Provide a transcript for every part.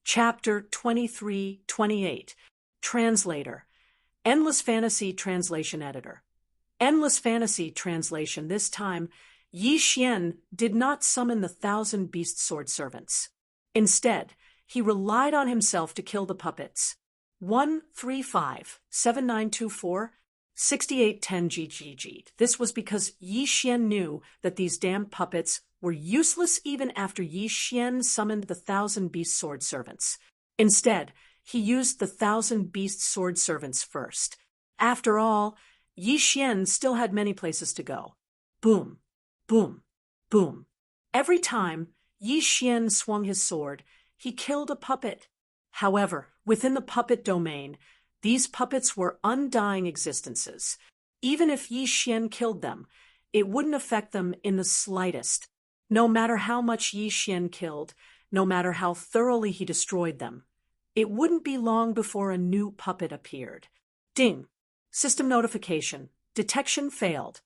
Chapter 23-28. Translator. Endless Fantasy Translation Editor. Endless Fantasy Translation. This time, Yi Xian did not summon the 1,000 beast sword servants. Instead, he relied on himself to kill the puppets. 135-7924-6810 This was because Yi Xian knew that these damned puppets were useless even after Yi Xian summoned the 1,000 beast sword servants. Instead, he used the 1,000 beast sword servants first. After all, Yi Xian still had many places to go. Boom, boom, boom. Every time Yi Xian swung his sword, he killed a puppet. However, within the puppet domain, these puppets were undying existences. Even if Yi Xian killed them, it wouldn't affect them in the slightest. No matter how much Yi Xian killed, no matter how thoroughly he destroyed them, it wouldn't be long before a new puppet appeared. Ding. System notification. Detection failed.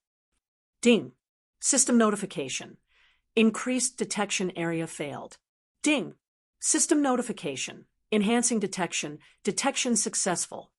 Ding. System notification. Increased detection area failed. Ding. System notification. Enhancing detection. Detection successful.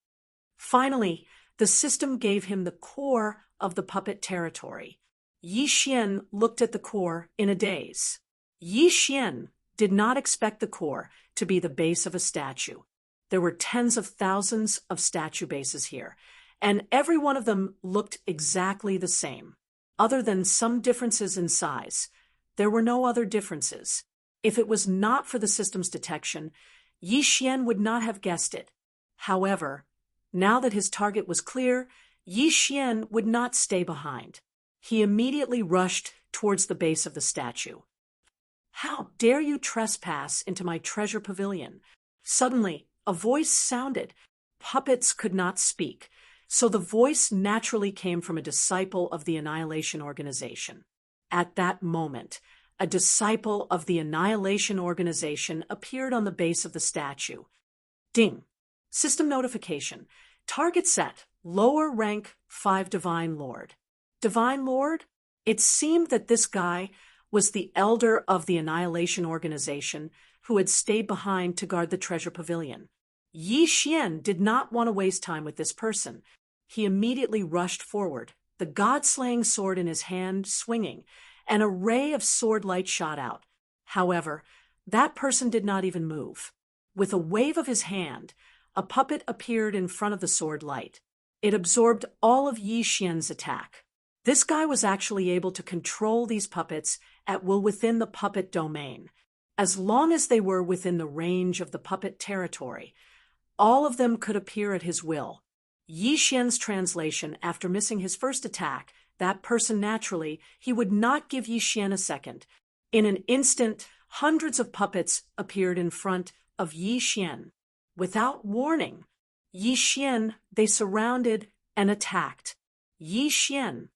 Finally, the system gave him the core of the puppet territory. Yi Xian looked at the core in a daze. Yi Xian did not expect the core to be the base of a statue. There were tens of thousands of statue bases here, and every one of them looked exactly the same. Other than some differences in size, there were no other differences. If it was not for the system's detection, Yi Xian would not have guessed it. However, now that his target was clear, Yi Xian would not stay behind. He immediately rushed towards the base of the statue. "How dare you trespass into my treasure pavilion?" Suddenly, a voice sounded. Puppets could not speak, so the voice naturally came from a disciple of the Annihilation Organization. At that moment, a disciple of the Annihilation Organization appeared on the base of the statue. Ding. System notification. Target set. Lower rank 5 Divine Lord. Divine Lord? It seemed that this guy was the elder of the Annihilation Organization who had stayed behind to guard the treasure pavilion. Yi Xian did not want to waste time with this person. He immediately rushed forward, the god-slaying sword in his hand swinging. An array of sword light shot out. However, that person did not even move. With a wave of his hand, a puppet appeared in front of the sword light. It absorbed all of Yi Xian's attack. This guy was actually able to control these puppets at will within the puppet domain. As long as they were within the range of the puppet territory, all of them could appear at his will. Yi Xian's translation, after missing his first attack, that person naturally, he would not give Yi Xian a second. In an instant, hundreds of puppets appeared in front of Yi Xian. Without warning, Yi Xian, they surrounded and attacked. Yi Xian.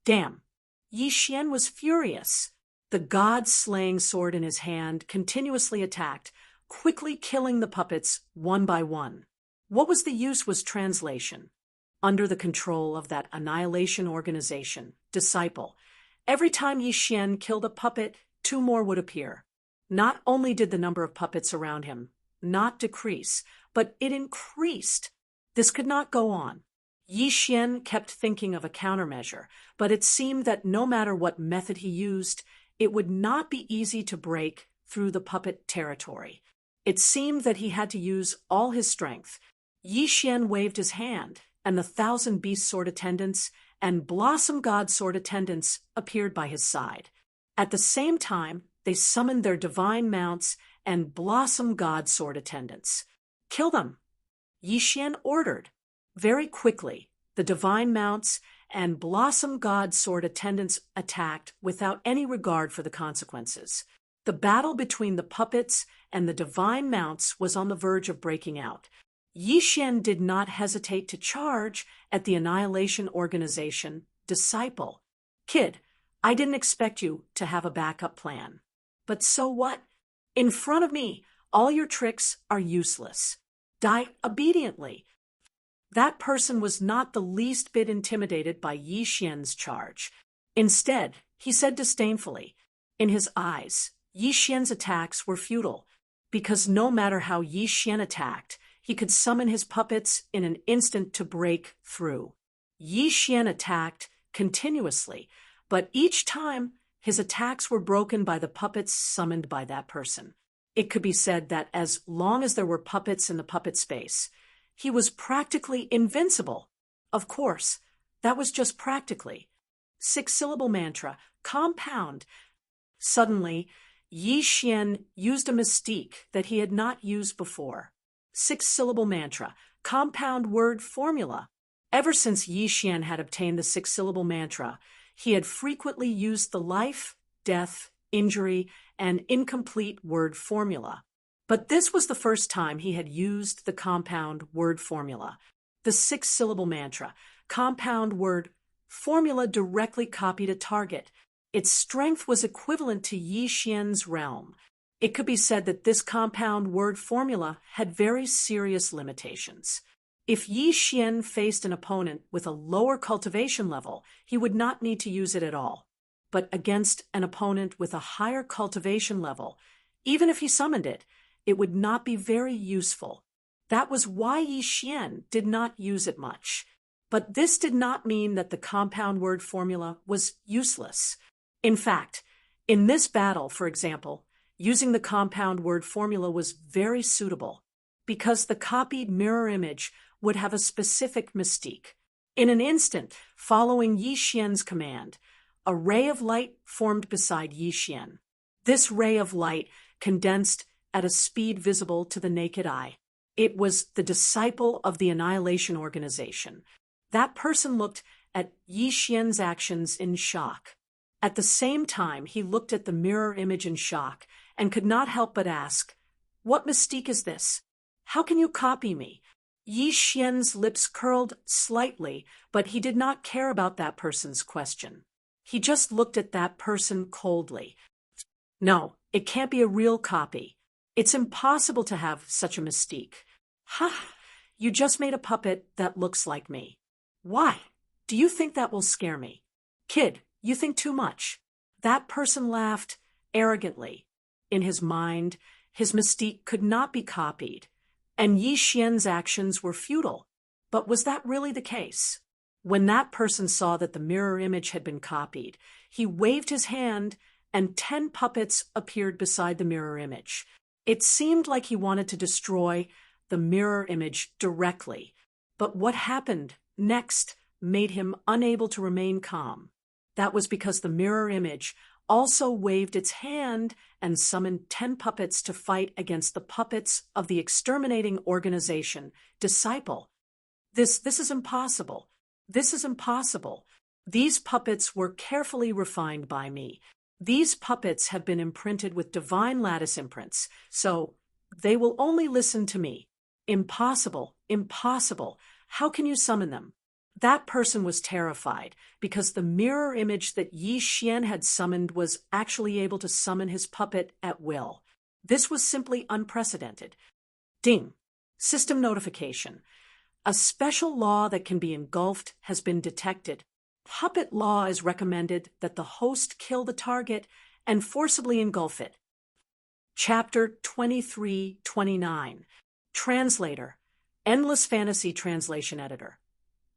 Damn. Yi Xian was furious. The god-slaying sword in his hand continuously attacked, quickly killing the puppets one by one. What was the use was translation. Under the control of that Annihilation Organization, disciple, every time Yi Xian killed a puppet, 2 more would appear. Not only did the number of puppets around him not decrease, but it increased. This could not go on. Yi Xian kept thinking of a countermeasure, but it seemed that no matter what method he used, it would not be easy to break through the puppet territory. It seemed that he had to use all his strength. Yi Xian waved his hand, and the 1,000 beast sword attendants and blossom god sword attendants appeared by his side. At the same time, they summoned their divine mounts and blossom god sword attendants. "Kill them," Yi Xian ordered. Very quickly, the divine mounts and blossom god sword attendants attacked without any regard for the consequences. The battle between the puppets and the divine mounts was on the verge of breaking out. Yi Xian did not hesitate to charge at the Annihilation Organization disciple. "Kid, I didn't expect you to have a backup plan. But so what? In front of me, all your tricks are useless. Die obediently." That person was not the least bit intimidated by Yi Xian's charge. Instead, he said disdainfully. In his eyes, Yi Xian's attacks were futile. because no matter how Yi Xian attacked, he could summon his puppets in an instant to break through. Yi Xian attacked continuously, but each time his attacks were broken by the puppets summoned by that person. It could be said that as long as there were puppets in the puppet space, he was practically invincible. Of course, that was just practically. 6-syllable mantra, compound. Suddenly, Yi Xian used a mystique that he had not used before. 6-syllable mantra, compound word formula. Ever since Yi Xian had obtained the 6-syllable mantra, he had frequently used the life, death, injury, and incomplete word formula. But this was the first time he had used the compound word formula. The 6-syllable mantra, compound word formula, directly copied a target. Its strength was equivalent to Yi Xian's realm. It could be said that this compound word formula had very serious limitations. If Yi Xian faced an opponent with a lower cultivation level, he would not need to use it at all. But against an opponent with a higher cultivation level, even if he summoned it, it would not be very useful. That was why Yi Xian did not use it much. But this did not mean that the compound word formula was useless. In fact, in this battle, for example, using the compound word formula was very suitable, because the copied mirror image would have a specific mystique. In an instant, following Yi Xian's command, a ray of light formed beside Yi Xian. This ray of light condensed at a speed visible to the naked eye. It was the disciple of the Annihilation Organization. That person looked at Yi Xian's actions in shock. At the same time, he looked at the mirror image in shock and could not help but ask, "What mystique is this? How can you copy me?" Yi Xian's lips curled slightly, but he did not care about that person's question. He just looked at that person coldly. "No, it can't be a real copy. It's impossible to have such a mystique. Ha! You just made a puppet that looks like me. Why? Do you think that will scare me? Kid, you think too much." That person laughed arrogantly. In his mind, his mystique could not be copied, and Yi Xian's actions were futile. But was that really the case? When that person saw that the mirror image had been copied, he waved his hand and 10 puppets appeared beside the mirror image. It seemed like he wanted to destroy the mirror image directly. But what happened next made him unable to remain calm. That was because the mirror image also waved its hand and summoned 10 puppets to fight against the puppets of the exterminating organization, Disciple. This is impossible. This is impossible. These puppets were carefully refined by me. These puppets have been imprinted with divine lattice imprints, so they will only listen to me. Impossible, impossible. How can you summon them? That person was terrified because the mirror image that Yi Xian had summoned was actually able to summon his puppet at will. This was simply unprecedented. Ding! System notification. A special law that can be engulfed has been detected. Puppet law is recommended that the host kill the target and forcibly engulf it. Chapter 23-29. Translator. Endless Fantasy Translation Editor.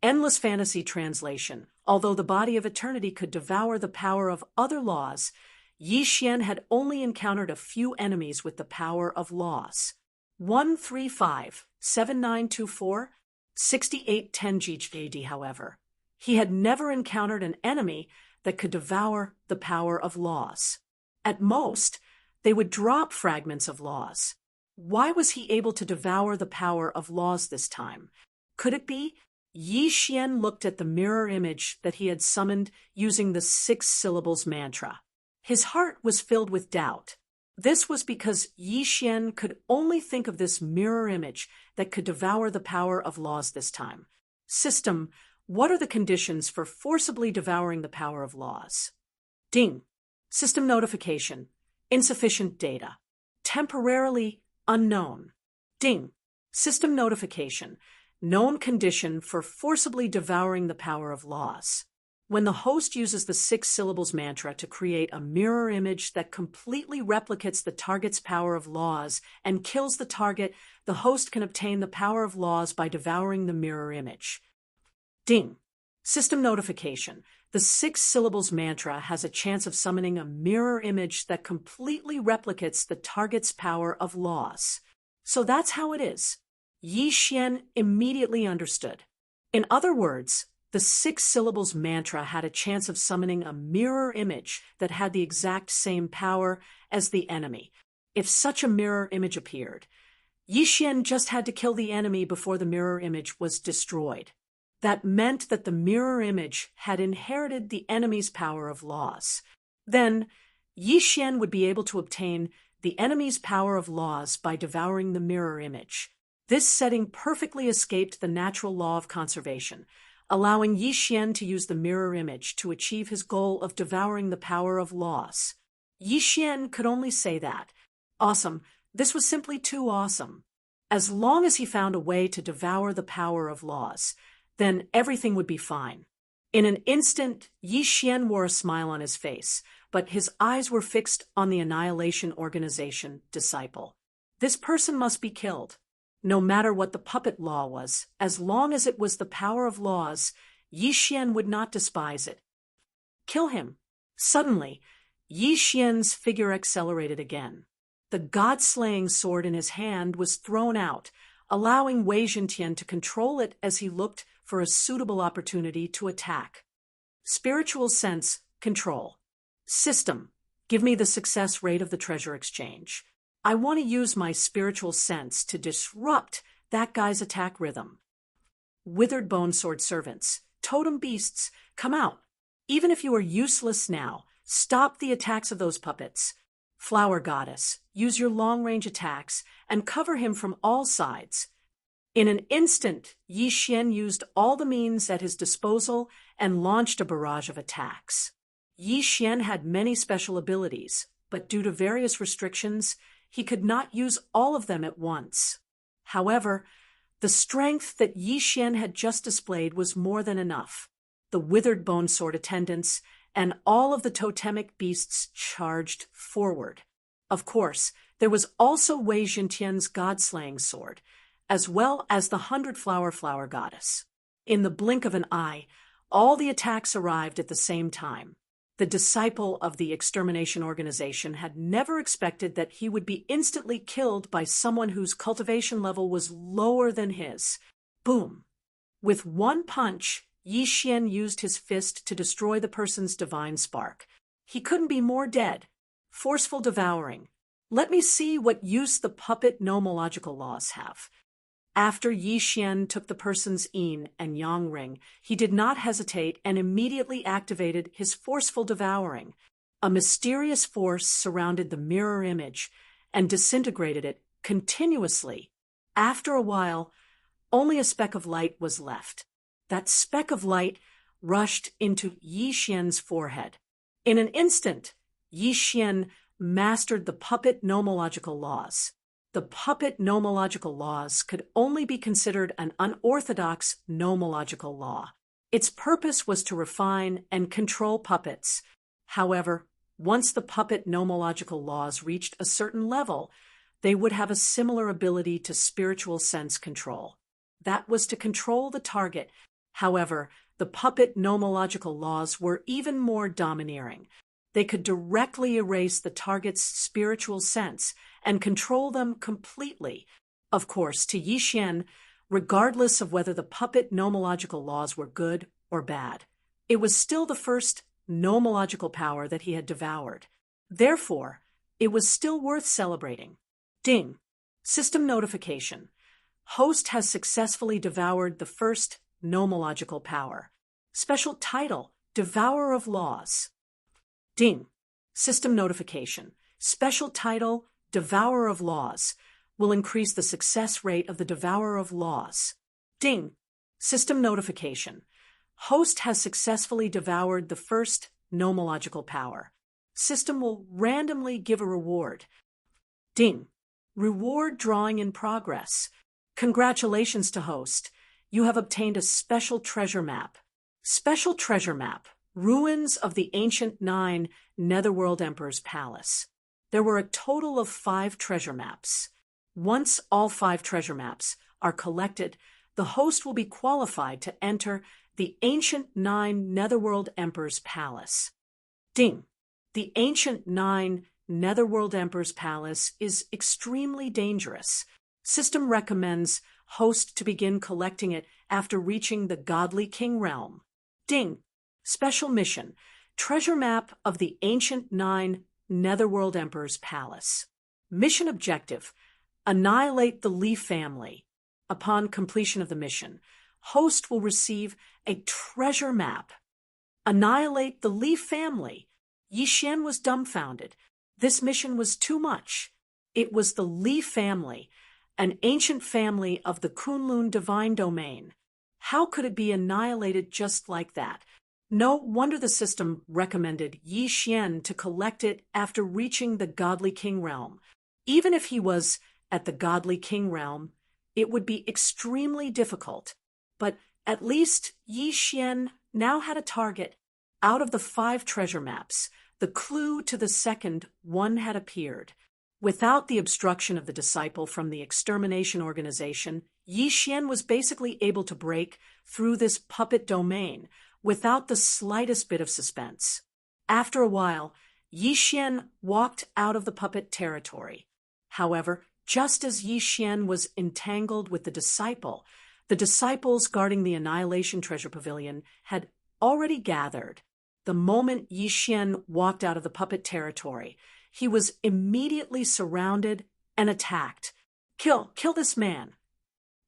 Endless Fantasy Translation. Although the body of eternity could devour the power of other laws, Yi Xian had only encountered a few enemies with the power of laws. 135-7924, 6810 GJD, however. He had never encountered an enemy that could devour the power of laws. At most, they would drop fragments of laws. Why was he able to devour the power of laws this time? Could it be Yi Xian looked at the mirror image that he had summoned using the 6 syllables mantra? His heart was filled with doubt. This was because Yi Xian could only think of this mirror image that could devour the power of laws this time. System, what are the conditions for forcibly devouring the power of laws? Ding. System notification. Insufficient data. Temporarily unknown. Ding. System notification. Known condition for forcibly devouring the power of laws. When the host uses the 6 syllables mantra to create a mirror image that completely replicates the target's power of laws and kills the target, the host can obtain the power of laws by devouring the mirror image. Ding! System notification. The 6 syllables mantra has a chance of summoning a mirror image that completely replicates the target's power of laws. So that's how it is. Yi Xian immediately understood. In other words, the 6 syllables mantra had a chance of summoning a mirror image that had the exact same power as the enemy. If such a mirror image appeared, Yi Xian just had to kill the enemy before the mirror image was destroyed. That meant that the mirror image had inherited the enemy's power of laws. Then, Yi Xian would be able to obtain the enemy's power of laws by devouring the mirror image. This setting perfectly escaped the natural law of conservation, allowing Yi Xian to use the mirror image to achieve his goal of devouring the power of laws. Yi Xian could only say that. Awesome. This was simply too awesome. As long as he found a way to devour the power of laws, then everything would be fine. In an instant, Yi Xian wore a smile on his face, but his eyes were fixed on the Annihilation Organization disciple. This person must be killed. No matter what the puppet law was, as long as it was the power of laws, Yi Xian would not despise it. Kill him. Suddenly, Yi Xian's figure accelerated again. The god-slaying sword in his hand was thrown out, allowing Wei Zhentian to control it as he looked for a suitable opportunity to attack. Spiritual sense, control. System, give me the success rate of the treasure exchange. I want to use my spiritual sense to disrupt that guy's attack rhythm. Withered bone sword servants, totem beasts, come out. Even if you are useless now, stop the attacks of those puppets. Flower goddess, use your long-range attacks and cover him from all sides. In an instant, Yi Xian used all the means at his disposal and launched a barrage of attacks. Yi Xian had many special abilities, but due to various restrictions, he could not use all of them at once. However, the strength that Yi Xian had just displayed was more than enough. The withered bone sword attendants and all of the totemic beasts charged forward. Of course, there was also Wei Zhentian's god-slaying sword, as well as the 100-flower goddess. In the blink of an eye, all the attacks arrived at the same time. The disciple of the extermination organization had never expected that he would be instantly killed by someone whose cultivation level was lower than his. Boom! With one punch, Yi Xian used his fist to destroy the person's divine spark. He couldn't be more dead. Forceful devouring. Let me see what use the puppet nomological laws have. After Yi Xian took the person's yin and yang ring, he did not hesitate and immediately activated his forceful devouring. A mysterious force surrounded the mirror image and disintegrated it continuously. After a while, only a speck of light was left. That speck of light rushed into Yi Xian's forehead. In an instant, Yi Xian mastered the puppet nomological laws. The puppet nomological laws could only be considered an unorthodox nomological law. Its purpose was to refine and control puppets. However, once the puppet nomological laws reached a certain level, they would have a similar ability to spiritual sense control. That was to control the target. However, the puppet nomological laws were even more domineering. They could directly erase the target's spiritual sense and control them completely. Of course, to Yi Xian, regardless of whether the puppet nomological laws were good or bad, it was still the first nomological power that he had devoured. Therefore, it was still worth celebrating. Ding! System notification. Host has successfully devoured the first nomological power. Special title, Devourer of Laws. Ding! System notification. Special title, Devourer of Laws, will increase the success rate of the Devourer of Laws. Ding! System notification. Host has successfully devoured the first nomological power. System will randomly give a reward. Ding! Reward drawing in progress. Congratulations to host. You have obtained a special treasure map. Special treasure map. ruins of the ancient 9 Netherworld Emperor's palace. There were a total of 5 treasure maps. Once all 5 treasure maps are collected, the host will be qualified to enter the ancient 9 Netherworld Emperor's palace. Ding! The ancient 9 Netherworld Emperor's palace is extremely dangerous. System recommends host to begin collecting it after reaching the Godly King realm. Ding! Special mission: treasure map of the ancient 9 Netherworld Emperor's palace. Mission objective: annihilate the Li family. Upon completion of the mission, host will receive a treasure map. Annihilate the Li family. Yi Xian was dumbfounded. This mission was too much. It was the Li family, an ancient family of the Kunlun divine domain. How could it be annihilated just like that? No wonder the system recommended Yi Xian to collect it after reaching the Godly King realm. Even if he was at the Godly King realm, it would be extremely difficult. But at least Yi Xian now had a target. Out of the 5 treasure maps, the clue to the second one had appeared. Without the obstruction of the disciple from the extermination organization, Yi Xian was basically able to break through this puppet domain without the slightest bit of suspense. After a while, Yi Xian walked out of the puppet territory. However, just as Yi Xian was entangled with the disciples guarding the Annihilation Treasure Pavilion had already gathered. The moment Yi Xian walked out of the puppet territory, he was immediately surrounded and attacked. Kill this man,"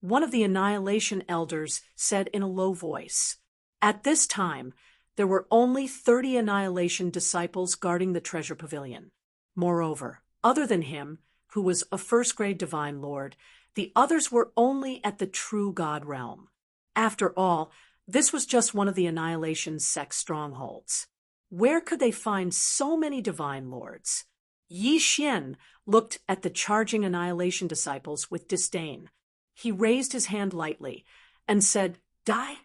one of the Annihilation Elders said in a low voice. At this time, there were only 30 Annihilation disciples guarding the Treasure Pavilion. Moreover, other than him, who was a first-grade Divine Lord, the others were only at the True God realm. After all, this was just one of the Annihilation sect's strongholds. Where could they find so many Divine Lords? Yi Xian looked at the charging Annihilation disciples with disdain. He raised his hand lightly and said, "Die?"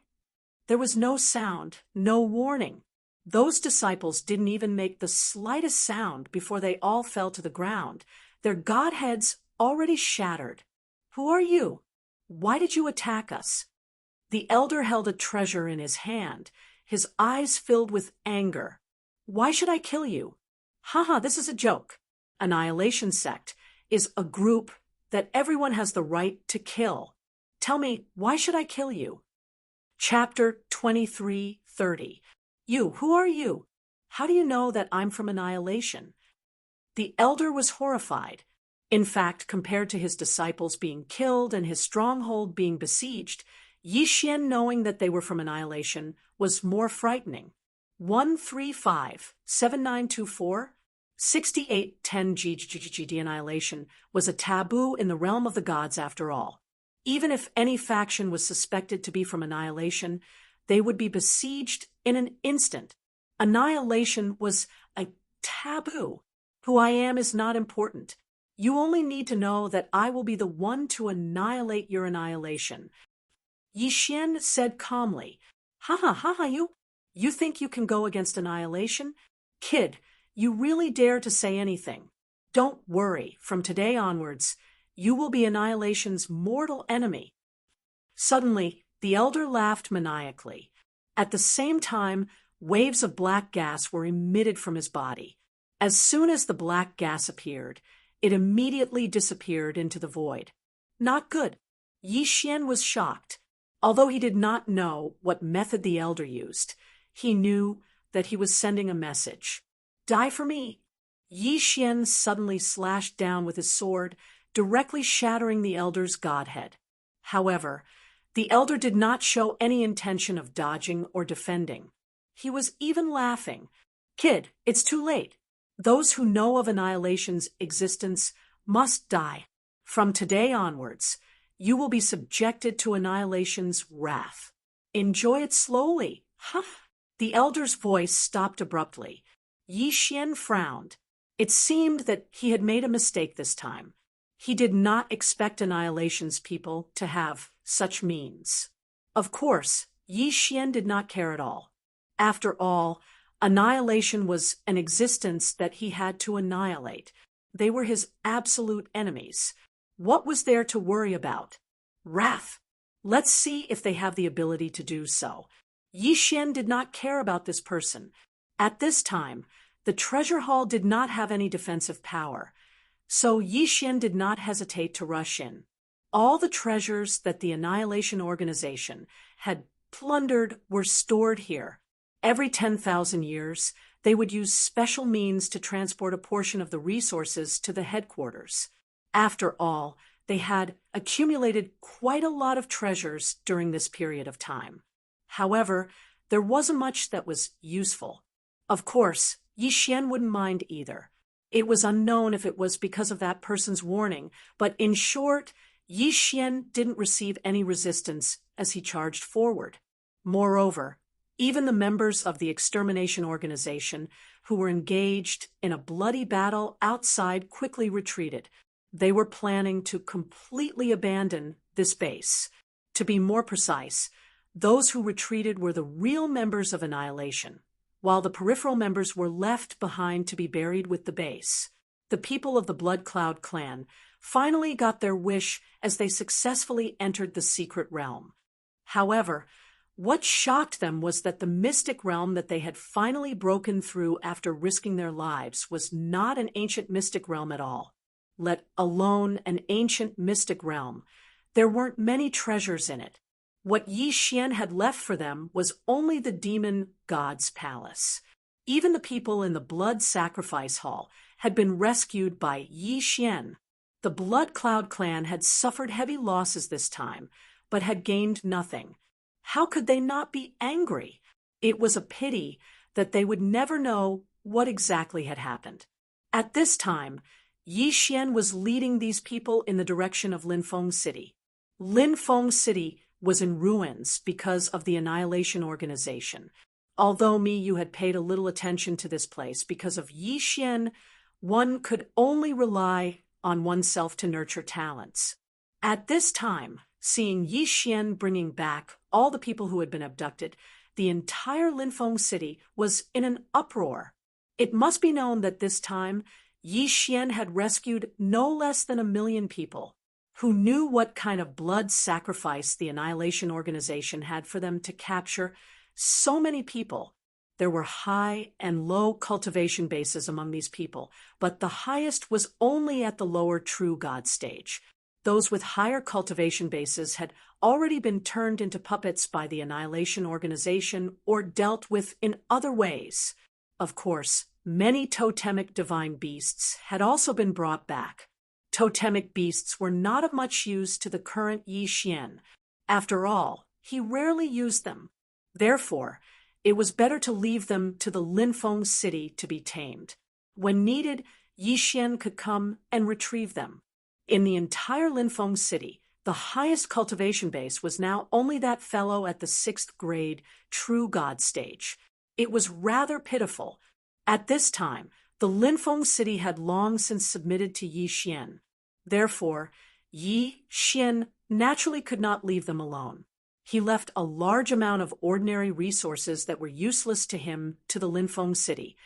There was no sound, no warning. Those disciples didn't even make the slightest sound before they all fell to the ground, their godheads already shattered. "Who are you? Why did you attack us?" The elder held a treasure in his hand, his eyes filled with anger. "Why should I kill you?" "Haha, this is a joke. Annihilation Sect is a group that everyone has the right to kill. Tell me, why should I kill you?" Chapter 23:30. Who are you? How do you know that I'm from Annihilation?" The elder was horrified. In fact, compared to his disciples being killed and his stronghold being besieged, Yi Xian knowing that they were from Annihilation was more frightening. 135-7924 6810 GGGD Annihilation was a taboo in the realm of the gods after all. Even if any faction was suspected to be from Annihilation, they would be besieged in an instant. Annihilation was a taboo. Who I am is not important. You only need to know that I will be the one to annihilate your annihilation. Yi Xian said calmly, You think you can go against Annihilation? Kid, you really dare to say anything. Don't worry, from today onwards, you will be Annihilation's mortal enemy." Suddenly, the elder laughed maniacally. At the same time, waves of black gas were emitted from his body. As soon as the black gas appeared, it immediately disappeared into the void. Not good. Yi Xian was shocked. Although he did not know what method the elder used, he knew that he was sending a message. "Die for me." Yi Xian suddenly slashed down with his sword, directly shattering the elder's godhead. However, the elder did not show any intention of dodging or defending. He was even laughing. "Kid, it's too late. Those who know of Annihilation's existence must die. From today onwards, you will be subjected to Annihilation's wrath. Enjoy it slowly." The elder's voice stopped abruptly. Yi Xian frowned. It seemed that he had made a mistake this time. He did not expect Annihilation's people to have such means. Of course, Yi Xian did not care at all. After all, annihilation was an existence that he had to annihilate. They were his absolute enemies. What was there to worry about? Wrath. Let's see if they have the ability to do so. Yi Xian did not care about this person. At this time, the treasure hall did not have any defensive power, so Yi Xian did not hesitate to rush in. All the treasures that the Annihilation Organization had plundered were stored here. Every 10,000 years, they would use special means to transport a portion of the resources to the headquarters. After all, they had accumulated quite a lot of treasures during this period of time. However, there wasn't much that was useful. Of course, Yi Xian wouldn't mind either. It was unknown if it was because of that person's warning, but in short, Yi Xian didn't receive any resistance as he charged forward. Moreover, even the members of the extermination organization who were engaged in a bloody battle outside quickly retreated. They were planning to completely abandon this base. To be more precise, those who retreated were the real members of Annihilation, while the peripheral members were left behind to be buried with the base. The people of the Blood Cloud clan finally got their wish as they successfully entered the secret realm. However, what shocked them was that the mystic realm that they had finally broken through after risking their lives was not an ancient mystic realm at all, let alone an ancient mystic realm. There weren't many treasures in it. What Yi Xian had left for them was only the demon god's palace. Even the people in the blood sacrifice hall had been rescued by Yi Xian. The Blood Cloud clan had suffered heavy losses this time, but had gained nothing. How could they not be angry? It was a pity that they would never know what exactly had happened. At this time, Yi Xian was leading these people in the direction of Linfeng City. Linfeng City was in ruins because of the Annihilation Organization. Although you had paid a little attention to this place because of Yi Xian, one could only rely on oneself to nurture talents. At this time, seeing Yi Xian bringing back all the people who had been abducted, the entire Linfeng City was in an uproar. It must be known that this time, Yi Xian had rescued no less than 1 million people, who knew what kind of blood sacrifice the Annihilation Organization had for them to capture so many people. There were high and low cultivation bases among these people, but the highest was only at the lower true god stage. Those with higher cultivation bases had already been turned into puppets by the Annihilation Organization or dealt with in other ways. Of course, many totemic divine beasts had also been brought back. Totemic beasts were not of much use to the current Yi Xian. After all, he rarely used them. Therefore, it was better to leave them to the Linfeng City to be tamed. When needed, Yi Xian could come and retrieve them. In the entire Linfeng City, the highest cultivation base was now only that fellow at the 6th grade true god stage. It was rather pitiful. At this time, the Linfeng City had long since submitted to Yi Xian. Therefore, Yi Xian naturally could not leave them alone. He left a large amount of ordinary resources that were useless to him to the Linfeng City,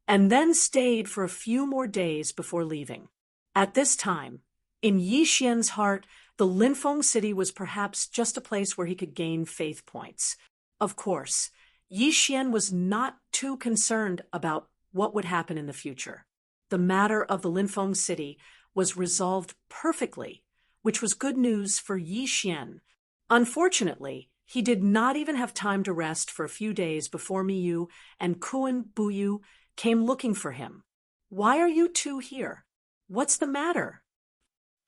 and then stayed for a few more days before leaving. At this time, in Yi Xian's heart, the Linfeng City was perhaps just a place where he could gain faith points. Of course, Yi Xian was not too concerned about what would happen in the future. The matter of the Linfeng City was resolved perfectly, which was good news for Yi Xian. Unfortunately, he did not even have time to rest for a few days before Miyu and Kuan Buyu came looking for him. "Why are you two here? What's the matter?"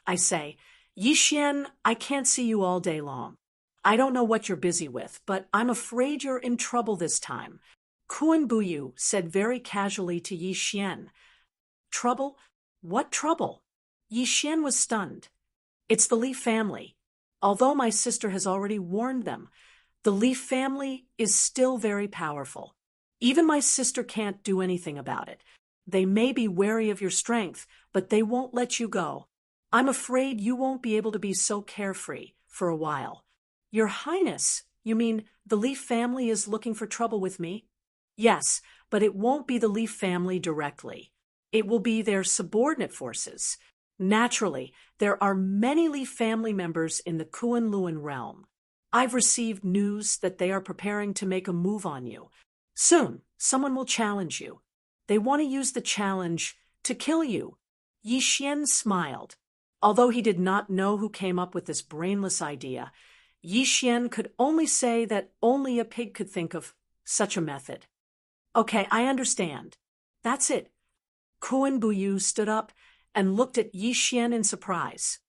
I say, "Yi Xian, I can't see you all day long. I don't know what you're busy with, but I'm afraid you're in trouble this time." Kuan Buyu said very casually to Yi Xian. "Trouble? What trouble?" Yi Xian was stunned. "It's the Li family. Although my sister has already warned them, the Li family is still very powerful. Even my sister can't do anything about it. They may be wary of your strength, but they won't let you go. I'm afraid you won't be able to be so carefree for a while." "Your Highness, you mean the Li family is looking for trouble with me?" Yes, but it won't be the Leaf family directly. It will be their subordinate forces. Naturally, there are many Leaf family members in the Kunlun realm. I've received news that they are preparing to make a move on you. Soon, someone will challenge you. They want to use the challenge to kill you. Yi Xian smiled. Although he did not know who came up with this brainless idea, Yi Xian could only say that only a pig could think of such a method. Okay, I understand. That's it. Kuan Buyu stood up and looked at Yi Xian in surprise.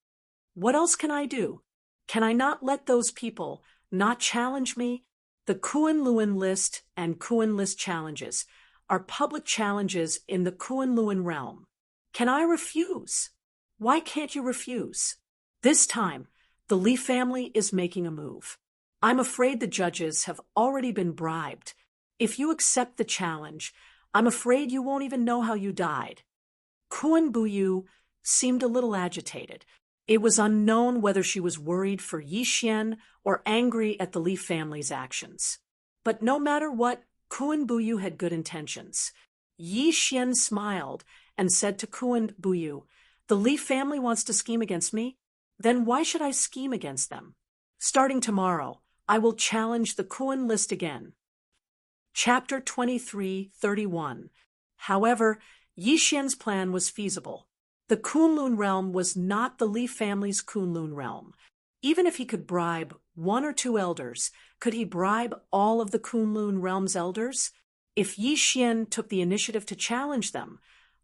What else can I do? Can I not let those people not challenge me? The Kunlun list and Kuan list challenges are public challenges in the Kunlun realm. Can I refuse? Why can't you refuse? This time, the Li family is making a move. I'm afraid the judges have already been bribed. If you accept the challenge, I'm afraid you won't even know how you died. Kuan Buyu seemed a little agitated. It was unknown whether she was worried for Yi Xian or angry at the Li family's actions. But no matter what, Kuan Buyu had good intentions. Yi Xian smiled and said to Kuan Buyu, "The Li family wants to scheme against me? Then why should I scheme against them? Starting tomorrow, I will challenge the Kuan list again." Chapter 23:31. However, Yi Xian's plan was feasible. The Kunlun realm was not the Li family's Kunlun realm. Even if he could bribe one or two elders, could he bribe all of the Kunlun realm's elders? If Yi Xian took the initiative to challenge them,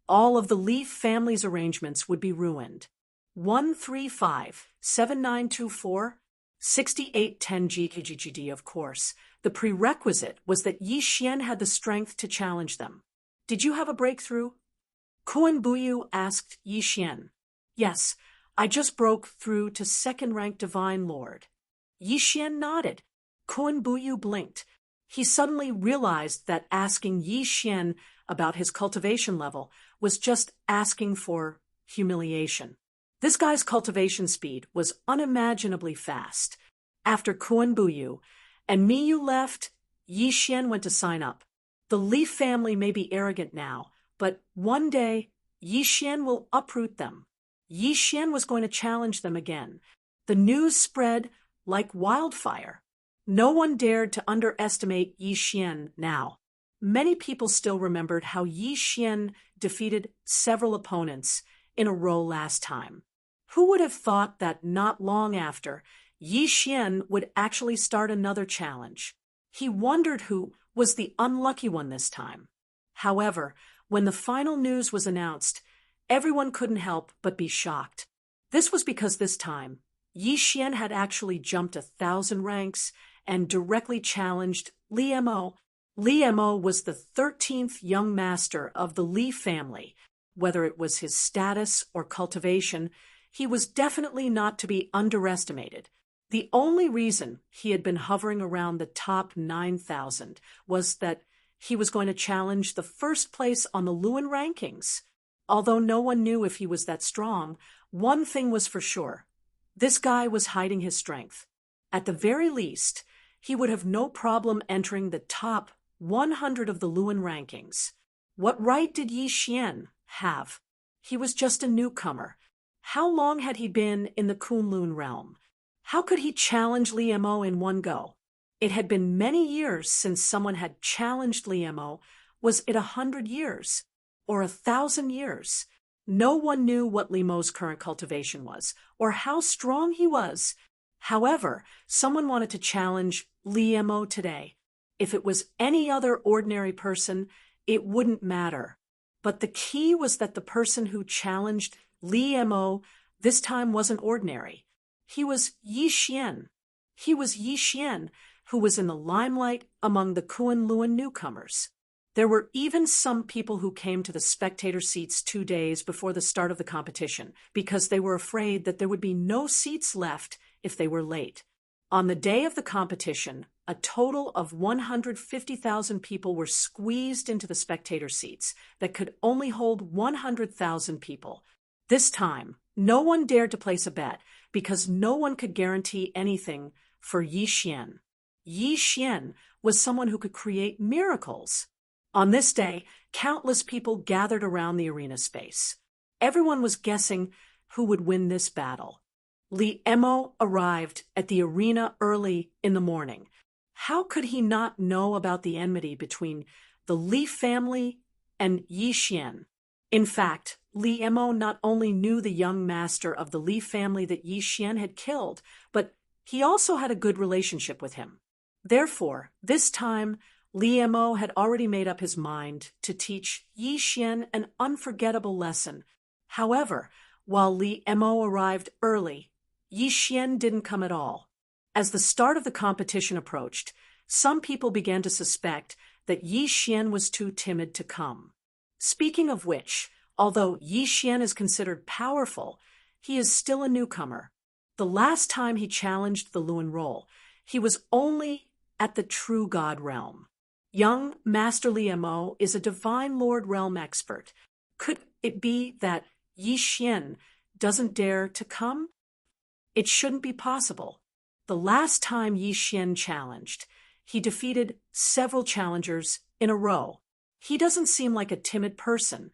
all of the Li family's arrangements would be ruined. 135-7924-6810 Of course, the prerequisite was that Yi Xian had the strength to challenge them. Did you have a breakthrough? Kuan Buyu asked Yi Xian. Yes, I just broke through to second-rank Divine Lord. Yi Xian nodded. Kuan Buyu blinked. He suddenly realized that asking Yi Xian about his cultivation level was just asking for humiliation. This guy's cultivation speed was unimaginably fast. After Kuan Buyu and Miyu left, Yi Xian went to sign up. The Li family may be arrogant now, but one day, Yi Xian will uproot them. Yi Xian was going to challenge them again. The news spread like wildfire. No one dared to underestimate Yi Xian now. Many people still remembered how Yi Xian defeated several opponents in a row last time. Who would have thought that not long after, Yi Xian would actually start another challenge? He wondered who was the unlucky one this time. However, when the final news was announced, everyone couldn't help but be shocked. This was because this time, Yi Xian had actually jumped 1,000 ranks and directly challenged Li Mo. Li Mo was the 13th young master of the Li family. Whether it was his status or cultivation, he was definitely not to be underestimated. The only reason he had been hovering around the top 9,000 was that he was going to challenge the first place on the Luan rankings. Although no one knew if he was that strong, one thing was for sure. This guy was hiding his strength. At the very least, he would have no problem entering the top 100 of the Luan rankings. What right did Yi Xian have? He was just a newcomer. How long had he been in the Kunlun realm? How could he challenge Li Mo in one go? It had been many years since someone had challenged Li Mo. Was it 100 years? Or 1,000 years? No one knew what Li Mo's current cultivation was, or how strong he was. However, someone wanted to challenge Li Mo today. If it was any other ordinary person, it wouldn't matter. But the key was that the person who challenged Li Mo this time wasn't ordinary. He was Yi Xian. He was Yi Xian, who was in the limelight among the Kunlun newcomers. There were even some people who came to the spectator seats 2 days before the start of the competition because they were afraid that there would be no seats left if they were late. On the day of the competition, a total of 150,000 people were squeezed into the spectator seats that could only hold 100,000 people. This time, no one dared to place a bet because no one could guarantee anything for Yi Xian. Yi Xian was someone who could create miracles. On this day, countless people gathered around the arena space. Everyone was guessing who would win this battle. Li Emo arrived at the arena early in the morning. How could he not know about the enmity between the Li family and Yi Xian? In fact, Li Emo not only knew the young master of the Li family that Yi Xian had killed, but he also had a good relationship with him. Therefore, this time, Li Emo had already made up his mind to teach Yi Xian an unforgettable lesson. However, while Li Emo arrived early, Yi Xian didn't come at all. As the start of the competition approached, some people began to suspect that Yi Xian was too timid to come. Speaking of which, although Yi Xian is considered powerful, he is still a newcomer. The last time he challenged the Luan role, he was only at the True God realm. Young Master Li Emo is a Divine Lord realm expert. Could it be that Yi Xian doesn't dare to come? It shouldn't be possible. The last time Yi Xian challenged, he defeated several challengers in a row. He doesn't seem like a timid person.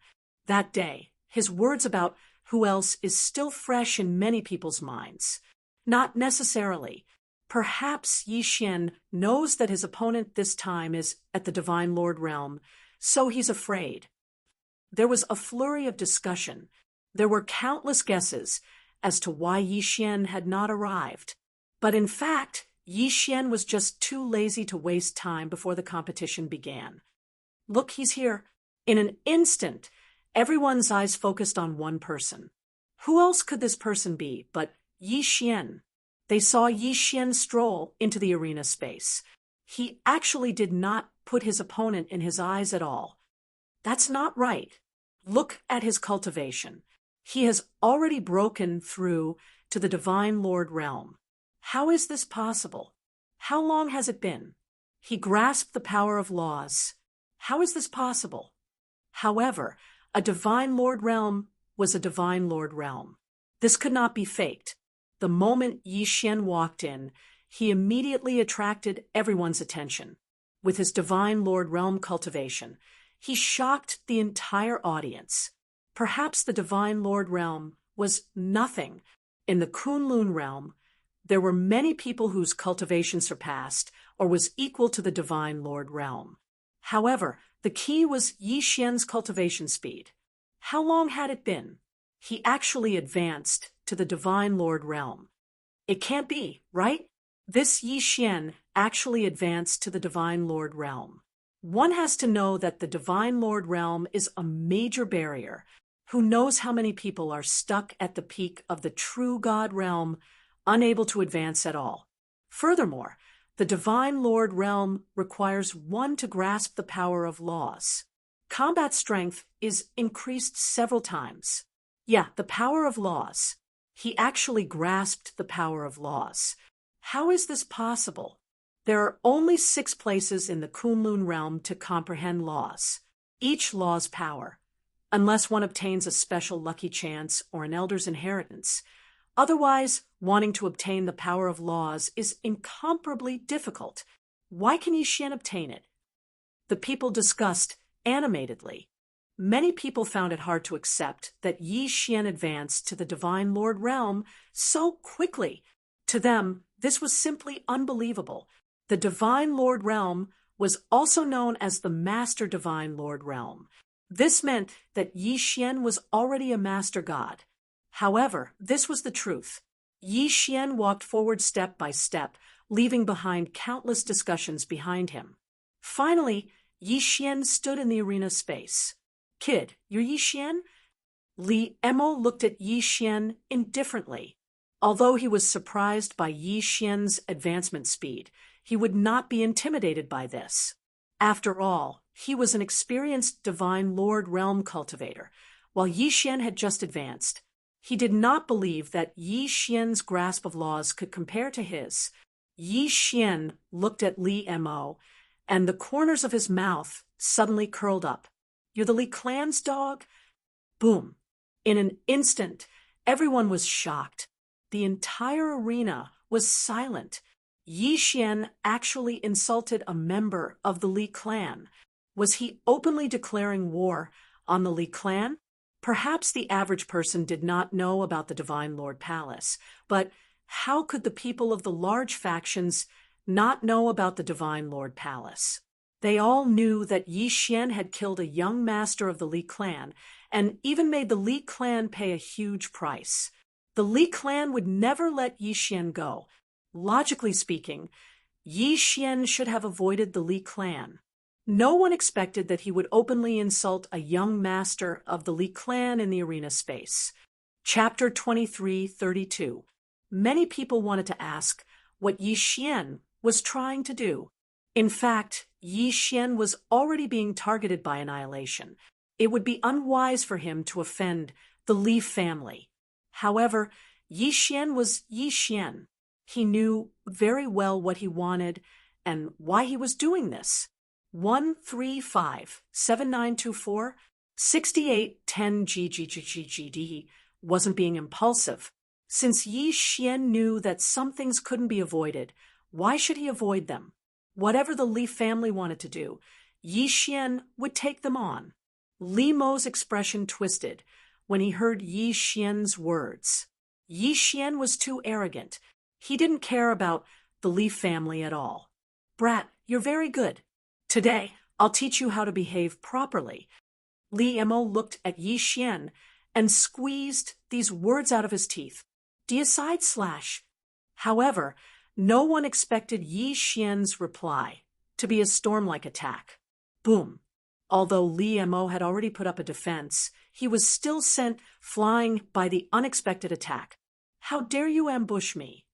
That day, his words about who else is still fresh in many people's minds. Not necessarily. Perhaps Yi Xian knows that his opponent this time is at the Divine Lord realm, so he's afraid. There was a flurry of discussion. There were countless guesses as to why Yi Xian had not arrived. But in fact, Yi Xian was just too lazy to waste time before the competition began. Look, he's here. In an instant, everyone's eyes focused on one person. Who else could this person be but Yi Xian? They saw Yi Xian stroll into the arena space. He actually did not put his opponent in his eyes at all. That's not right. Look at his cultivation. He has already broken through to the Divine Lord realm. How is this possible? How long has it been? He grasped the power of laws. How is this possible? However, a Divine Lord realm was a Divine Lord realm. This could not be faked. The moment Yi Xian walked in, he immediately attracted everyone's attention. With his Divine Lord realm cultivation, he shocked the entire audience. Perhaps the Divine Lord realm was nothing. In the Kunlun realm, there were many people whose cultivation surpassed or was equal to the Divine Lord realm. However, the key was Yi Xian's cultivation speed. How long had it been? He actually advanced to the Divine Lord realm. It can't be, right? This Yi Xian actually advanced to the Divine Lord realm. One has to know that the Divine Lord realm is a major barrier. Who knows how many people are stuck at the peak of the True God realm, unable to advance at all. Furthermore, the Divine Lord realm requires one to grasp the power of laws. Combat strength is increased several times. Yeah, the power of laws. He actually grasped the power of laws. How is this possible? There are only 6 places in the Kunlun realm to comprehend laws. Each law's power, unless one obtains a special lucky chance or an elder's inheritance. Otherwise, wanting to obtain the power of laws is incomparably difficult. Why can Yi Xian obtain it? The people discussed animatedly. Many people found it hard to accept that Yi Xian advanced to the Divine Lord realm so quickly. To them, this was simply unbelievable. The Divine Lord realm was also known as the Master Divine Lord realm. This meant that Yi Xian was already a master god. However, this was the truth. Yi Xian walked forward step by step, leaving behind countless discussions behind him. Finally, Yi Xian stood in the arena space. Kid, you're Yi Xian? Li Emo looked at Yi Xian indifferently. Although he was surprised by Yi Xian's advancement speed, he would not be intimidated by this. After all, he was an experienced Divine Lord realm cultivator, while Yi Xian had just advanced. He did not believe that Yi Xian's grasp of laws could compare to his. Yi Xian looked at Li Emo, and the corners of his mouth suddenly curled up. You're the Li clan's dog? Boom. In an instant, everyone was shocked. The entire arena was silent. Yi Xian actually insulted a member of the Li clan. Was he openly declaring war on the Li clan? Perhaps the average person did not know about the Divine Lord Palace, but how could the people of the large factions not know about the Divine Lord Palace? They all knew that Yi Xian had killed a young master of the Li clan, and even made the Li clan pay a huge price. The Li clan would never let Yi Xian go. Logically speaking, Yi Xian should have avoided the Li clan. No one expected that he would openly insult a young master of the Li clan in the arena space. Chapter 23:32. Many people wanted to ask what Yi Xian was trying to do. In fact, Yi Xian was already being targeted by annihilation. It would be unwise for him to offend the Li family. However, Yi Xian was Yi Xian. He knew very well what he wanted and why he was doing this. 135-7924 6810GGGGD wasn't being impulsive. Since Yi Xian knew that some things couldn't be avoided, why should he avoid them? Whatever the Li family wanted to do, Yi Xian would take them on. Li Mo's expression twisted when he heard Yi Xian's words. Yi Xian was too arrogant. He didn't care about the Li family at all. "Brat, you're very good. Today, I'll teach you how to behave properly." Li Mo looked at Yi Xian and squeezed these words out of his teeth. "//." However, no one expected Yi Xian's reply to be a storm-like attack. Boom. Although Li Mo had already put up a defense, he was still sent flying by the unexpected attack. "How dare you ambush me?"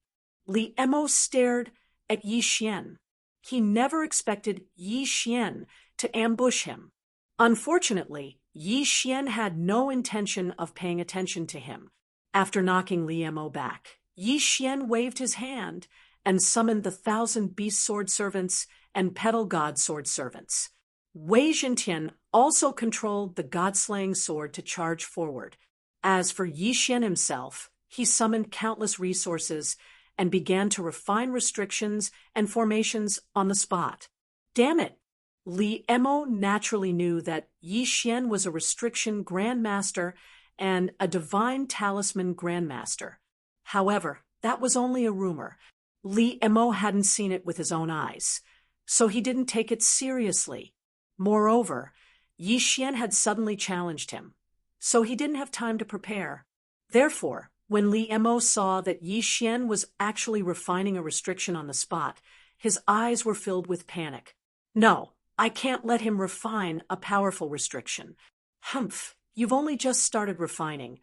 Li Mo stared at Yi Xian. He never expected Yi Xian to ambush him. Unfortunately, Yi Xian had no intention of paying attention to him. After knocking Li Mo back, Yi Xian waved his hand and summoned the 1,000 beast sword servants and petal god sword servants. Wei Zhentian also controlled the god-slaying sword to charge forward. As for Yi Xian himself, he summoned countless resources and began to refine restrictions and formations on the spot. Damn it! Li Mo naturally knew that Yi Xian was a restriction grandmaster and a divine talisman grandmaster. However, that was only a rumor. Li Mo hadn't seen it with his own eyes, so he didn't take it seriously. Moreover, Yi Xian had suddenly challenged him, so he didn't have time to prepare. Therefore, when Li Mo saw that Yi Xian was actually refining a restriction on the spot, his eyes were filled with panic. "No, I can't let him refine a powerful restriction." "Humph, you've only just started refining,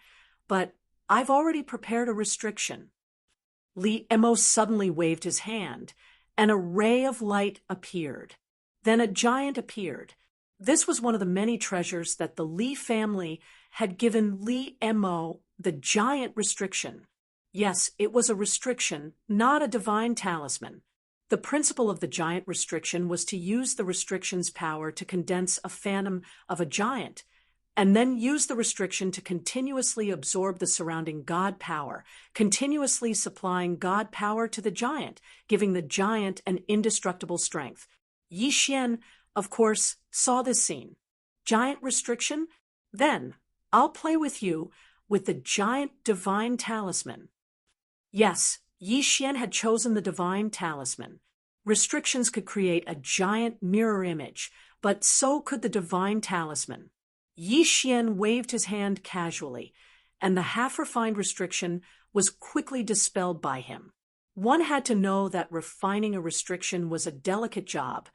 but I've already prepared a restriction." Li Mo suddenly waved his hand, and a ray of light appeared. Then a giant appeared. This was one of the many treasures that the Li family had given Li Mo, the giant restriction. Yes, it was a restriction, not a divine talisman. The principle of the giant restriction was to use the restriction's power to condense a phantom of a giant, and then use the restriction to continuously absorb the surrounding god power, continuously supplying god power to the giant, giving the giant an indestructible strength. Yi Xian, of course, saw this scene. Giant restriction? Then I'll play with you with the giant divine talisman. Yes, Yi Xian had chosen the divine talisman. Restrictions could create a giant mirror image, but so could the divine talisman. Yi Xian waved his hand casually, and the half-refined restriction was quickly dispelled by him. One had to know that refining a restriction was a delicate job,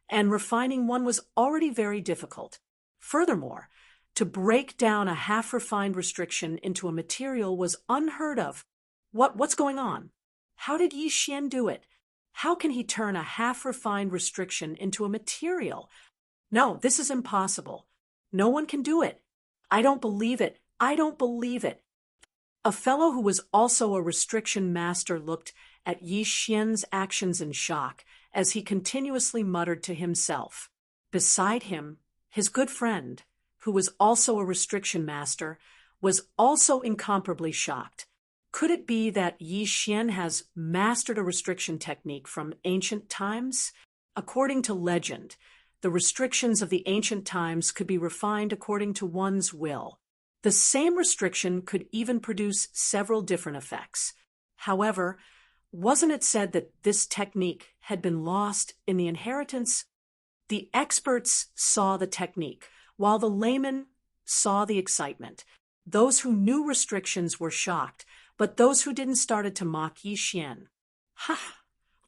and refining one was already very difficult. Furthermore, to break down a half-refined restriction into a material was unheard of. What's going on? How did Yi Xian do it? How can he turn a half-refined restriction into a material? No, this is impossible. No one can do it. I don't believe it. I don't believe it. A fellow who was also a restriction master looked at Yi Xian's actions in shock as he continuously muttered to himself. Beside him, his good friend, who was also a restriction master, was also incomparably shocked. Could it be that Yi Xian has mastered a restriction technique from ancient times? According to legend, the restrictions of the ancient times could be refined according to one's will. The same restriction could even produce several different effects. However, wasn't it said that this technique had been lost in the inheritance? The experts saw the technique, while the laymen saw the excitement. Those who knew restrictions were shocked, but those who didn't started to mock Yi Xian. Ha!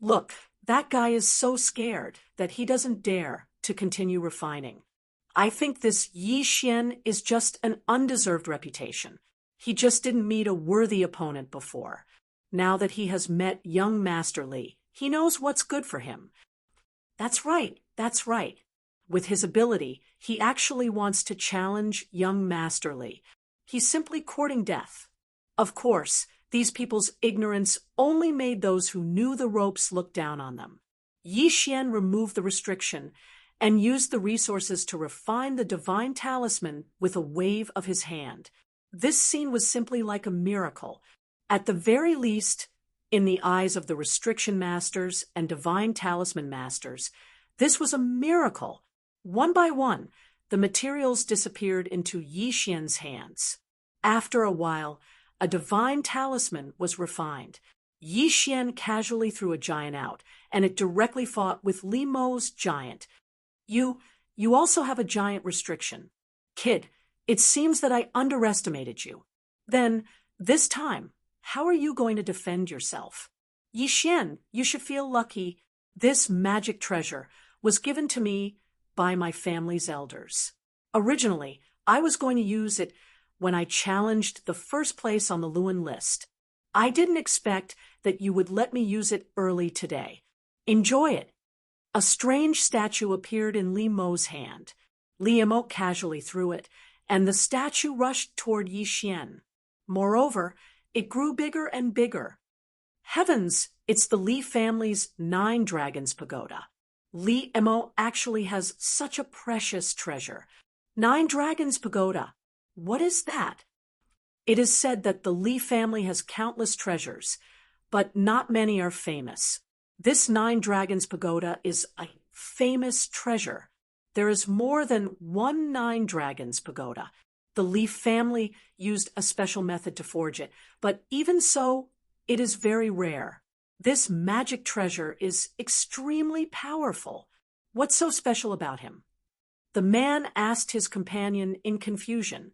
Look, that guy is so scared that he doesn't dare to continue refining. I think this Yi Xian is just an undeserved reputation. He just didn't meet a worthy opponent before. Now that he has met young Master Li, he knows what's good for him. That's right, that's right. With his ability, he actually wants to challenge young Master Li. He's simply courting death. Of course, these people's ignorance only made those who knew the ropes look down on them. Yi Xian removed the restriction and used the resources to refine the divine talisman with a wave of his hand. This scene was simply like a miracle. At the very least, in the eyes of the restriction masters and divine talisman masters, this was a miracle. One by one, the materials disappeared into Yi Xian's hands. After a while, a divine talisman was refined. Yi Xian casually threw a giant out, and it directly fought with Li Mo's giant. You also have a giant restriction. Kid, it seems that I underestimated you. Then, this time, how are you going to defend yourself? Yi Xian, you should feel lucky. This magic treasure was given to me by my family's elders. Originally, I was going to use it when I challenged the first place on the Luan list. I didn't expect that you would let me use it early today. Enjoy it. A strange statue appeared in Li Mo's hand. Li Mo casually threw it, and the statue rushed toward Yi Xian. Moreover, it grew bigger and bigger. Heavens, it's the Li family's 9 Dragons Pagoda. Li Mo actually has such a precious treasure. 9 Dragons Pagoda. What is that? It is said that the Li family has countless treasures, but not many are famous. This 9 Dragons Pagoda is a famous treasure. There is more than one 9 Dragons Pagoda. The Li family used a special method to forge it, but even so, it is very rare. This magic treasure is extremely powerful. What's so special about him? The man asked his companion in confusion.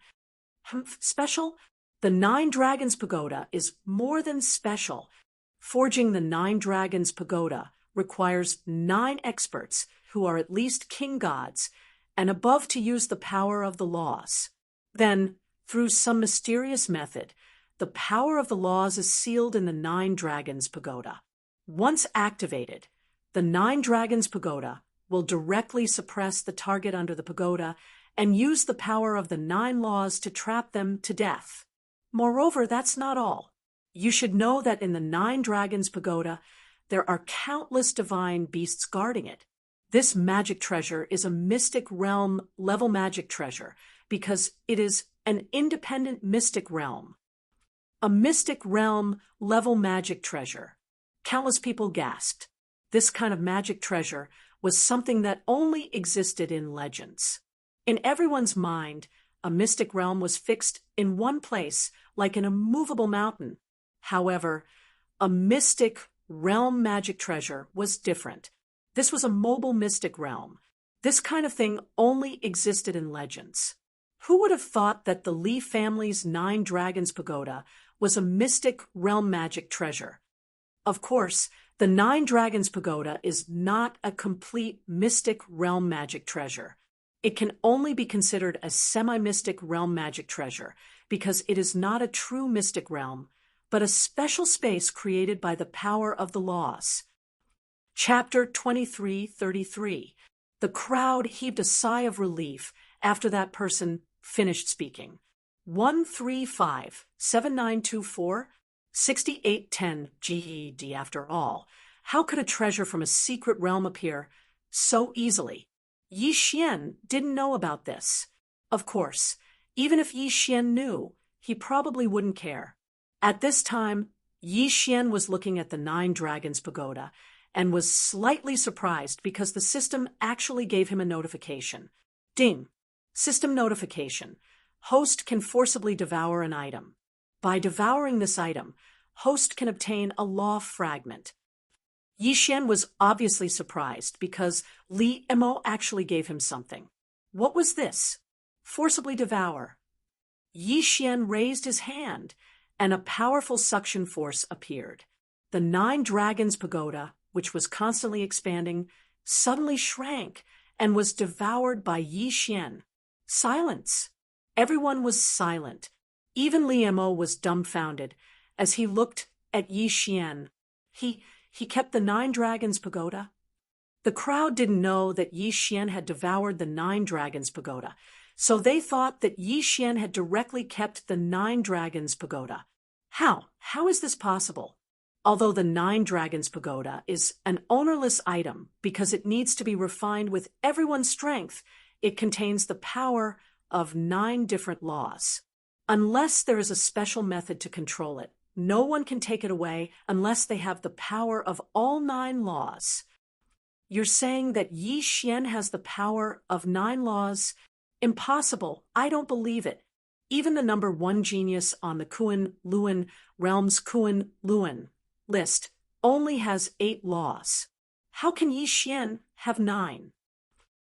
Special? The 9 Dragons Pagoda is more than special. Forging the 9 Dragons Pagoda requires 9 experts who are at least king gods and above to use the power of the laws. Then, through some mysterious method, the power of the laws is sealed in the 9 Dragons Pagoda. Once activated, the 9 Dragons Pagoda will directly suppress the target under the pagoda and use the power of the 9 laws to trap them to death. Moreover, that's not all. You should know that in the 9 Dragons Pagoda, there are countless divine beasts guarding it. This magic treasure is a mystic realm level magic treasure because it is an independent mystic realm. A mystic realm level magic treasure. Countless people gasped. This kind of magic treasure was something that only existed in legends. In everyone's mind, a mystic realm was fixed in one place, like an immovable mountain. However, a mystic realm magic treasure was different. This was a mobile mystic realm. This kind of thing only existed in legends. Who would have thought that the Li family's 9 Dragons Pagoda was a mystic realm magic treasure? Of course, the 9 Dragons Pagoda is not a complete mystic realm magic treasure. It can only be considered a semi-mystic realm magic treasure because it is not a true mystic realm, but a special space created by the power of the laws. Chapter 23:33. The crowd heaved a sigh of relief after that person finished speaking. 135-7924-6810 GED. After all, how could a treasure from a secret realm appear so easily? Yi Xian didn't know about this. Of course, even if Yi Xian knew, he probably wouldn't care. At this time, Yi Xian was looking at the 9 Dragons Pagoda, and was slightly surprised because the system actually gave him a notification. Ding! System notification. Host can forcibly devour an item. By devouring this item, host can obtain a law fragment. Yi Xian was obviously surprised because Li Mo actually gave him something. What was this? Forcibly devour. Yi Xian raised his hand, and a powerful suction force appeared. The 9 Dragons Pagoda, which was constantly expanding, suddenly shrank and was devoured by Yi Xian. Silence. Everyone was silent. Even Li Mo was dumbfounded as he looked at Yi Xian. He kept the 9 Dragons Pagoda? The crowd didn't know that Yi Xian had devoured the 9 Dragons Pagoda, so they thought that Yi Xian had directly kept the 9 Dragons Pagoda. How? How is this possible? Although the 9 Dragons Pagoda is an ownerless item because it needs to be refined with everyone's strength, it contains the power of 9 different laws. Unless there is a special method to control it, no one can take it away unless they have the power of all 9 laws. You're saying that Yi Xian has the power of 9 laws? Impossible. I don't believe it. Even the number 1 genius on the Kuan Luan realm's Kuan Luan list only has 8 laws. How can Yi Xian have 9?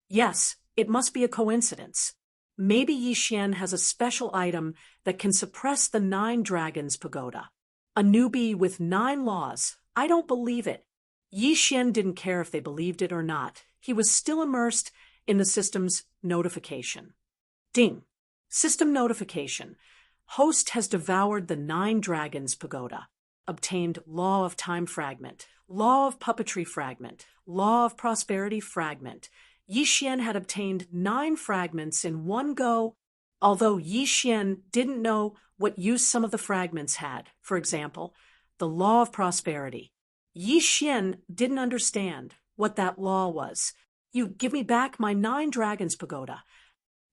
Yes, it must be a coincidence. Maybe Yi Xian has a special item that can suppress the 9 Dragons Pagoda. A newbie with 9 laws. I don't believe it. Yi Xian didn't care if they believed it or not. He was still immersed in the system's notification. Ding! System notification. Host has devoured the 9 Dragons Pagoda. Obtained Law of Time Fragment, Law of Puppetry Fragment, Law of Prosperity Fragment. Yi Xian had obtained 9 fragments in one go, although Yi Xian didn't know what use some of the fragments had. For example, the Law of Prosperity. Yi Xian didn't understand what that law was. You give me back my 9 Dragons Pagoda.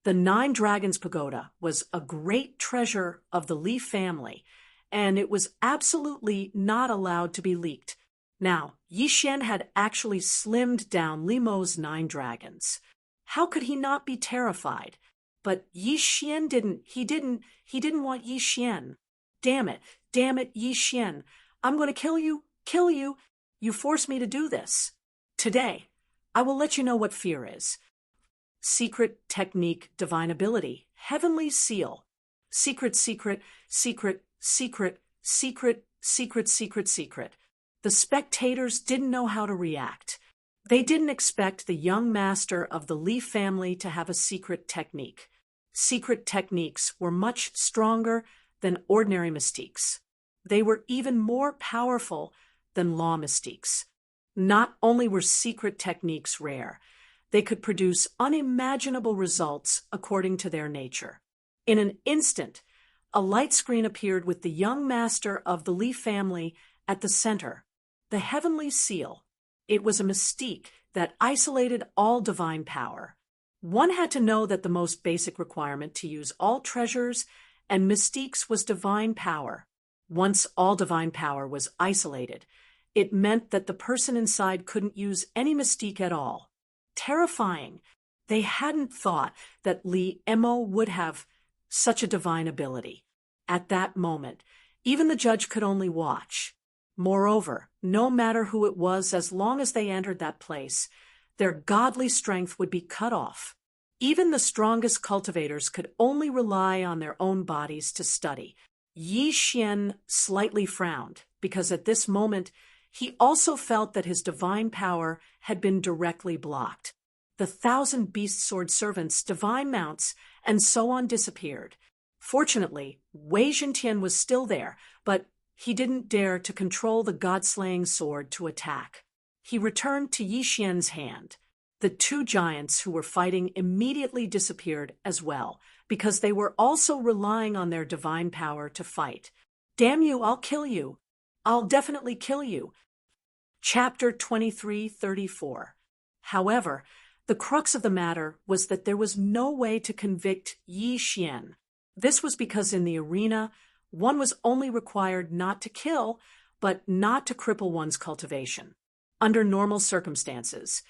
The 9 Dragons Pagoda was a great treasure of the Li family, and it was absolutely not allowed to be leaked. Now, Yi Xian had actually slimmed down Li Mo's 9 dragons. How could he not be terrified? But Yi Xian didn't want Yi Xian. Damn it, Yi Xian. I'm going to kill you. You forced me to do this. Today, I will let you know what fear is. Secret technique, divine ability, heavenly seal. Secret. The spectators didn't know how to react. They didn't expect the young master of the Li family to have a secret technique. Secret techniques were much stronger than ordinary mystiques. They were even more powerful than law mystiques. Not only were secret techniques rare, they could produce unimaginable results according to their nature. In an instant, a light screen appeared with the young master of the Li family at the center, the heavenly seal. It was a mystique that isolated all divine power. One had to know that the most basic requirement to use all treasures and mystiques was divine power. Once all divine power was isolated, it meant that the person inside couldn't use any mystique at all. Terrifying. They hadn't thought that Li Mo would have such a divine ability. At that moment, even the judge could only watch. Moreover, no matter who it was, as long as they entered that place, their godly strength would be cut off. Even the strongest cultivators could only rely on their own bodies to study. Yi Xian slightly frowned, because at this moment, he also felt that his divine power had been directly blocked. The 1,000 beast sword servants, divine mounts, and so on disappeared. Fortunately, Wei Zhentian was still there, but he didn't dare to control the god-slaying sword to attack. He returned to Yi Xian's hand. The 2 giants who were fighting immediately disappeared as well, because they were also relying on their divine power to fight. Damn you, I'll kill you. I'll definitely kill you. Chapter 23:34. However, the crux of the matter was that there was no way to convict Yi Xian. This was because in the arena, one was only required not to kill, but not to cripple one's cultivation. under normal circumstances.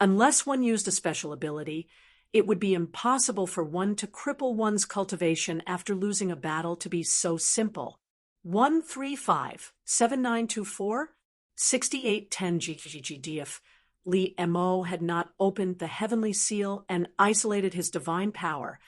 Unless one used a special ability, it would be impossible for one to cripple one's cultivation after losing a battle to be so simple. 135-7924 6810 GGGD. If Li Mo had not opened the heavenly seal and isolated his divine power,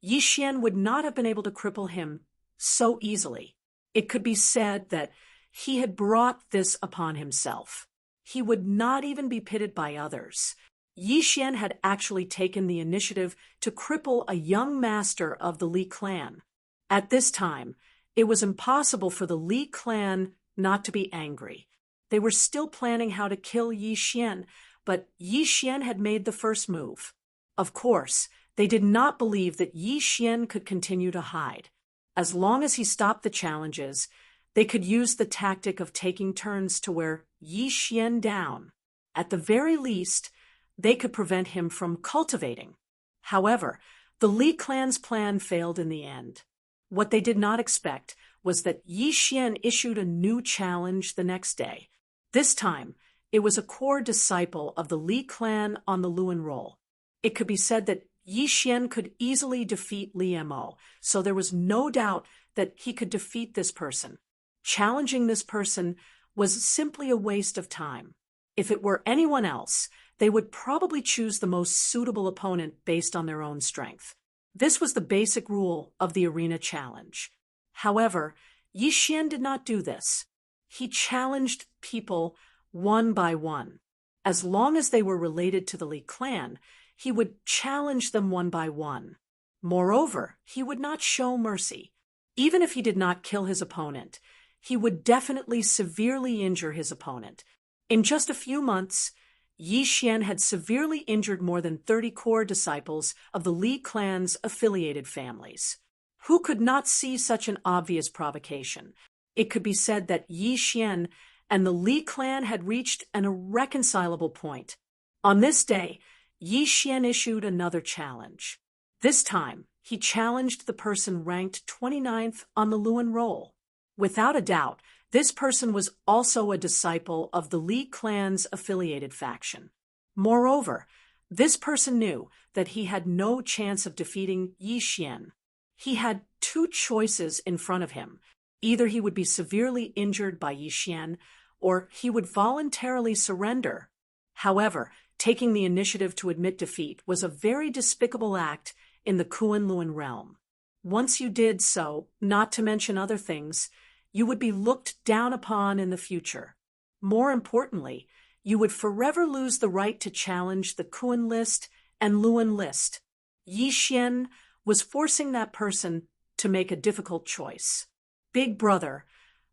Yi Xian would not have been able to cripple him so easily. It could be said that he had brought this upon himself. He would not even be pitied by others. Yi Xian had actually taken the initiative to cripple a young master of the Li clan. At this time, it was impossible for the Li clan not to be angry. They were still planning how to kill Yi Xian, but Yi Xian had made the first move. Of course, they did not believe that Yi Xian could continue to hide. As long as he stopped the challenges, they could use the tactic of taking turns to wear Yi Xian down. At the very least, they could prevent him from cultivating. However, the Li clan's plan failed in the end. What they did not expect was that Yi Xian issued a new challenge the next day. This time, it was a core disciple of the Li clan on the Luan roll. It could be said that Yi Xian could easily defeat Li Mo, so there was no doubt that he could defeat this person. Challenging this person was simply a waste of time. If it were anyone else, they would probably choose the most suitable opponent based on their own strength. This was the basic rule of the arena challenge. However, Yi Xian did not do this. He challenged people one by one. As long as they were related to the Li clan, he would challenge them one by one. Moreover, he would not show mercy. Even if he did not kill his opponent, he would definitely severely injure his opponent. In just a few months, Yi Xian had severely injured more than 30 core disciples of the Li clan's affiliated families. Who could not see such an obvious provocation? It could be said that Yi Xian and the Li clan had reached an irreconcilable point. On this day, Yi Xian issued another challenge. This time, he challenged the person ranked 29th on the Luan roll. Without a doubt, this person was also a disciple of the Li clan's affiliated faction. Moreover, this person knew that he had no chance of defeating Yi Xian. He had two choices in front of him. Either he would be severely injured by Yi Xian, or he would voluntarily surrender. However, taking the initiative to admit defeat was a very despicable act in the Kunlun realm. Once you did so, not to mention other things, you would be looked down upon in the future. More importantly, you would forever lose the right to challenge the Kun list and Luan list. Yi Xian was forcing that person to make a difficult choice. Big brother,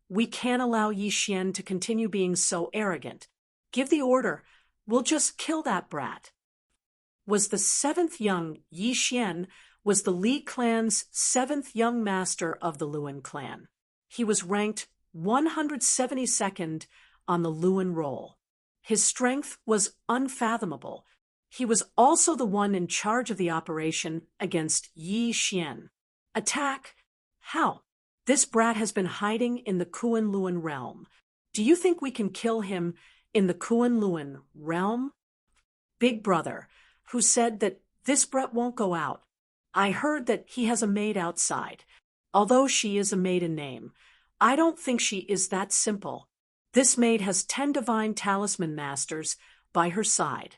we can't allow Yi Xian to continue being so arrogant. Give the order. We'll just kill that brat. Was the seventh young Yi Xian was the Li clan's seventh young master of the Luan clan. He was ranked 172nd on the Luan roll. His strength was unfathomable. He was also the one in charge of the operation against Yi Xian. Attack? How? This brat has been hiding in the Kunlun realm. Do you think we can kill him in the Kunlun realm? Big brother, who said that this brat won't go out. I heard that he has a maid outside. Although she is a maiden name, I don't think she is that simple. This maid has 10 divine talisman masters by her side.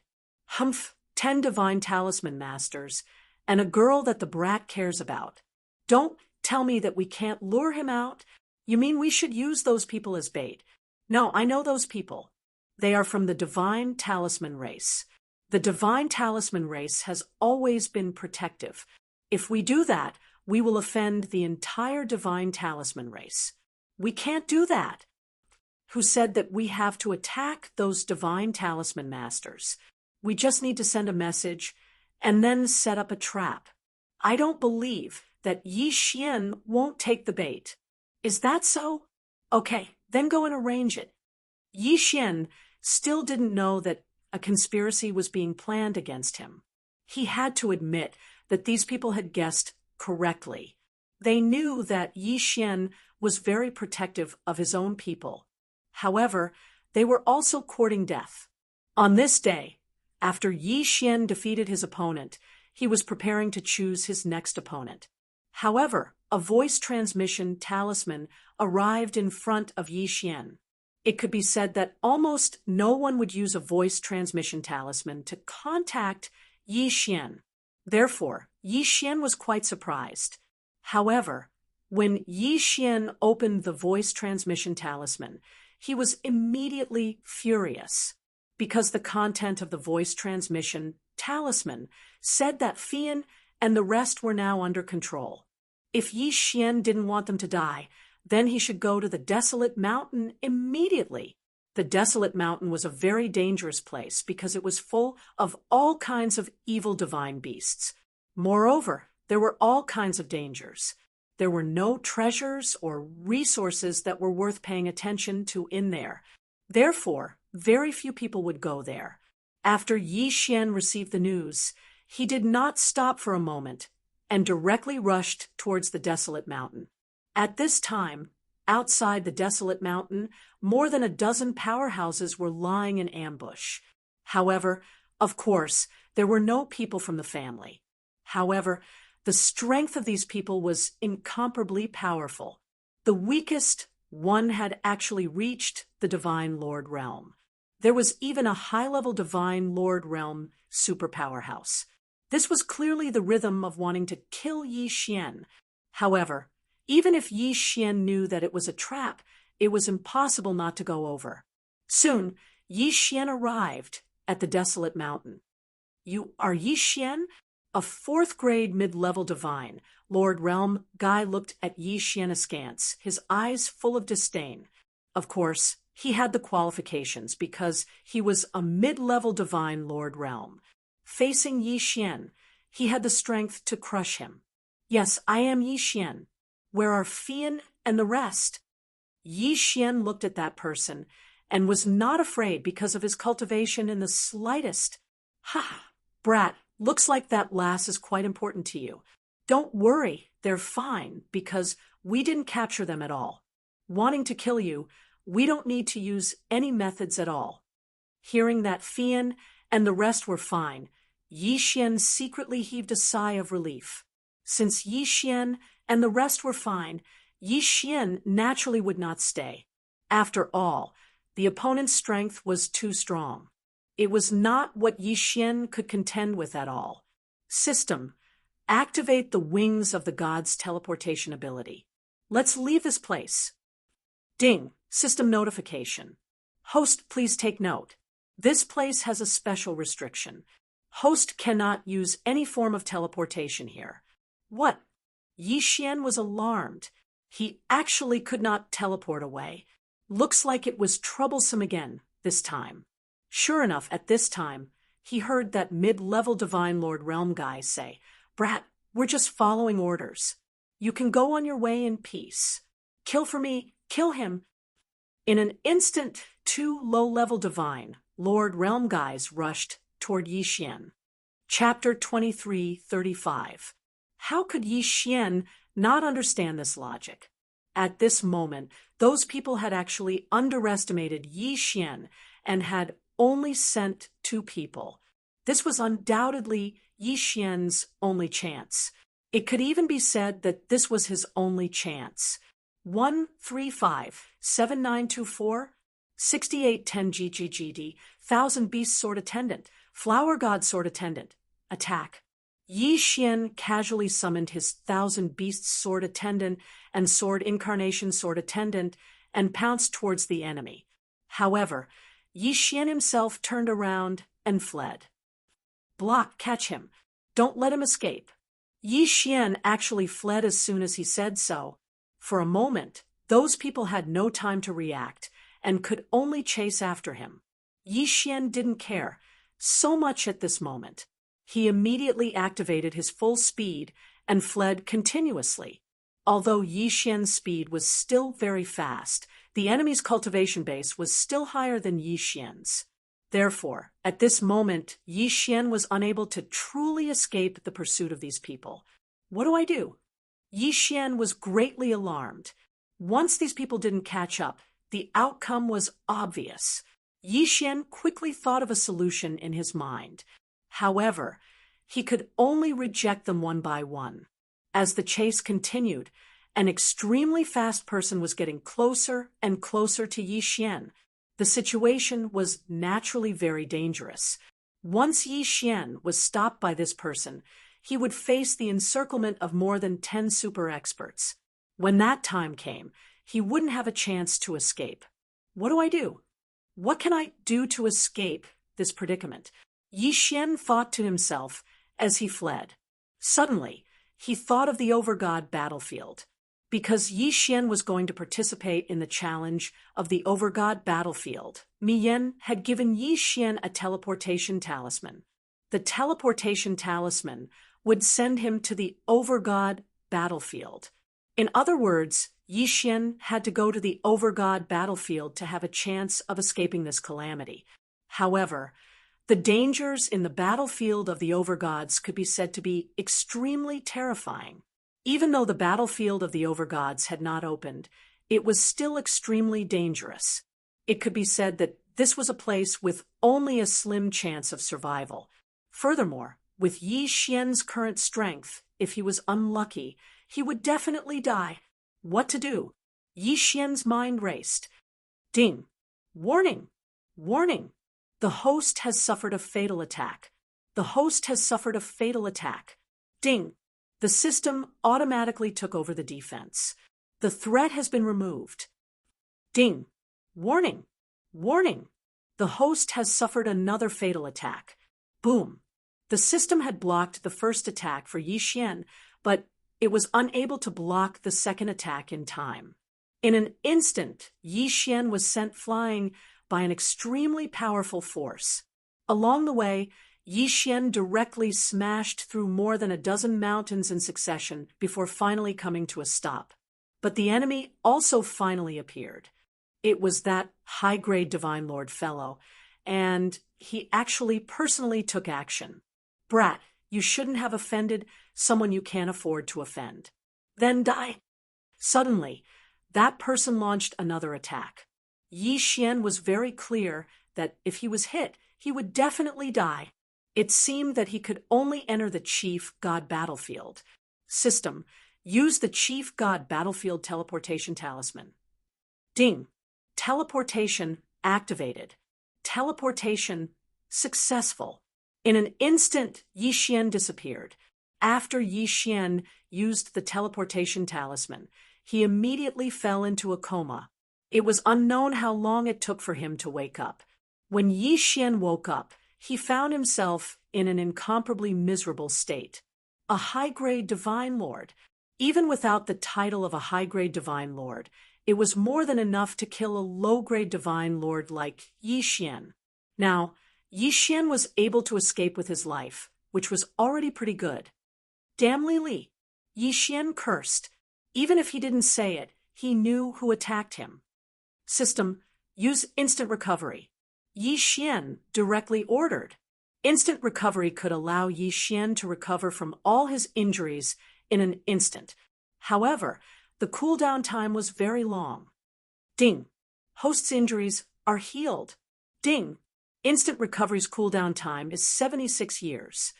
10 divine talisman masters, and a girl that the brat cares about. Don't tell me that we can't lure him out. You mean we should use those people as bait? No, I know those people. They are from the divine talisman race. The divine talisman race has always been protective. If we do that, we will offend the entire divine talisman race. We can't do that. Who said that we have to attack those divine talisman masters? We just need to send a message and then set up a trap. I don't believe that Yi Xian won't take the bait. Is that so? Okay, then go and arrange it. Yi Xian still didn't know that a conspiracy was being planned against him. He had to admit that these people had guessed correctly. They knew that Yi Xian was very protective of his own people. However, they were also courting death. On this day, after Yi Xian defeated his opponent, he was preparing to choose his next opponent. However, a voice transmission talisman arrived in front of Yi Xian. It could be said that almost no one would use a voice transmission talisman to contact Yi Xian. Therefore, Yi Xian was quite surprised. However, when Yi Xian opened the voice transmission talisman, he was immediately furious, because the content of the voice transmission talisman said that Fian and the rest were now under control. If Yi Xian didn't want them to die, then he should go to the Desolate Mountain immediately. The Desolate Mountain was a very dangerous place because it was full of all kinds of evil divine beasts. Moreover, there were all kinds of dangers. There were no treasures or resources that were worth paying attention to in there. Therefore, very few people would go there. After Yi Xian received the news, he did not stop for a moment and directly rushed towards the Desolate Mountain. At this time, outside the Desolate Mountain, more than a dozen powerhouses were lying in ambush. However, of course, there were no people from the family. However, the strength of these people was incomparably powerful. The weakest one had actually reached the Divine Lord Realm. There was even a high-level Divine Lord Realm superpower house. This was clearly the rhythm of wanting to kill Yi Xian. However, even if Yi Xian knew that it was a trap, it was impossible not to go over. Soon, Yi Xian arrived at the Desolate Mountain. "You are Yi Xian?" A fourth-grade mid-level divine, Lord Realm Guy looked at Yi Xian askance, his eyes full of disdain. Of course, he had the qualifications because he was a mid-level divine Lord Realm. Facing Yi Xian, he had the strength to crush him. "Yes, I am Yi Xian. Where are Fian and the rest?" Yi Xian looked at that person and was not afraid because of his cultivation in the slightest. "Ha, brat, looks like that lass is quite important to you. Don't worry, they're fine because we didn't capture them at all. Wanting to kill you, we don't need to use any methods at all." Hearing that Fian and the rest were fine, Yi Xian secretly heaved a sigh of relief. Since Yi Xian and the rest were fine, Yi Xian naturally would not stay. After all, the opponent's strength was too strong. It was not what Yi Xian could contend with at all. System, activate the wings of the god's teleportation ability. Let's leave this place. Ding, system notification. Host, please take note. This place has a special restriction. Host cannot use any form of teleportation here. What? Yi Xian was alarmed. He actually could not teleport away. Looks like it was troublesome again, this time. Sure enough, at this time, he heard that mid-level Divine Lord Realm guy say, "Brat, we're just following orders. You can go on your way in peace. Kill for me, kill him." In an instant, two low-level Divine Lord Realm guys rushed toward Yi Xian. Chapter 23:35. How could Yi Xian not understand this logic? At this moment, those people had actually underestimated Yi Xian and had only sent 2 people. This was undoubtedly Yi Xian's only chance. It could even be said that this was his only chance. 135-7924 6810 GGGD 1000 Beast Sword Attendant Flower God Sword Attendant Attack. Yi Xian casually summoned his 1000 Beast Sword Attendant and Sword Incarnation Sword Attendant and pounced towards the enemy. However, Yi Xian himself turned around and fled. Block, catch him. Don't let him escape. Yi Xian actually fled as soon as he said so. For a moment, those people had no time to react and could only chase after him. Yi Xian didn't care so much at this moment. He immediately activated his full speed and fled continuously. Although Yi Xian's speed was still very fast, the enemy's cultivation base was still higher than Yi Xian's. Therefore, at this moment, Yi Xian was unable to truly escape the pursuit of these people. What do I do? Yi Xian was greatly alarmed. Once these people didn't catch up, The outcome was obvious. Yi Xian quickly thought of a solution in his mind. However, he could only reject them one by one. As the chase continued, an extremely fast person was getting closer and closer to Yi Xian. The situation was naturally very dangerous. Once Yi Xian was stopped by this person, he would face the encirclement of more than 10 super experts. When that time came, he wouldn't have a chance to escape. What do I do? What can I do to escape this predicament? Yi Xian thought to himself as he fled. Suddenly, he thought of the Overgod battlefield. Because Yi Xian was going to participate in the challenge of the Overgod battlefield, Mi Yan had given Yi Xian a teleportation talisman. The teleportation talisman would send him to the Overgod battlefield. In other words, Yi Xian had to go to the Overgod battlefield to have a chance of escaping this calamity. However, the dangers in the battlefield of the Overgods could be said to be extremely terrifying. Even though the battlefield of the Overgods had not opened, it was still extremely dangerous. It could be said that this was a place with only a slim chance of survival. Furthermore, with Yi Xian's current strength, if he was unlucky, he would definitely die. What to do? Yi Xian's mind raced. Ding! Warning! Warning! The host has suffered a fatal attack. The host has suffered a fatal attack. Ding! The system automatically took over the defense. The threat has been removed. Ding! Warning! Warning! The host has suffered another fatal attack. Boom! The system had blocked the first attack for Yi Xian, but it was unable to block the second attack in time. In an instant, Yi Xian was sent flying by an extremely powerful force. Along the way, Yi Xian directly smashed through more than a dozen mountains in succession before finally coming to a stop. But the enemy also finally appeared. It was that high-grade Divine Lord fellow, and he actually personally took action. Brat, you shouldn't have offended someone you can't afford to offend. Then die. Suddenly, that person launched another attack. Yi Xian was very clear that if he was hit, he would definitely die. It seemed that he could only enter the Chief God battlefield. System, use the Chief God battlefield teleportation talisman. Ding! Teleportation activated. Teleportation successful. In an instant, Yi Xian disappeared. After Yi Xian used the teleportation talisman, he immediately fell into a coma. It was unknown how long it took for him to wake up. When Yi Xian woke up, he found himself in an incomparably miserable state. A high-grade Divine Lord. Even without the title of a high-grade Divine Lord, it was more than enough to kill a low-grade Divine Lord like Yi Xian. Now, Yi Xian was able to escape with his life, which was already pretty good. Damn Li, Yi Xian cursed. Even if he didn't say it, he knew who attacked him. System, use instant recovery. Yi Xian directly ordered. Instant recovery could allow Yi Xian to recover from all his injuries in an instant. However, the cooldown time was very long. Ding! Host's injuries are healed. Ding! Instant recovery's cooldown time is 76 years.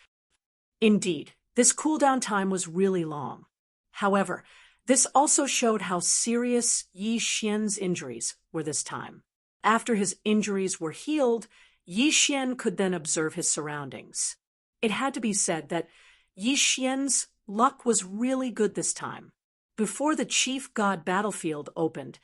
Indeed, this cooldown time was really long. However, this also showed how serious Yi Xian's injuries were this time. After his injuries were healed, Yi Xian could then observe his surroundings. It had to be said that Yi Xian's luck was really good this time. Before the Chief God battlefield opened,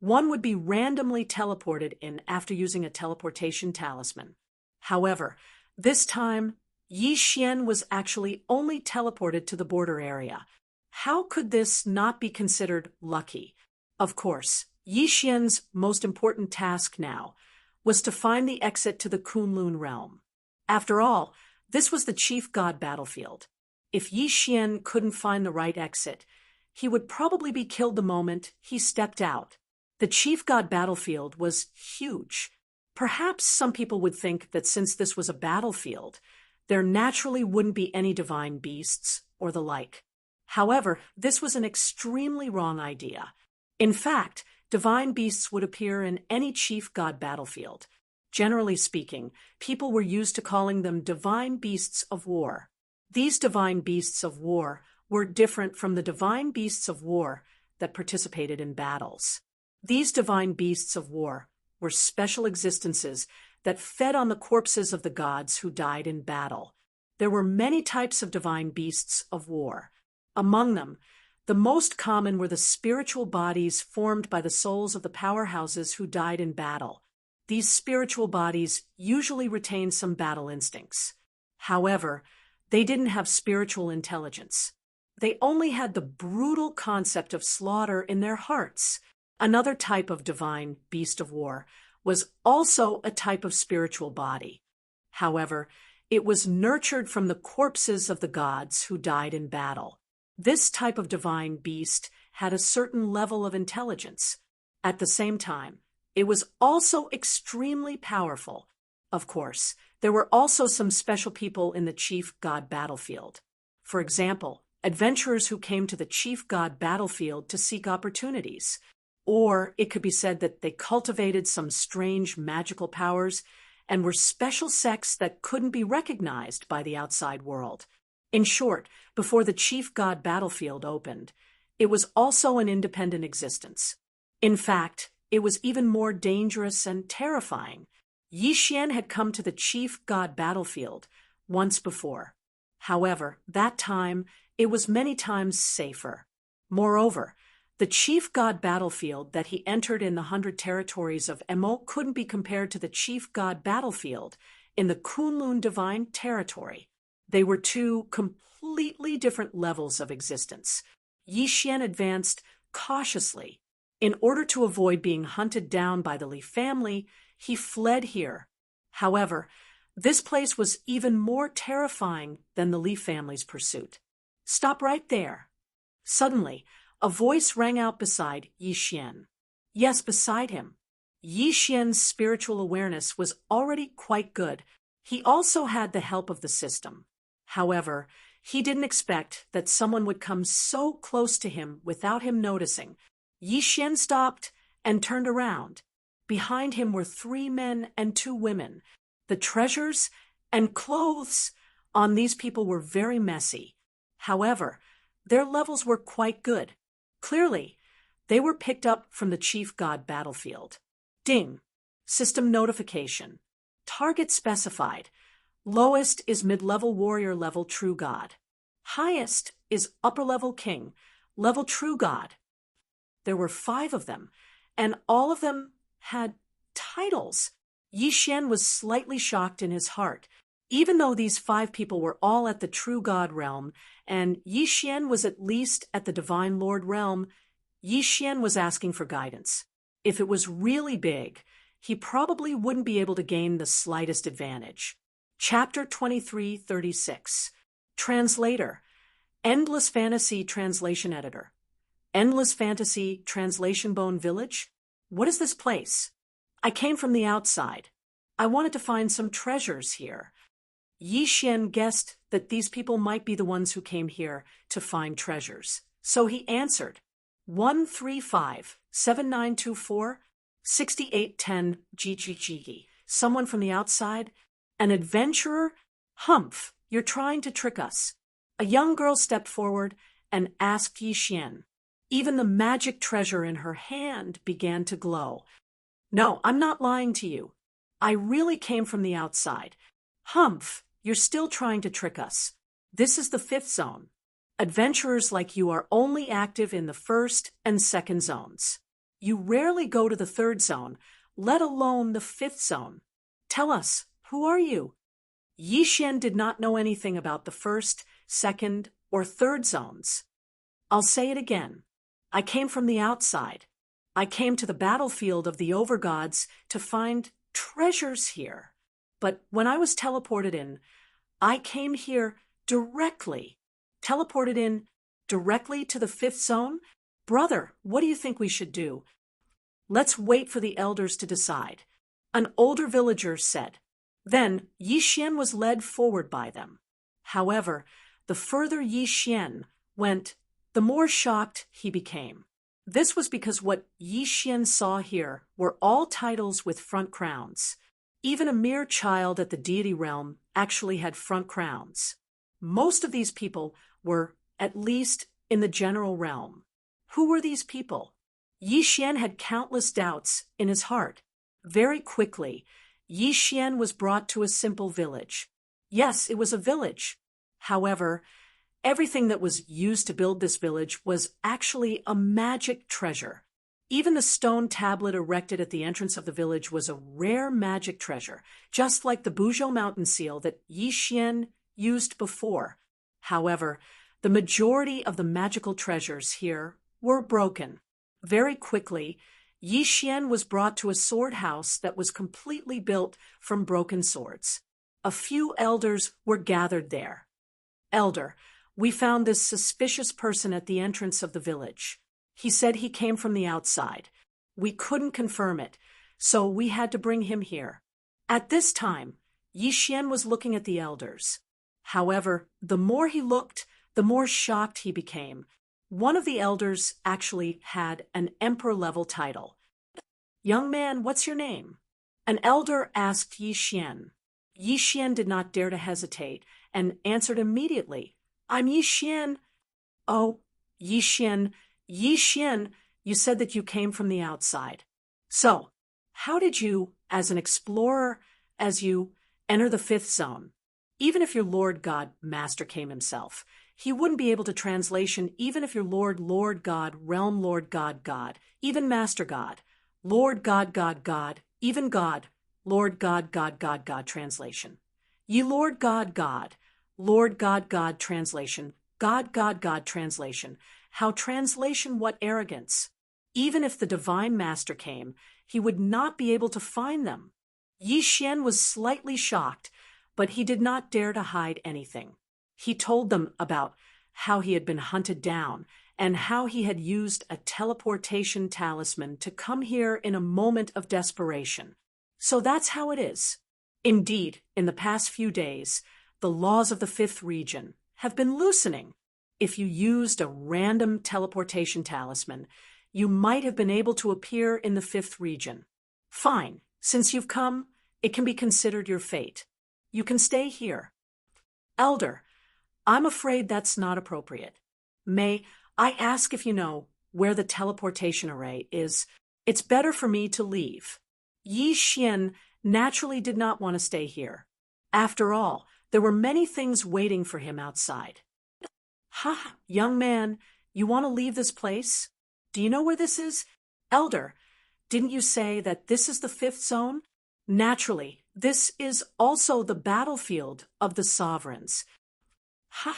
one would be randomly teleported in after using a teleportation talisman. However, this time, Yi Xian was actually only teleported to the border area. How could this not be considered lucky? Of course, Yi Xian's most important task now was to find the exit to the Kunlun realm. After all, this was the Chief God battlefield. If Yi Xian couldn't find the right exit, he would probably be killed the moment he stepped out. The Chief God battlefield was huge. Perhaps some people would think that since this was a battlefield, there naturally wouldn't be any divine beasts or the like. However, this was an extremely wrong idea. In fact, divine beasts would appear in any chief god battlefield. Generally speaking, people were used to calling them divine beasts of war. These divine beasts of war were different from the divine beasts of war that participated in battles. These divine beasts of war were special existences that fed on the corpses of the gods who died in battle. There were many types of divine beasts of war. Among them, the most common were the spiritual bodies formed by the souls of the powerhouses who died in battle. These spiritual bodies usually retained some battle instincts. However, they didn't have spiritual intelligence. They only had the brutal concept of slaughter in their hearts. Another type of divine beast of war was also a type of spiritual body. However, it was nurtured from the corpses of the gods who died in battle. This type of divine beast had a certain level of intelligence. At the same time, it was also extremely powerful. Of course, there were also some special people in the chief god battlefield. For example, adventurers who came to the chief god battlefield to seek opportunities. Or it could be said that they cultivated some strange magical powers and were special sects that couldn't be recognized by the outside world. In short, before the chief god battlefield opened, it was also an independent existence. In fact, it was even more dangerous and terrifying. Yi Xian had come to the chief god battlefield once before. However, that time, it was many times safer. Moreover, the chief god battlefield that he entered in the 100 territories of Emo couldn't be compared to the chief god battlefield in the Kunlun divine territory. They were two completely different levels of existence. Yi Xian advanced cautiously. In order to avoid being hunted down by the Li family, he fled here. However, this place was even more terrifying than the Li family's pursuit. Stop right there. Suddenly, a voice rang out beside Yi Xian. Yes, beside him. Yi Xian's spiritual awareness was already quite good. He also had the help of the system. However, he didn't expect that someone would come so close to him without him noticing. Yi Xian stopped and turned around. Behind him were 3 men and 2 women. The treasures and clothes on these people were very messy. However, their levels were quite good. Clearly, they were picked up from the chief god battlefield. Ding. System notification. Target specified. Lowest is mid-level warrior level true god. Highest is upper-level king, level true god. There were 5 of them, and all of them had titles. Yi Xian was slightly shocked in his heart. Even though these 5 people were all at the true god realm, and Yi Xian was at least at the divine lord realm, Yi Xian was asking for guidance. If it was really big, he probably wouldn't be able to gain the slightest advantage. Chapter 2336. Translator. Endless Fantasy Translation Editor. Endless Fantasy Translation Bone Village? What is this place? I came from the outside. I wanted to find some treasures here. Yi Xian guessed that these people might be the ones who came here to find treasures. So he answered, 135-7924-6810 GGG. Someone from the outside? An adventurer? Humph, you're trying to trick us. A young girl stepped forward and asked Yi Xian. Even the magic treasure in her hand began to glow. No, I'm not lying to you. I really came from the outside. Humph, you're still trying to trick us. This is the 5th zone. Adventurers like you are only active in the 1st and 2nd zones. You rarely go to the 3rd zone, let alone the 5th zone. Tell us, who are you? Yi Xian did not know anything about the 1st, 2nd, or 3rd zones. I'll say it again. I came from the outside. I came to the battlefield of the overgods to find treasures here. But when I was teleported in, I came here directly. Teleported in directly to the 5th zone? Brother, what do you think we should do? Let's wait for the elders to decide. An older villager said. Then Yi Xian was led forward by them. However, the further Yi Xian went, the more shocked he became. This was because what Yi Xian saw here were all titles with front crowns. Even a mere child at the deity realm actually had front crowns. Most of these people were, at least, in the general realm. Who were these people? Yi Xian had countless doubts in his heart. Very quickly, Yi Xian was brought to a simple village. Yes, it was a village. However, everything that was used to build this village was actually a magic treasure. Even the stone tablet erected at the entrance of the village was a rare magic treasure, just like the Buzhou mountain seal that Yi Xian used before. However, the majority of the magical treasures here were broken. Very quickly, Yi Xian was brought to a sword house that was completely built from broken swords. A few elders were gathered there. Elder, we found this suspicious person at the entrance of the village. He said he came from the outside. We couldn't confirm it, so we had to bring him here. At this time, Yi Xian was looking at the elders. However, the more he looked, the more shocked he became. One of the elders actually had an emperor-level title. Young man, what's your name? An elder asked Yi Xian. Yi Xian did not dare to hesitate and answered immediately. I'm Yi Xian. Oh, Yi Xian, you said that you came from the outside. So, how did you, as an explorer, as you enter the fifth zone? Even if your Lord God Master came himself, he wouldn't be able to translation even if your Lord God, Realm Lord God, even Master God, Lord God, even God, Lord God translation. Ye Lord God, Lord God translation, God translation. How translation what arrogance? Even if the Divine Master came, he would not be able to find them. Yi Xian was slightly shocked, but he did not dare to hide anything. He told them about how he had been hunted down and how he had used a teleportation talisman to come here in a moment of desperation. So that's how it is. Indeed, in the past few days, the laws of the fifth region have been loosening. If you used a random teleportation talisman, you might have been able to appear in the fifth region. Fine, since you've come, it can be considered your fate. You can stay here. Elder, I'm afraid that's not appropriate. May I ask if you know where the teleportation array is? It's better for me to leave. Yi Xian naturally did not want to stay here. After all, there were many things waiting for him outside. Ha, young man, you want to leave this place? Do you know where this is? Elder, didn't you say that this is the fifth zone? Naturally, this is also the battlefield of the sovereigns. Ha,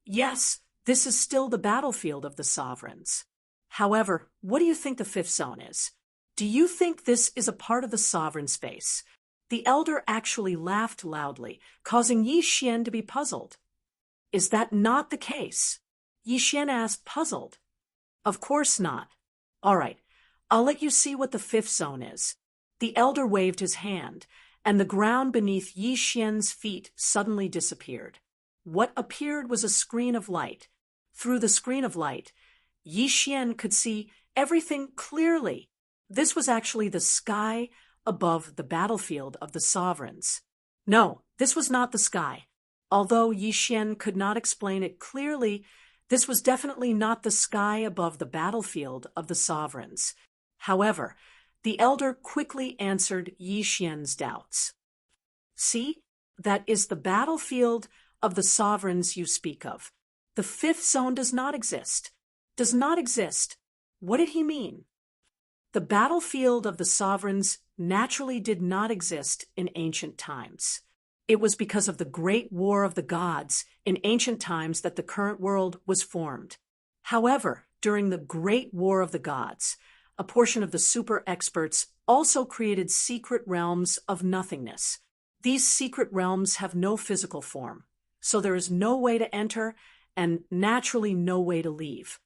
yes, this is still the battlefield of the sovereigns. However, what do you think the fifth zone is? Do you think this is a part of the sovereign space? The elder actually laughed loudly, causing Yi Xian to be puzzled. Is that not the case? Yi Xian asked, puzzled. Of course not. All right, I'll let you see what the fifth zone is. The elder waved his hand, and the ground beneath Yi Xian's feet suddenly disappeared. What appeared was a screen of light. Through the screen of light, Yi Xian could see everything clearly. This was actually the sky above the battlefield of the sovereigns. No, this was not the sky. Although Yi Xian could not explain it clearly, this was definitely not the sky above the battlefield of the sovereigns. However, the elder quickly answered Yi Xian's doubts. See, that is the battlefield of the sovereigns you speak of. The fifth zone does not exist. Does not exist. What did he mean? The battlefield of the sovereigns naturally did not exist in ancient times. It was because of the great war of the gods in ancient times that the current world was formed. However, during the great war of the gods, a portion of the super experts also created secret realms of nothingness. These secret realms have no physical form, so there is no way to enter and naturally no way to leave.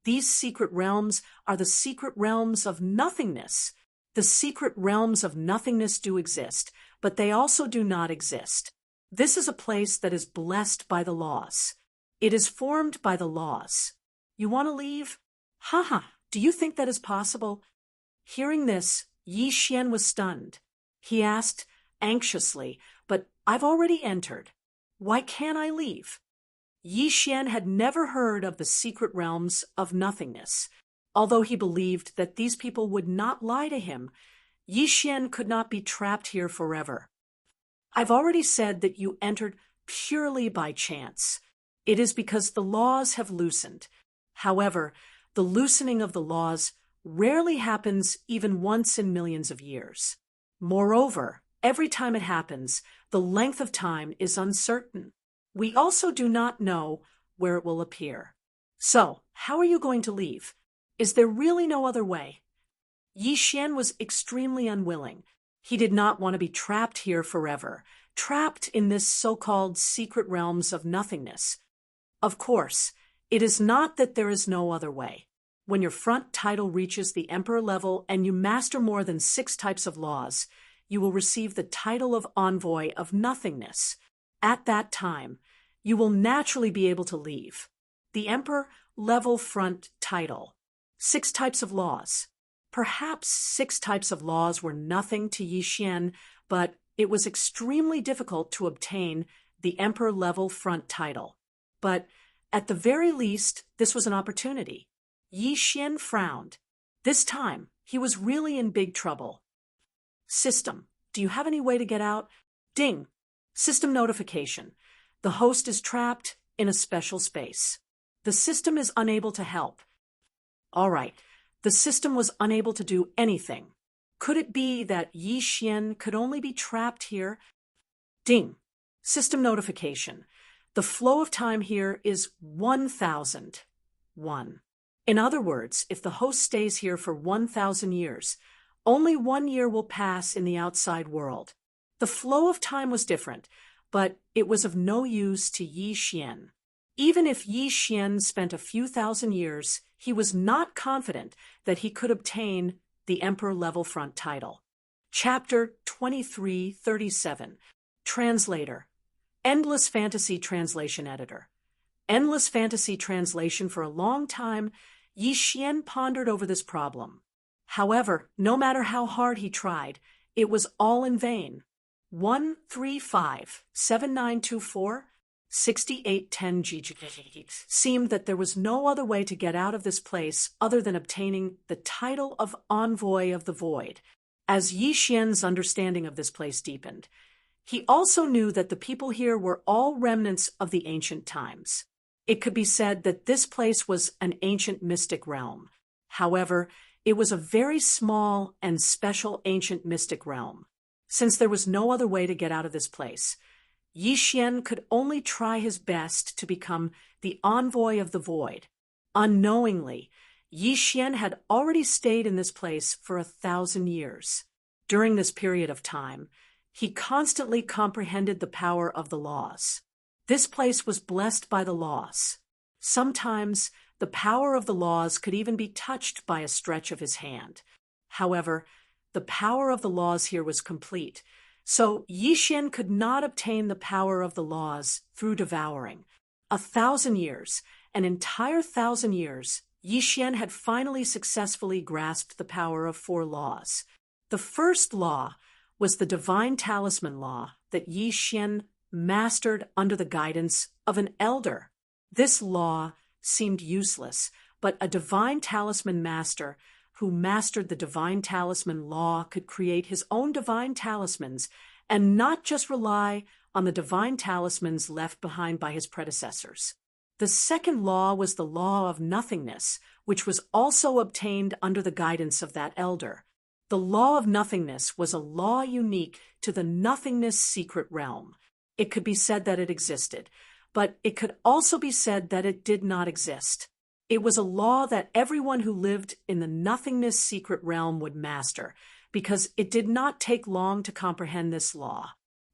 These secret realms are the secret realms of nothingness. The secret realms of nothingness do exist, but they also do not exist. This is a place that is blessed by the laws. It is formed by the laws. You want to leave? Haha, do you think that is possible? Hearing this, Yi Xian was stunned. He asked, anxiously, but I've already entered. Why can't I leave? Yi Xian had never heard of the secret realms of nothingness. Although he believed that these people would not lie to him, Yi Xian could not be trapped here forever. I've already said that you entered purely by chance. It is because the laws have loosened. However, the loosening of the laws rarely happens even once in millions of years. Moreover, every time it happens, the length of time is uncertain. We also do not know where it will appear. So, how are you going to leave? Is there really no other way? Yi Xian was extremely unwilling. He did not want to be trapped here forever, trapped in this so-called secret realms of nothingness. Of course, it is not that there is no other way. When your front title reaches the emperor level and you master more than 6 types of laws, you will receive the title of envoy of nothingness. At that time, you will naturally be able to leave. The emperor level front title. 6 types of laws. Perhaps 6 types of laws were nothing to Yi Xian, but it was extremely difficult to obtain the emperor level front title. But at the very least, this was an opportunity. Yi Xian frowned. This time, he was really in big trouble. System, do you have any way to get out? Ding. System notification. The host is trapped in a special space. The system is unable to help. All right, the system was unable to do anything. Could it be that Yi Xian could only be trapped here? Ding. System notification. The flow of time here is 1001. In other words, if the host stays here for 1,000 years, only 1 year will pass in the outside world. The flow of time was different, but it was of no use to Yi Xian. Even if Yi Xian spent a few thousand years, he was not confident that he could obtain the Emperor level front title. Chapter 2337. Translator. Endless Fantasy Translation Editor. Endless Fantasy Translation. For a long time, Yi Xian pondered over this problem. However, no matter how hard he tried, it was all in vain. 1357924 6810 GG seemed that there was no other way to get out of this place other than obtaining the title of Envoy of the Void. As Yi Xian's understanding of this place deepened, he also knew that the people here were all remnants of the ancient times. It could be said that this place was an ancient mystic realm. However, it was a very small and special ancient mystic realm. Since there was no other way to get out of this place, Yi Xian could only try his best to become the Envoy of the Void. Unknowingly, Yi Xian had already stayed in this place for 1,000 years. During this period of time, he constantly comprehended the power of the laws. This place was blessed by the laws. Sometimes, the power of the laws could even be touched by a stretch of his hand. However, the power of the laws here was complete, so Yi Xian could not obtain the power of the laws through devouring. 1,000 years, an entire 1,000 years, Yi Xian had finally successfully grasped the power of 4 laws. The first law was the Divine Talisman Law that Yi Xian mastered under the guidance of an elder. This law seemed useless, but a Divine Talisman Master who mastered the Divine Talisman Law could create his own divine talismans and not just rely on the divine talismans left behind by his predecessors. The second law was the law of nothingness, which was also obtained under the guidance of that elder. The law of nothingness was a law unique to the nothingness secret realm. It could be said that it existed, but it could also be said that it did not exist. It was a law that everyone who lived in the nothingness secret realm would master, because it did not take long to comprehend this law.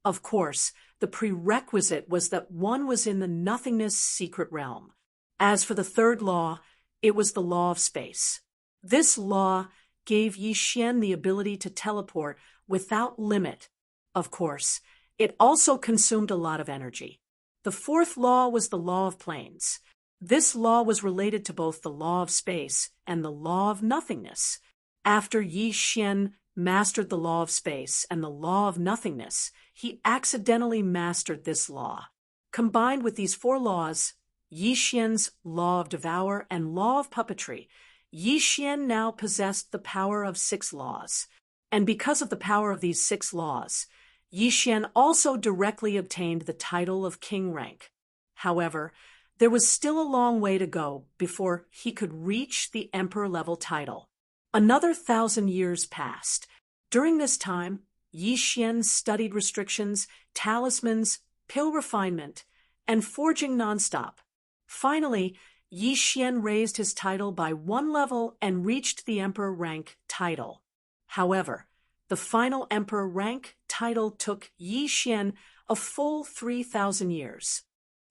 Of course, the prerequisite was that one was in the nothingness secret realm. As for the third law, it was the law of space. This law gave Yi Xian the ability to teleport without limit. Of course, it also consumed a lot of energy. The fourth law was the law of planes. This law was related to both the law of space and the law of nothingness. After Yi Xian mastered the law of space and the law of nothingness, he accidentally mastered this law. Combined with these four laws, Yi Xian's law of Devourer and law of puppetry, Yi Xian now possessed the power of 6 laws. And because of the power of these 6 laws, Yi Xian also directly obtained the title of king rank. However, there was still a long way to go before he could reach the emperor-level title. Another 1,000 years passed. During this time, Yi Xian studied restrictions, talismans, pill refinement, and forging nonstop. Finally, Yi Xian raised his title by 1 level and reached the emperor rank title. However, the final emperor rank title took Yi Xian a full 3,000 years.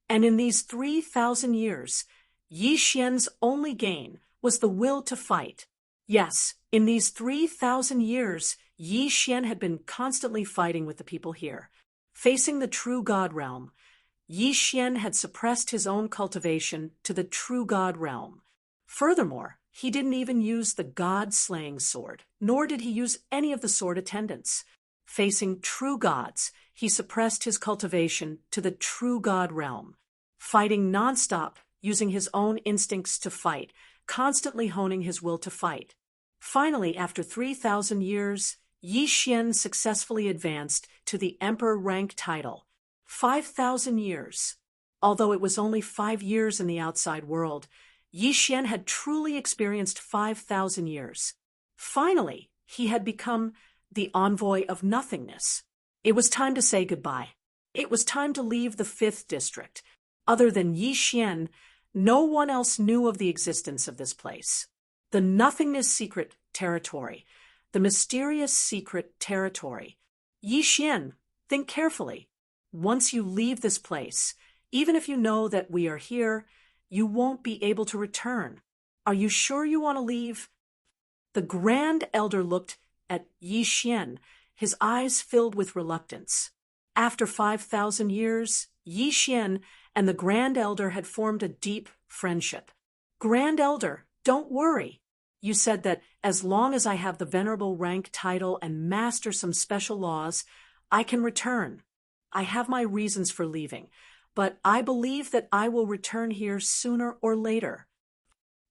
And in these 3,000 years, Yi Xian's only gain was the will to fight. Yes, in these 3,000 years, Yi Xian had been constantly fighting with the people here. Facing the true God realm, Yi Xian had suppressed his own cultivation to the true God realm. Furthermore, he didn't even use the God-slaying sword, nor did he use any of the sword attendants. Facing true gods, he suppressed his cultivation to the true God realm, fighting nonstop, using his own instincts to fight, constantly honing his will to fight. Finally, after 3,000 years, Yi Xian successfully advanced to the emperor rank title. 5,000 years. Although it was only 5 years in the outside world, Yi Xian had truly experienced 5,000 years. Finally, he had become the envoy of nothingness. It was time to say goodbye. It was time to leave the 5th district. Other than Yi Xian, no one else knew of the existence of this place. The nothingness secret territory. The mysterious secret territory. Yi Xian, think carefully. Once you leave this place, even if you know that we are here, you won't be able to return. Are you sure you want to leave? The Grand Elder looked at Yi Xian, his eyes filled with reluctance. After 5,000 years, Yi Xian and the Grand Elder had formed a deep friendship. Grand Elder, don't worry. You said that as long as I have the venerable rank title and master some special laws, I can return. I have my reasons for leaving, but I believe that I will return here sooner or later.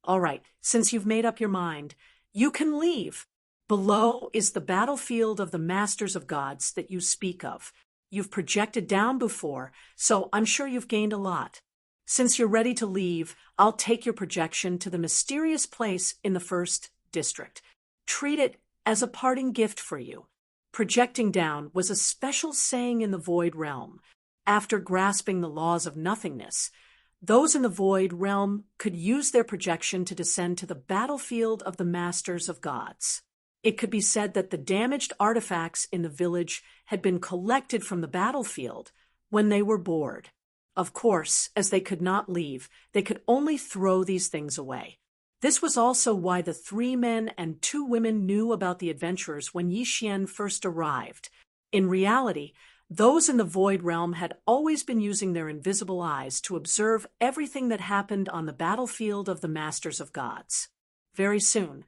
All right, since you've made up your mind, you can leave. Below is the battlefield of the Masters of Gods that you speak of. You've projected down before, so I'm sure you've gained a lot. Since you're ready to leave, I'll take your projection to the mysterious place in the 1st district. Treat it as a parting gift for you. Projecting down was a special saying in the Void Realm. After grasping the laws of nothingness, those in the Void Realm could use their projection to descend to the battlefield of the Masters of Gods. It could be said that the damaged artifacts in the village had been collected from the battlefield when they were bored. Of course, as they could not leave, they could only throw these things away. This was also why the 3 men and 2 women knew about the adventurers when Yi Xian first arrived. In reality, those in the Void Realm had always been using their invisible eyes to observe everything that happened on the battlefield of the Masters of Gods. Very soon,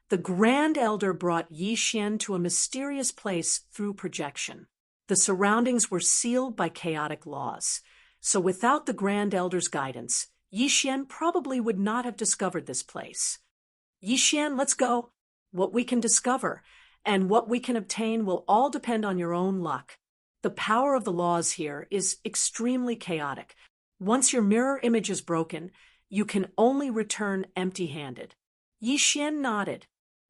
the Grand Elder brought Yi Xian to a mysterious place through projection. The surroundings were sealed by chaotic laws, so without the Grand Elder's guidance, Yi Xian probably would not have discovered this place. Yi Xian, let's go. What we can discover and what we can obtain will all depend on your own luck. The power of the laws here is extremely chaotic. Once your mirror image is broken, you can only return empty-handed. Yi Xian nodded.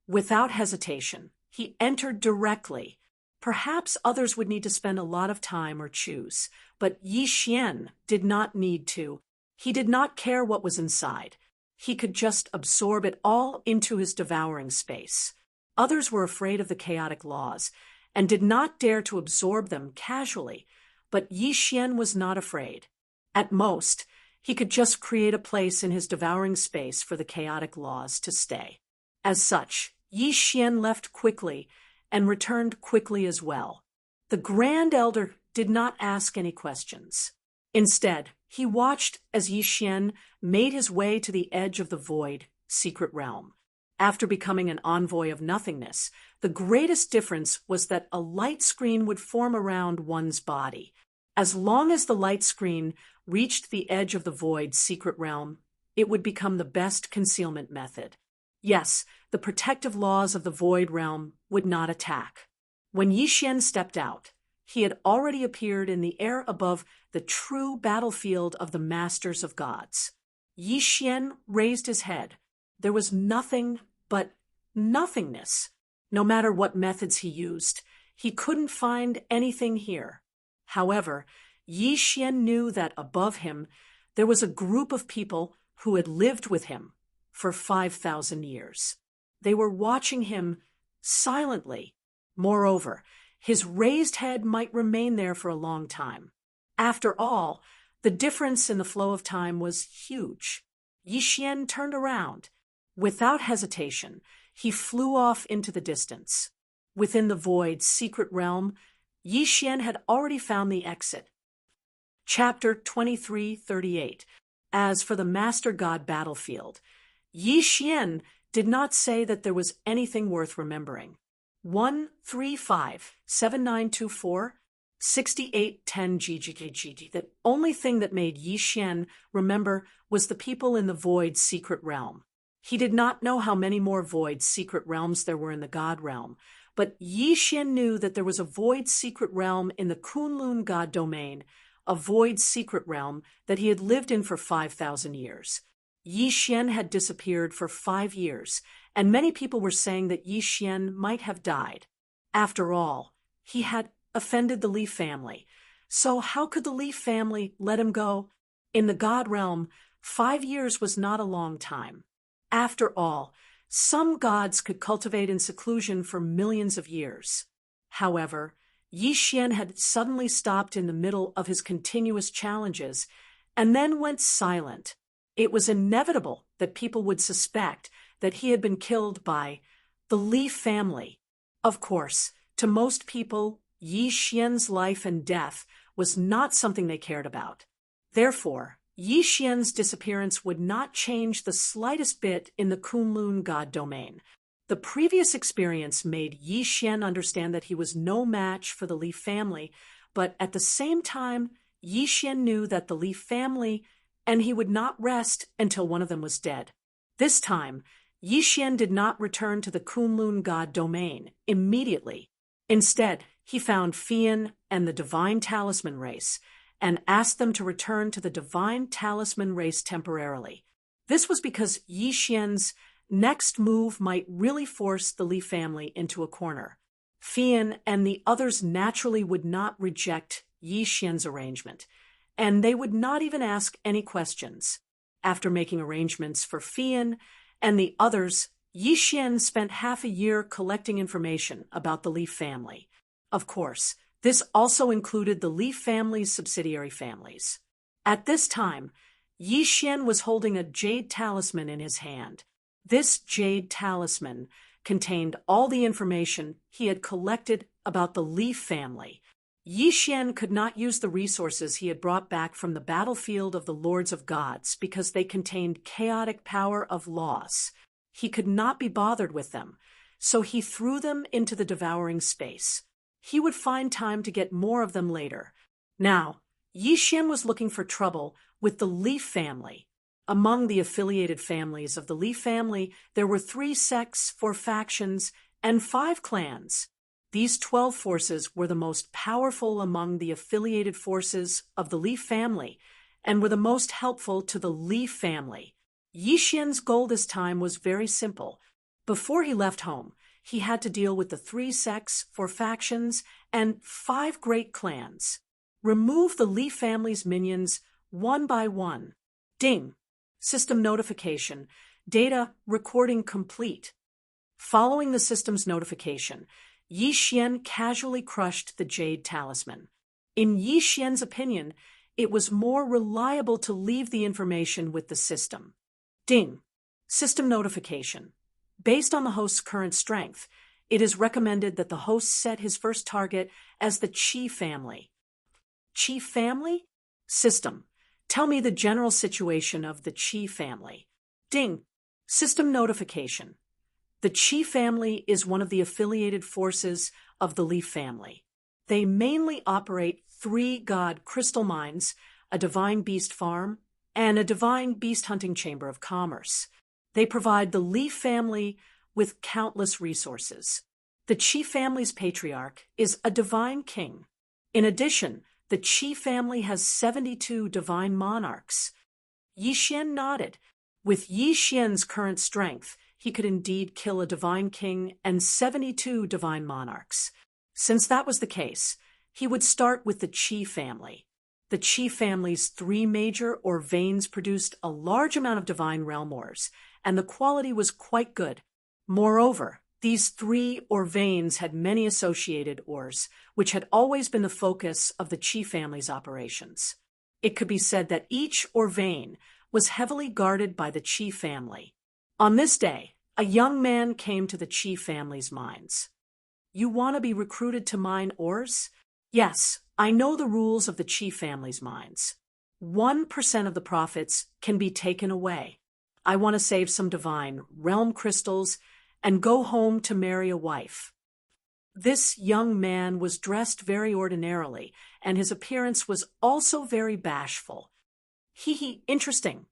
Without hesitation, he entered directly. Perhaps others would need to spend a lot of time or choose, but Yi Xian did not need to. He did not care what was inside. He could just absorb it all into his devouring space. Others were afraid of the chaotic laws and did not dare to absorb them casually, but Yi Xian was not afraid. At most, he could just create a place in his devouring space for the chaotic laws to stay. As such, Yi Xian left quickly and returned quickly as well. The Grand Elder did not ask any questions. Instead, he watched as Yi Xian made his way to the edge of the void, secret realm. After becoming an envoy of nothingness, the greatest difference was that a light screen would form around one's body. As long as the light screen reached the edge of the void, secret realm, it would become the best concealment method. Yes, the protective laws of the void realm would not attack. When Yi Xian stepped out, he had already appeared in the air above the true battlefield of the masters of gods. Yi Xian raised his head. There was nothing but nothingness. No matter what methods he used, he couldn't find anything here. However, Yi Xian knew that above him there was a group of people who had lived with him for 5,000 years. They were watching him silently. Moreover, his raised head might remain there for a long time. After all, the difference in the flow of time was huge. Yi Xian turned around. Without hesitation, he flew off into the distance. Within the void's secret realm, Yi Xian had already found the exit. Chapter 23:38. As for the Master God battlefield, Yi Xian did not say that there was anything worth remembering. 135-7924-6810 GGGG. The only thing that made Yi Xian remember was the people in the void's secret realm. He did not know how many more void secret realms there were in the God realm, but Yi Xian knew that there was a void secret realm in the Kunlun God domain, a void secret realm that he had lived in for 5,000 years. Yi Xian had disappeared for 5 years, and many people were saying that Yi Xian might have died. After all, he had offended the Li family. So how could the Li family let him go? In the God realm, 5 years was not a long time. After all, some gods could cultivate in seclusion for millions of years. However, Yi Xian had suddenly stopped in the middle of his continuous challenges and then went silent. It was inevitable that people would suspect that he had been killed by the Li family. Of course, to most people, Yi Xian's life and death was not something they cared about. Therefore, Yi Xian's disappearance would not change the slightest bit in the Kunlun God domain. The previous experience made Yi Xian understand that he was no match for the Li family, but at the same time, Yi Xian knew that the Li family, and he would not rest until one of them was dead. This time, Yi Xian did not return to the Kunlun God domain immediately. Instead, he found Fian and the Divine Talisman race, and asked them to return to the Divine Talisman race temporarily. This was because Yi Xian's next move might really force the Li family into a corner. Fian and the others naturally would not reject Yi Xian's arrangement, and they would not even ask any questions. After making arrangements for Fian and the others, Yi Xian spent half a year collecting information about the Li family. Of course, this also included the Li family's subsidiary families. At this time, Yi Xian was holding a jade talisman in his hand. This jade talisman contained all the information he had collected about the Li family. Yi Xian could not use the resources he had brought back from the battlefield of the Lords of Gods because they contained chaotic power of loss. He could not be bothered with them, so he threw them into the devouring space. He would find time to get more of them later. Now, Yi Xian was looking for trouble with the Li family. Among the affiliated families of the Li family, there were 3 sects, 4 factions, and 5 clans. These 12 forces were the most powerful among the affiliated forces of the Li family, and were the most helpful to the Li family. Yi Xian's goal this time was very simple. Before he left home, he had to deal with the 3 sects, 4 factions, and 5 great clans. Remove the Li family's minions one by one. Ding! System notification. Data recording complete. Following the system's notification, Yi Xian casually crushed the jade talisman. In Yi Xian's opinion, it was more reliable to leave the information with the system. Ding! System notification. Based on the host's current strength, it is recommended that the host set his first target as the Qi family. Qi family? System. Tell me the general situation of the Qi family. Ding. System notification. The Qi family is one of the affiliated forces of the Leaf family. They mainly operate 3 god crystal mines, a divine beast farm, and a divine beast hunting chamber of commerce. They provide the Leaf family with countless resources. The Qi family's patriarch is a divine king. In addition, the Qi family has 72 divine monarchs. Yi Xian nodded. With Yi Xian's current strength, he could indeed kill a divine king and 72 divine monarchs. Since that was the case, he would start with the Qi family. The Qi family's 3 major or veins produced a large amount of divine realm ores, and the quality was quite good. Moreover, these 3 or veins had many associated ores, which had always been the focus of the Qi family's operations. It could be said that each or vein was heavily guarded by the Qi family. On this day, a young man came to the Qi family's mines. You want to be recruited to mine ores? Yes, I know the rules of the Qi family's mines. 1% of the profits can be taken away. I want to save some divine realm crystals and go home to marry a wife. This young man was dressed very ordinarily, and his appearance was also very bashful. Interesting.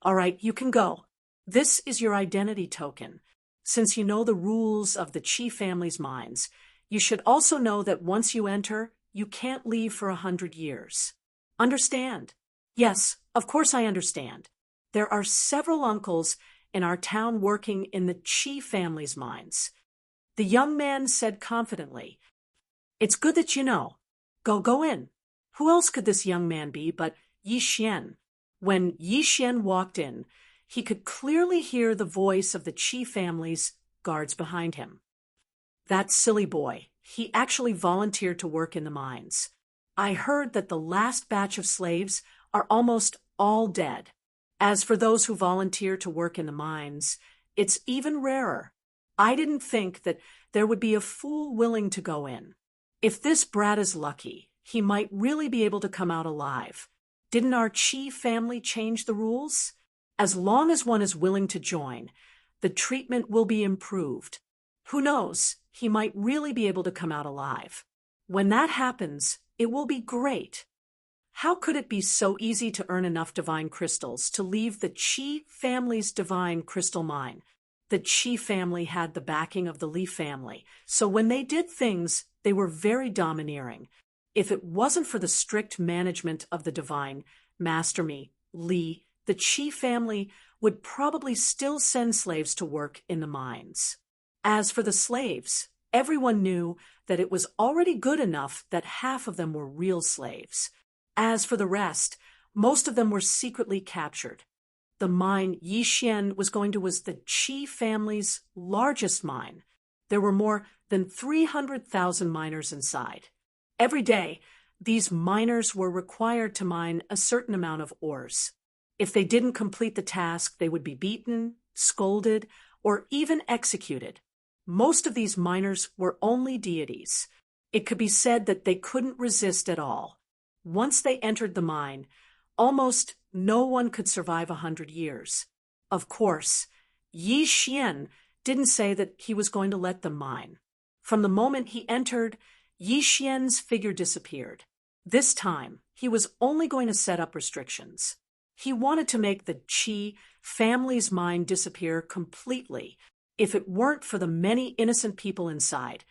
All right, you can go. This is your identity token. Since you know the rules of the Qi family's mines, you should also know that once you enter, you can't leave for 100 years. Understand? Yes, of course I understand. There are several uncles in our town working in the Qi family's mines. The young man said confidently, It's good that you know. Go in. Who else could this young man be but Yi Xian? When Yi Xian walked in, he could clearly hear the voice of the Qi family's guards behind him. That silly boy, he actually volunteered to work in the mines. I heard that the last batch of slaves are almost all dead. As for those who volunteer to work in the mines, it's even rarer. I didn't think that there would be a fool willing to go in. If this brat is lucky, he might really be able to come out alive. Didn't our Qi family change the rules? As long as one is willing to join, the treatment will be improved. Who knows, he might really be able to come out alive. When that happens, it will be great. How could it be so easy to earn enough divine crystals to leave the Qi family's divine crystal mine? The Qi family had the backing of the Li family, so when they did things, they were very domineering. If it wasn't for the strict management of the divine master me, Li, the Qi family would probably still send slaves to work in the mines. As for the slaves, everyone knew that it was already good enough that half of them were real slaves. As for the rest, most of them were secretly captured. The mine Yi Xian was going to was the Qi family's largest mine. There were more than 300,000 miners inside. Every day, these miners were required to mine a certain amount of ores. If they didn't complete the task, they would be beaten, scolded, or even executed. Most of these miners were only deities. It could be said that they couldn't resist at all. Once they entered the mine, almost no one could survive 100 years. Of course, Yi Xian didn't say that he was going to let them mine. From the moment he entered, Yi Xian's figure disappeared. This time, he was only going to set up restrictions. He wanted to make the Qi family's mine disappear completely. If it weren't for the many innocent people inside,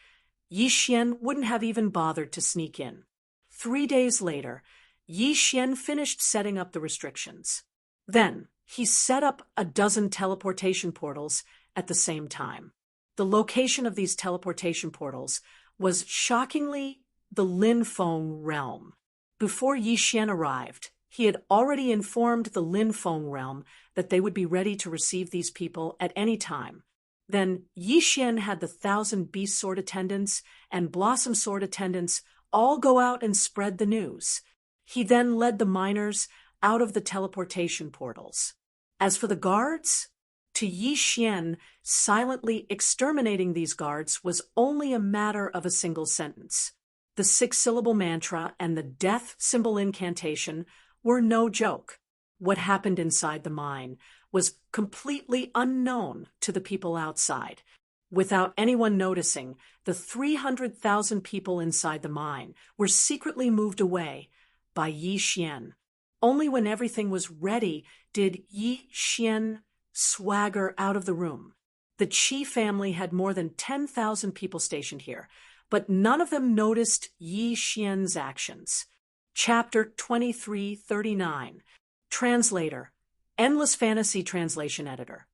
Yi Xian wouldn't have even bothered to sneak in. 3 days later, Yi Xian finished setting up the restrictions. Then, he set up a dozen teleportation portals at the same time. The location of these teleportation portals was shockingly the Lin Feng realm. Before Yi Xian arrived, he had already informed the Lin Feng realm that they would be ready to receive these people at any time. Then Yi Xian had the 1,000 Beast Sword attendants and Blossom Sword attendants all go out and spread the news. He then led the miners out of the teleportation portals. As for the guards, to Yi Xian, silently exterminating these guards was only a matter of a single sentence. The 6-syllable mantra and the death symbol incantation were no joke. What happened inside the mine was completely unknown to the people outside. Without anyone noticing, the 300,000 people inside the mine were secretly moved away by Yi Xian. Only when everything was ready did Yi Xian swagger out of the room. The Qi family had more than 10,000 people stationed here, but none of them noticed Yi Xian's actions. Chapter 2339. Translator. Endless Fantasy Translation Editor.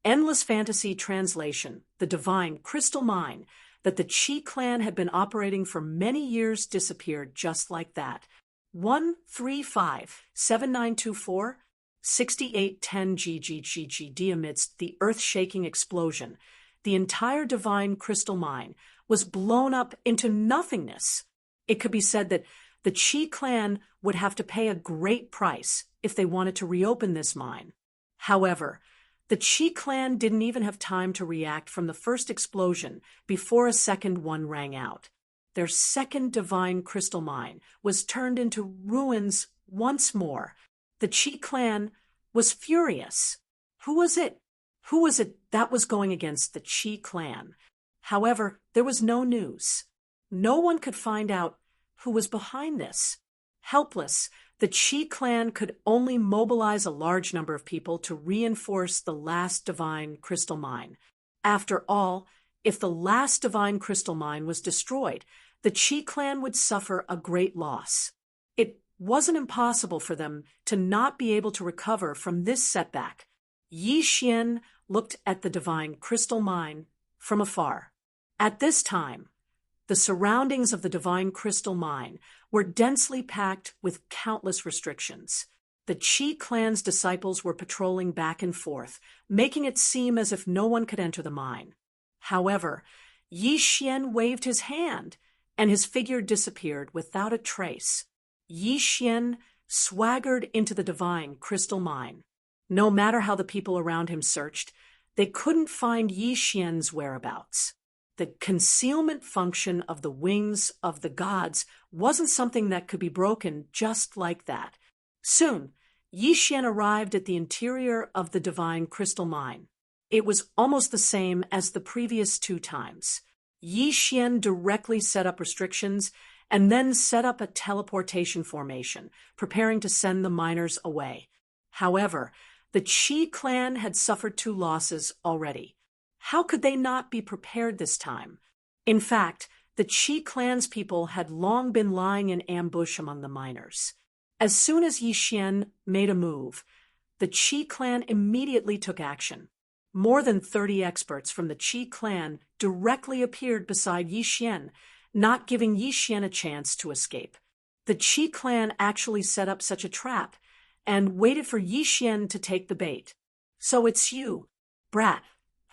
Endless Fantasy Translation, the divine crystal mine that the Qi clan had been operating for many years disappeared just like that. 135-7924 6810 GGGGD. Amidst the earth-shaking explosion, the entire divine crystal mine was blown up into nothingness. It could be said that the Qi clan would have to pay a great price if they wanted to reopen this mine. However, the Qi clan didn't even have time to react from the first explosion before a second one rang out. Their second divine crystal mine was turned into ruins once more. The Qi clan was furious. Who was it? Who was it that was going against the Qi clan? However, there was no news. No one could find out who was behind this. Helpless, the Qi clan could only mobilize a large number of people to reinforce the last divine crystal mine. After all, if the last divine crystal mine was destroyed, the Qi clan would suffer a great loss. It wasn't impossible for them to not be able to recover from this setback. Yi Xian looked at the divine crystal mine from afar. At this time, the surroundings of the divine crystal mine were densely packed with countless restrictions. The Qi clan's disciples were patrolling back and forth, making it seem as if no one could enter the mine. However, Yi Xian waved his hand, and his figure disappeared without a trace. Yi Xian swaggered into the divine crystal mine. No matter how the people around him searched, they couldn't find Yi Xian's whereabouts. The concealment function of the wings of the gods wasn't something that could be broken just like that. Soon, Yi Xian arrived at the interior of the divine crystal mine. It was almost the same as the previous two times. Yi Xian directly set up restrictions and then set up a teleportation formation, preparing to send the miners away. However, the Qi clan had suffered 2 losses already. How could they not be prepared this time? In fact, the Qi clan's people had long been lying in ambush among the miners. As soon as Yi Xian made a move, the Qi clan immediately took action. More than 30 experts from the Qi clan directly appeared beside Yi Xian, not giving Yi Xian a chance to escape. The Qi clan actually set up such a trap and waited for Yi Xian to take the bait. So it's you, brat.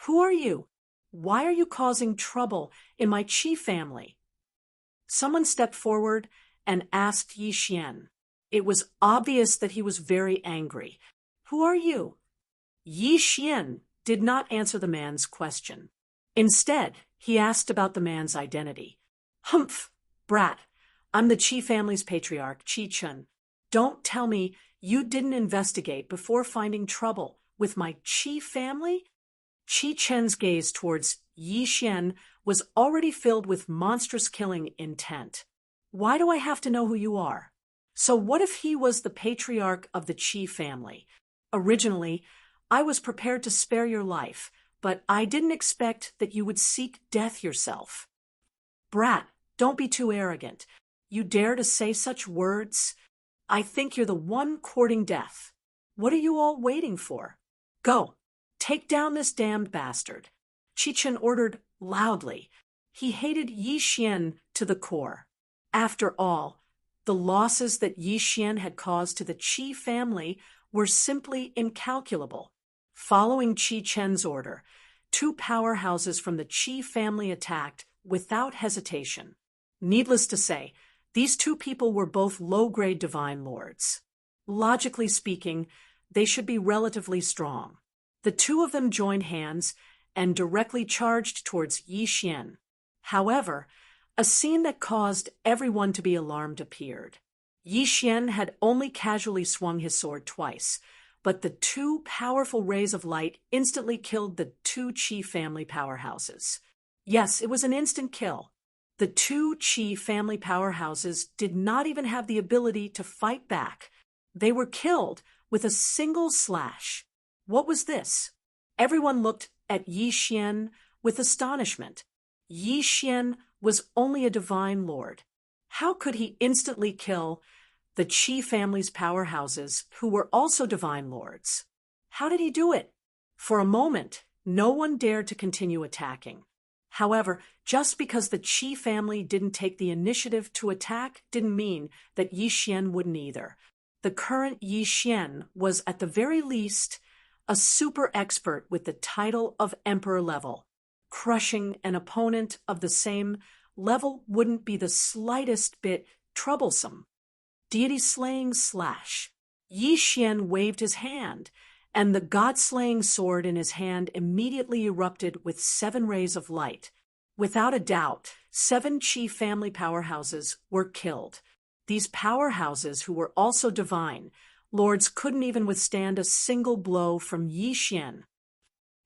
Who are you? Why are you causing trouble in my Qi family? Someone stepped forward and asked Yi Xian. It was obvious that he was very angry. Who are you? Yi Xian did not answer the man's question. Instead, he asked about the man's identity. Humph, brat. I'm the Qi family's patriarch, Qi Chen. Don't tell me you didn't investigate before finding trouble with my Qi family? Qi Chen's gaze towards Yi Xian was already filled with monstrous killing intent. Why do I have to know who you are? So what if he was the patriarch of the Qi family? Originally, I was prepared to spare your life, but I didn't expect that you would seek death yourself. Brat, don't be too arrogant. You dare to say such words? I think you're the one courting death. What are you all waiting for? Go. Take down this damned bastard. Qi Chen ordered loudly. He hated Yi Xian to the core. After all, the losses that Yi Xian had caused to the Qi family were simply incalculable. Following Qi Chen's order, 2 powerhouses from the Qi family attacked without hesitation. Needless to say, these 2 people were both low-grade divine lords. Logically speaking, they should be relatively strong. The 2 of them joined hands and directly charged towards Yi Xian. However, a scene that caused everyone to be alarmed appeared. Yi Xian had only casually swung his sword twice, but the two powerful rays of light instantly killed the two Qi family powerhouses. Yes, it was an instant kill. The two Qi family powerhouses did not even have the ability to fight back. They were killed with a single slash. What was this? Everyone looked at Yi Xian with astonishment. Yi Xian was only a divine lord. How could he instantly kill the Qi family's powerhouses, who were also divine lords? How did he do it? For a moment, no one dared to continue attacking. However, just because the Qi family didn't take the initiative to attack didn't mean that Yi Xian wouldn't either. The current Yi Xian was at the very least a super expert with the title of Emperor level. Crushing an opponent of the same level wouldn't be the slightest bit troublesome. Deity-slaying slash. Yi Xian waved his hand, and the god-slaying sword in his hand immediately erupted with 7 rays of light. Without a doubt, 7 Qi family powerhouses were killed. These powerhouses, who were also divine lords, couldn't even withstand a single blow from Yi Xian.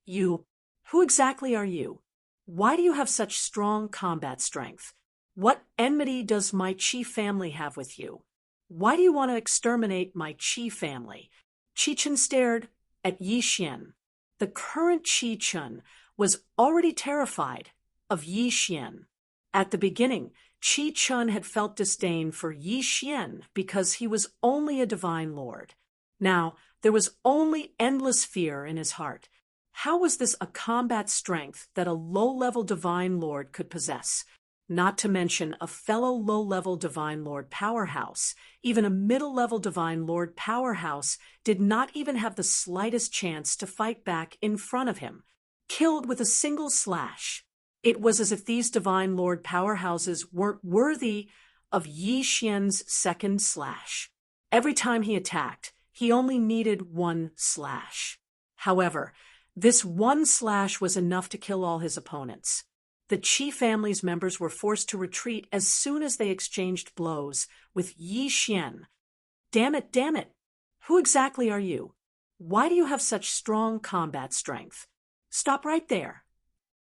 Who exactly are you? Why do you have such strong combat strength? What enmity does my Qi family have with you? Why do you want to exterminate my Qi family? Qi Chun stared at Yi Xian. The current Qi Chun was already terrified of Yi Xian. At the beginning, Qi Chun had felt disdain for Yi Xian because he was only a divine lord. Now, there was only endless fear in his heart. How was this a combat strength that a low-level divine lord could possess? Not to mention a fellow low-level divine lord powerhouse. Even a middle-level divine lord powerhouse did not even have the slightest chance to fight back in front of him. Killed with a single slash. It was as if these divine lord powerhouses weren't worthy of Yi Xian's second slash. Every time he attacked, he only needed 1 slash. However, this 1 slash was enough to kill all his opponents. The Qi family's members were forced to retreat as soon as they exchanged blows with Yi Xian. Damn it! Who exactly are you? Why do you have such strong combat strength? Stop right there.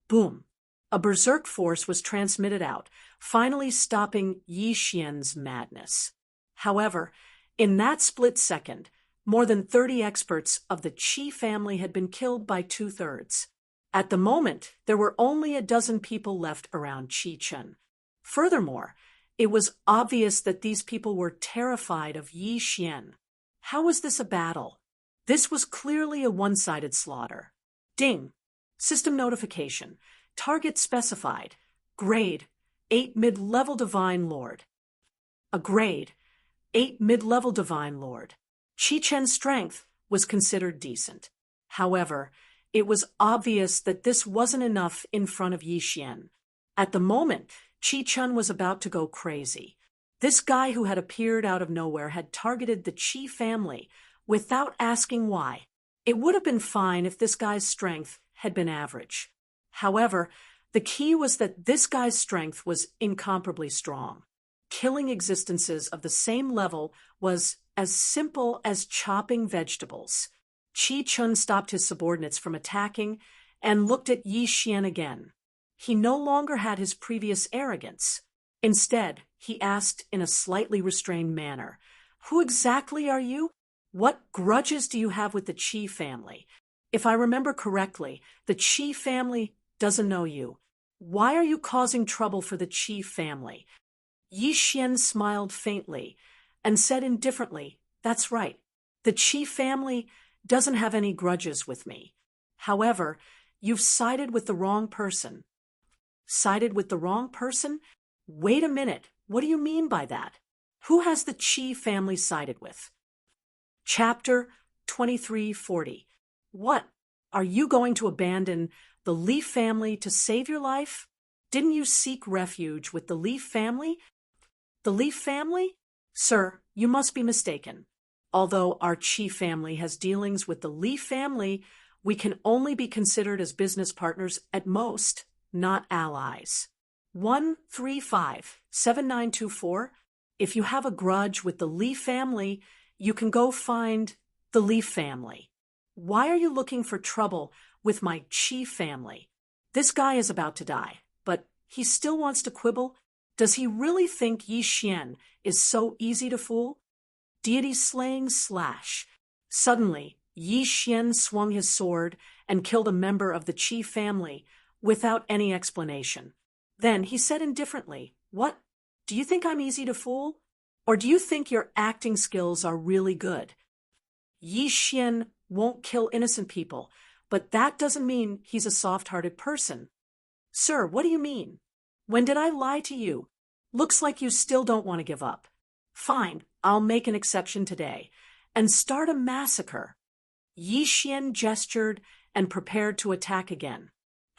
Boom. A berserk force was transmitted out, finally stopping Yi Xian's madness. However, in that split second, more than 30 experts of the Qi family had been killed by 2/3. At the moment, there were only a dozen people left around Qi Chun. Furthermore, it was obvious that these people were terrified of Yi Xian. How was this a battle? This was clearly a one-sided slaughter. Ding! System notification. Target specified. Grade 8 mid-level divine lord. A grade 8 mid-level divine lord. Qi Chen's strength was considered decent. However, it was obvious that this wasn't enough in front of Yi Xian. At the moment, Qi Chun was about to go crazy. This guy who had appeared out of nowhere had targeted the Qi family without asking why. It would have been fine if this guy's strength had been average. However, the key was that this guy's strength was incomparably strong. Killing existences of the same level was as simple as chopping vegetables. Qi Chun stopped his subordinates from attacking and looked at Yi Xian again. He no longer had his previous arrogance. Instead, he asked in a slightly restrained manner, "Who exactly are you? What grudges do you have with the Qi family? If I remember correctly, the Qi family doesn't know you. Why are you causing trouble for the Qi family?" Yi Xian smiled faintly and said indifferently, "That's right. The Qi family doesn't have any grudges with me. However, you've sided with the wrong person." Sided with the wrong person? Wait a minute. What do you mean by that? Who has the Qi family sided with? Chapter 2340. What? Are you going to abandon the Leaf family to save your life? Didn't you seek refuge with the Leaf family? The Leaf family? Sir, you must be mistaken. Although our Qi family has dealings with the Leaf family, we can only be considered as business partners at most, not allies. 135-7924. if you have a grudge with the Li family, you can go find the Li family. Why are you looking for trouble with my Qi family? This guy is about to die, but he still wants to quibble? Does he really think Yi Xian is so easy to fool? Deity slaying slash. Suddenly, Yi Xian swung his sword and killed a member of the Qi family without any explanation. Then he said indifferently, "What? Do you think I'm easy to fool? Or do you think your acting skills are really good? Yi Xian won't kill innocent people, but that doesn't mean he's a soft-hearted person." "Sir, what do you mean? When did I lie to you? Looks like you still don't want to give up. Fine, I'll make an exception today and start a massacre." Yi Xian gestured and prepared to attack again.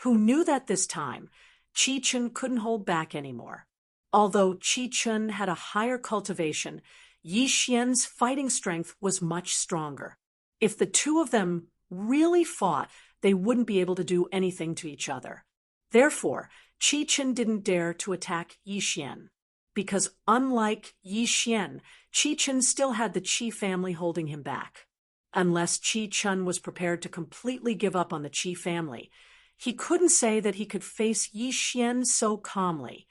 Who knew that this time, Qi Chun couldn't hold back anymore. Although Qi Chun had a higher cultivation, Yi Xian's fighting strength was much stronger. If the two of them really fought, they wouldn't be able to do anything to each other. Therefore, Qi Chun didn't dare to attack Yi Xian. Because unlike Yi Xian, Qi Chun still had the Qi family holding him back. Unless Qi Chun was prepared to completely give up on the Qi family, he couldn't say that he could face Yi Xian so calmly.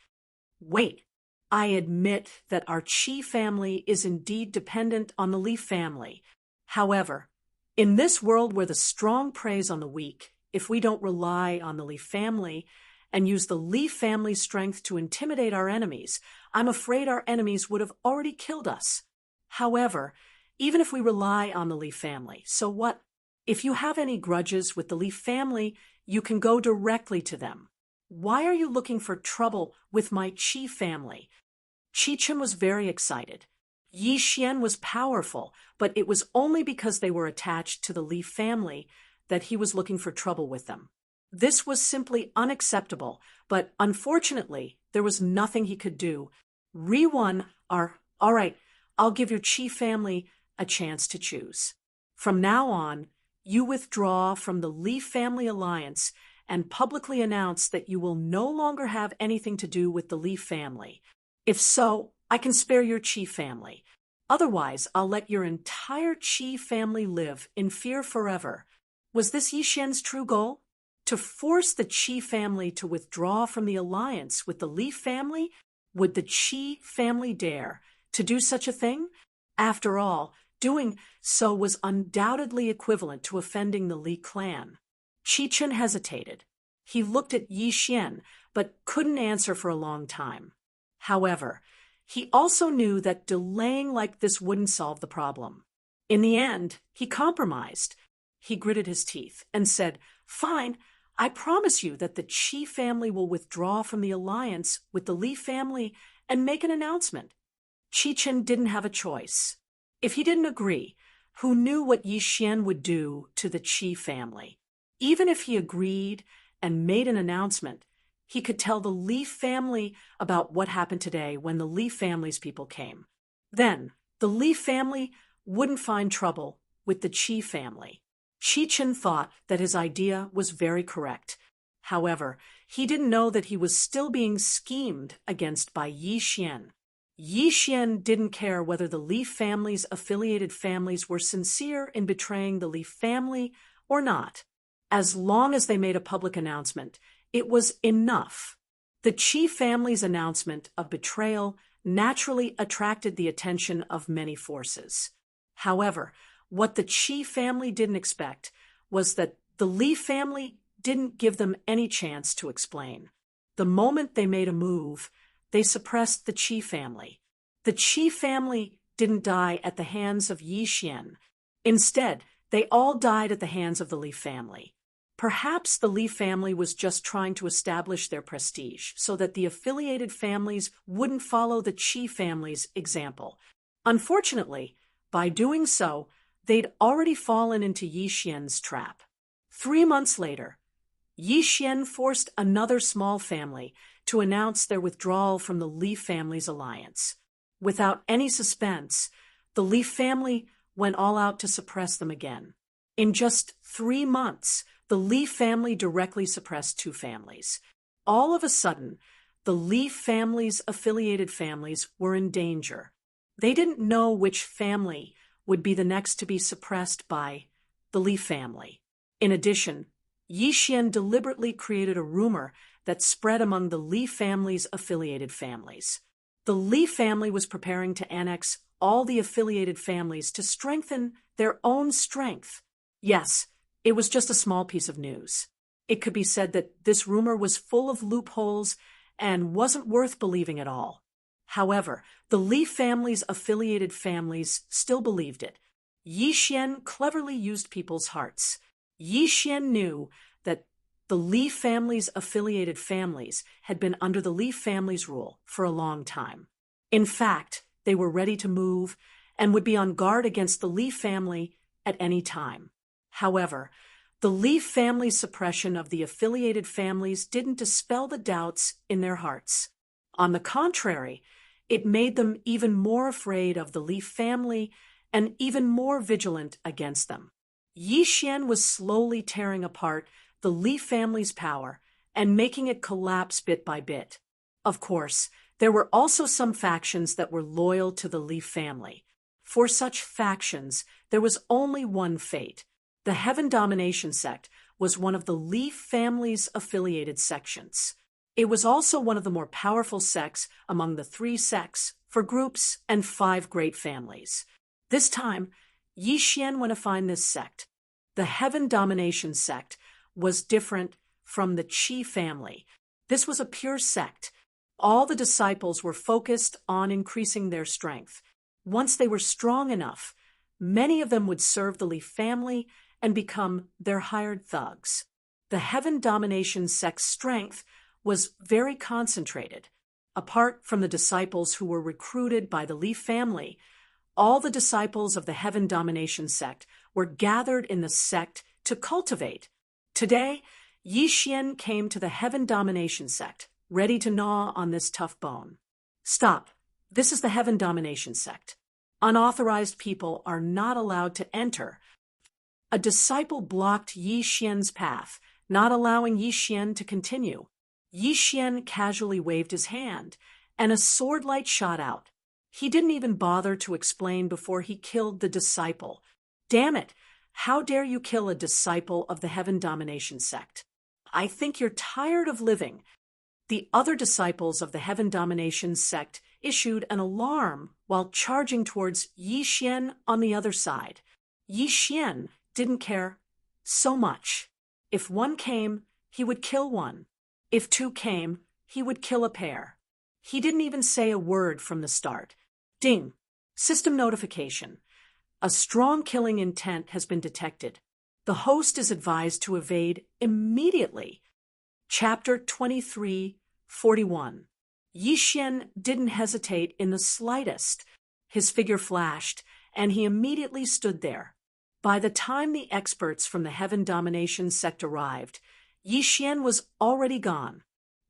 "Wait, I admit that our Qi family is indeed dependent on the Li family. However, in this world where the strong preys on the weak, if we don't rely on the Li family and use the Li family's strength to intimidate our enemies, I'm afraid our enemies would have already killed us. However, even if we rely on the Li family, so what? If you have any grudges with the Li family, you can go directly to them. Why are you looking for trouble with my Qi family?" Qi Chun was very excited. Yi Xian was powerful, but it was only because they were attached to the Li family that he was looking for trouble with them. This was simply unacceptable, but unfortunately, there was nothing he could do. All right, I'll give your Qi family a chance to choose. From now on, you withdraw from the Li family alliance and publicly announce that you will no longer have anything to do with the Li family. If so, I can spare your Qi family. Otherwise, I'll let your entire Qi family live in fear forever. Was this Yi Xian's true goal? To force the Qi family to withdraw from the alliance with the Li family? Would the Qi family dare to do such a thing? After all, doing so was undoubtedly equivalent to offending the Li clan. Qi Chun hesitated. He looked at Yi Xian, but couldn't answer for a long time. However, he also knew that delaying like this wouldn't solve the problem. In the end, he compromised. He gritted his teeth and said, "Fine, I promise you that the Qi family will withdraw from the alliance with the Li family and make an announcement." Qi Chun didn't have a choice. If he didn't agree, who knew what Yi Xian would do to the Qi family? Even if he agreed and made an announcement, he could tell the Li family about what happened today when the Li family's people came. Then, the Li family wouldn't find trouble with the Qi family. Qi Chun thought that his idea was very correct. However, he didn't know that he was still being schemed against by Yi Xian. Yi Xian didn't care whether the Li family's affiliated families were sincere in betraying the Li family or not. As long as they made a public announcement, it was enough. The Qi family's announcement of betrayal naturally attracted the attention of many forces. However, what the Qi family didn't expect was that the Li family didn't give them any chance to explain. The moment they made a move, they suppressed the Qi family. The Qi family didn't die at the hands of Yi Xian. Instead, they all died at the hands of the Li family. Perhaps the Li family was just trying to establish their prestige so that the affiliated families wouldn't follow the Qi family's example. Unfortunately, by doing so, they'd already fallen into Yi Xian's trap. 3 months later, Yi Xian forced another small family to announce their withdrawal from the Li family's alliance. Without any suspense, the Li family went all out to suppress them again. In just 3 months, the Li family directly suppressed 2 families. All of a sudden, the Li family's affiliated families were in danger. They didn't know which family would be the next to be suppressed by the Li family. In addition, Yi Xian deliberately created a rumor that spread among the Li family's affiliated families. The Li family was preparing to annex all the affiliated families to strengthen their own strength. Yes, it was just a small piece of news. It could be said that this rumor was full of loopholes and wasn't worth believing at all. However, the Li family's affiliated families still believed it. Yi Xian cleverly used people's hearts. Yi Xian knew that the Li family's affiliated families had been under the Li family's rule for a long time. In fact, they were ready to move and would be on guard against the Li family at any time. However, the Li family's suppression of the affiliated families didn't dispel the doubts in their hearts. On the contrary, it made them even more afraid of the Li family and even more vigilant against them. Yi Xian was slowly tearing apart the Li family's power and making it collapse bit by bit. Of course, there were also some factions that were loyal to the Li family. For such factions, there was only one fate. The Heaven Domination sect was one of the Li family's affiliated sections. It was also one of the more powerful sects among the 3 sects, 4 groups, and 5 great families. This time, Yi Xian went to find this sect. The Heaven Domination sect was different from the Qi family. This was a pure sect. All the disciples were focused on increasing their strength. Once they were strong enough, many of them would serve the Li family and become their hired thugs. The Heaven Domination sect's strength was very concentrated. Apart from the disciples who were recruited by the Li family, all the disciples of the Heaven Domination sect were gathered in the sect to cultivate. Today, Yi Xian came to the Heaven Domination sect, ready to gnaw on this tough bone. Stop. This is the Heaven Domination sect. Unauthorized people are not allowed to enter. A disciple blocked Yi Xian's path, not allowing Yi Xian to continue. Yi Xian casually waved his hand, and a sword light shot out. He didn't even bother to explain before he killed the disciple. Damn it! How dare you kill a disciple of the Heaven Domination sect? I think you're tired of living. The other disciples of the Heaven Domination sect issued an alarm while charging towards Yi Xian on the other side. Yi Xian didn't care so much. If one came, he would kill one. If 2 came, he would kill a pair. He didn't even say a word from the start. Ding! System notification. A strong killing intent has been detected. The host is advised to evade immediately. Chapter 23:41. Yi Xian didn't hesitate in the slightest. His figure flashed, and he immediately stood there. By the time the experts from the Heaven Domination sect arrived, Yi Xian was already gone.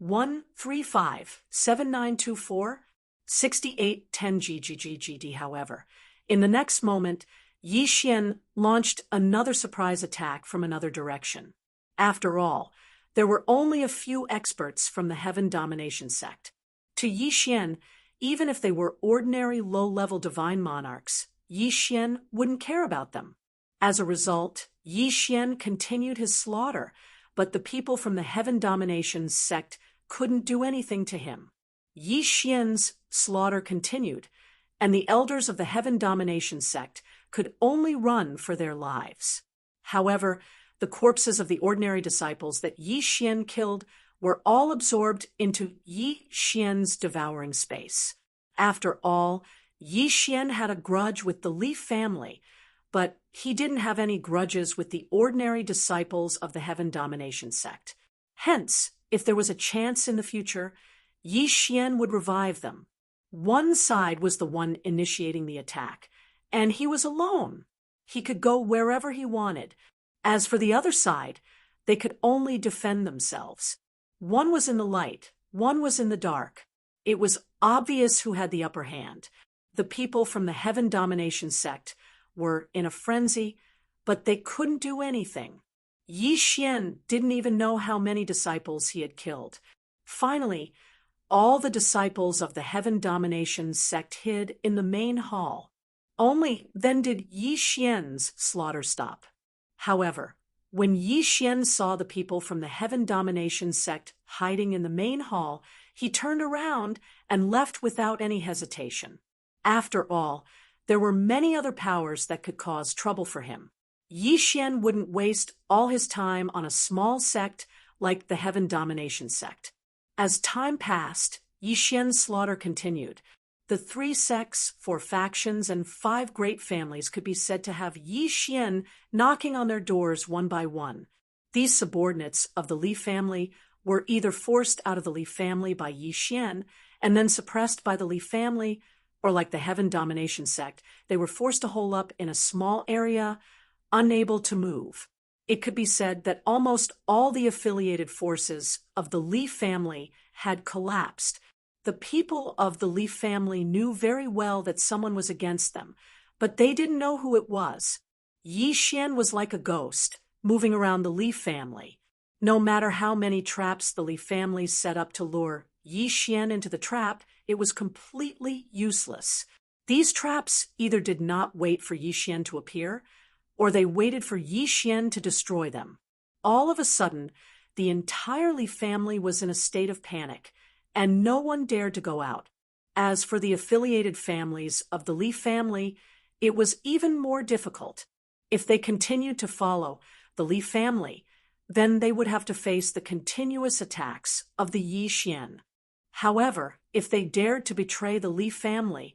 135-7924-6810 GGGGD. However, in the next moment, Yi Xian launched another surprise attack from another direction. After all, there were only a few experts from the Heaven Domination sect. To Yi Xian, even if they were ordinary low-level divine monarchs, Yi Xian wouldn't care about them. As a result, Yi Xian continued his slaughter, but the people from the Heaven Domination sect couldn't do anything to him. Yi Xian's slaughter continued, and the elders of the Heaven Domination sect could only run for their lives. However, the corpses of the ordinary disciples that Yi Xian killed were all absorbed into Yi Xian's devouring space. After all, Yi Xian had a grudge with the Li family, but he didn't have any grudges with the ordinary disciples of the Heaven Domination sect. Hence, if there was a chance in the future, Yi Xian would revive them. One side was the one initiating the attack, and he was alone. He could go wherever he wanted. As for the other side, they could only defend themselves. One was in the light, one was in the dark. It was obvious who had the upper hand. The people from the Heaven Domination sect were in a frenzy, but they couldn't do anything. Yi Xian didn't even know how many disciples he had killed. Finally, all the disciples of the Heaven Domination sect hid in the main hall. Only then did Yi Xian's slaughter stop. However, when Yi Xian saw the people from the Heaven Domination sect hiding in the main hall, he turned around and left without any hesitation. After all, there were many other powers that could cause trouble for him. Yi Xian wouldn't waste all his time on a small sect like the Heaven Domination sect. As time passed, Yi Xian's slaughter continued. The 3 sects, 4 factions, and 5 great families could be said to have Yi Xian knocking on their doors one by one. These subordinates of the Li family were either forced out of the Li family by Yi Xian and then suppressed by the Li family, or like the Heaven Domination sect, they were forced to hole up in a small area, unable to move. It could be said that almost all the affiliated forces of the Li family had collapsed. The people of the Li family knew very well that someone was against them, but they didn't know who it was. Yi Xian was like a ghost, moving around the Li family. No matter how many traps the Li family set up to lure Yi Xian into the trap, it was completely useless. These traps either did not wait for Yi Xian to appear, or they waited for Yi Xian to destroy them. All of a sudden, the entire Li family was in a state of panic, and no one dared to go out. As for the affiliated families of the Li family, it was even more difficult. If they continued to follow the Li family, then they would have to face the continuous attacks of the Yi Xian. However, if they dared to betray the Li family,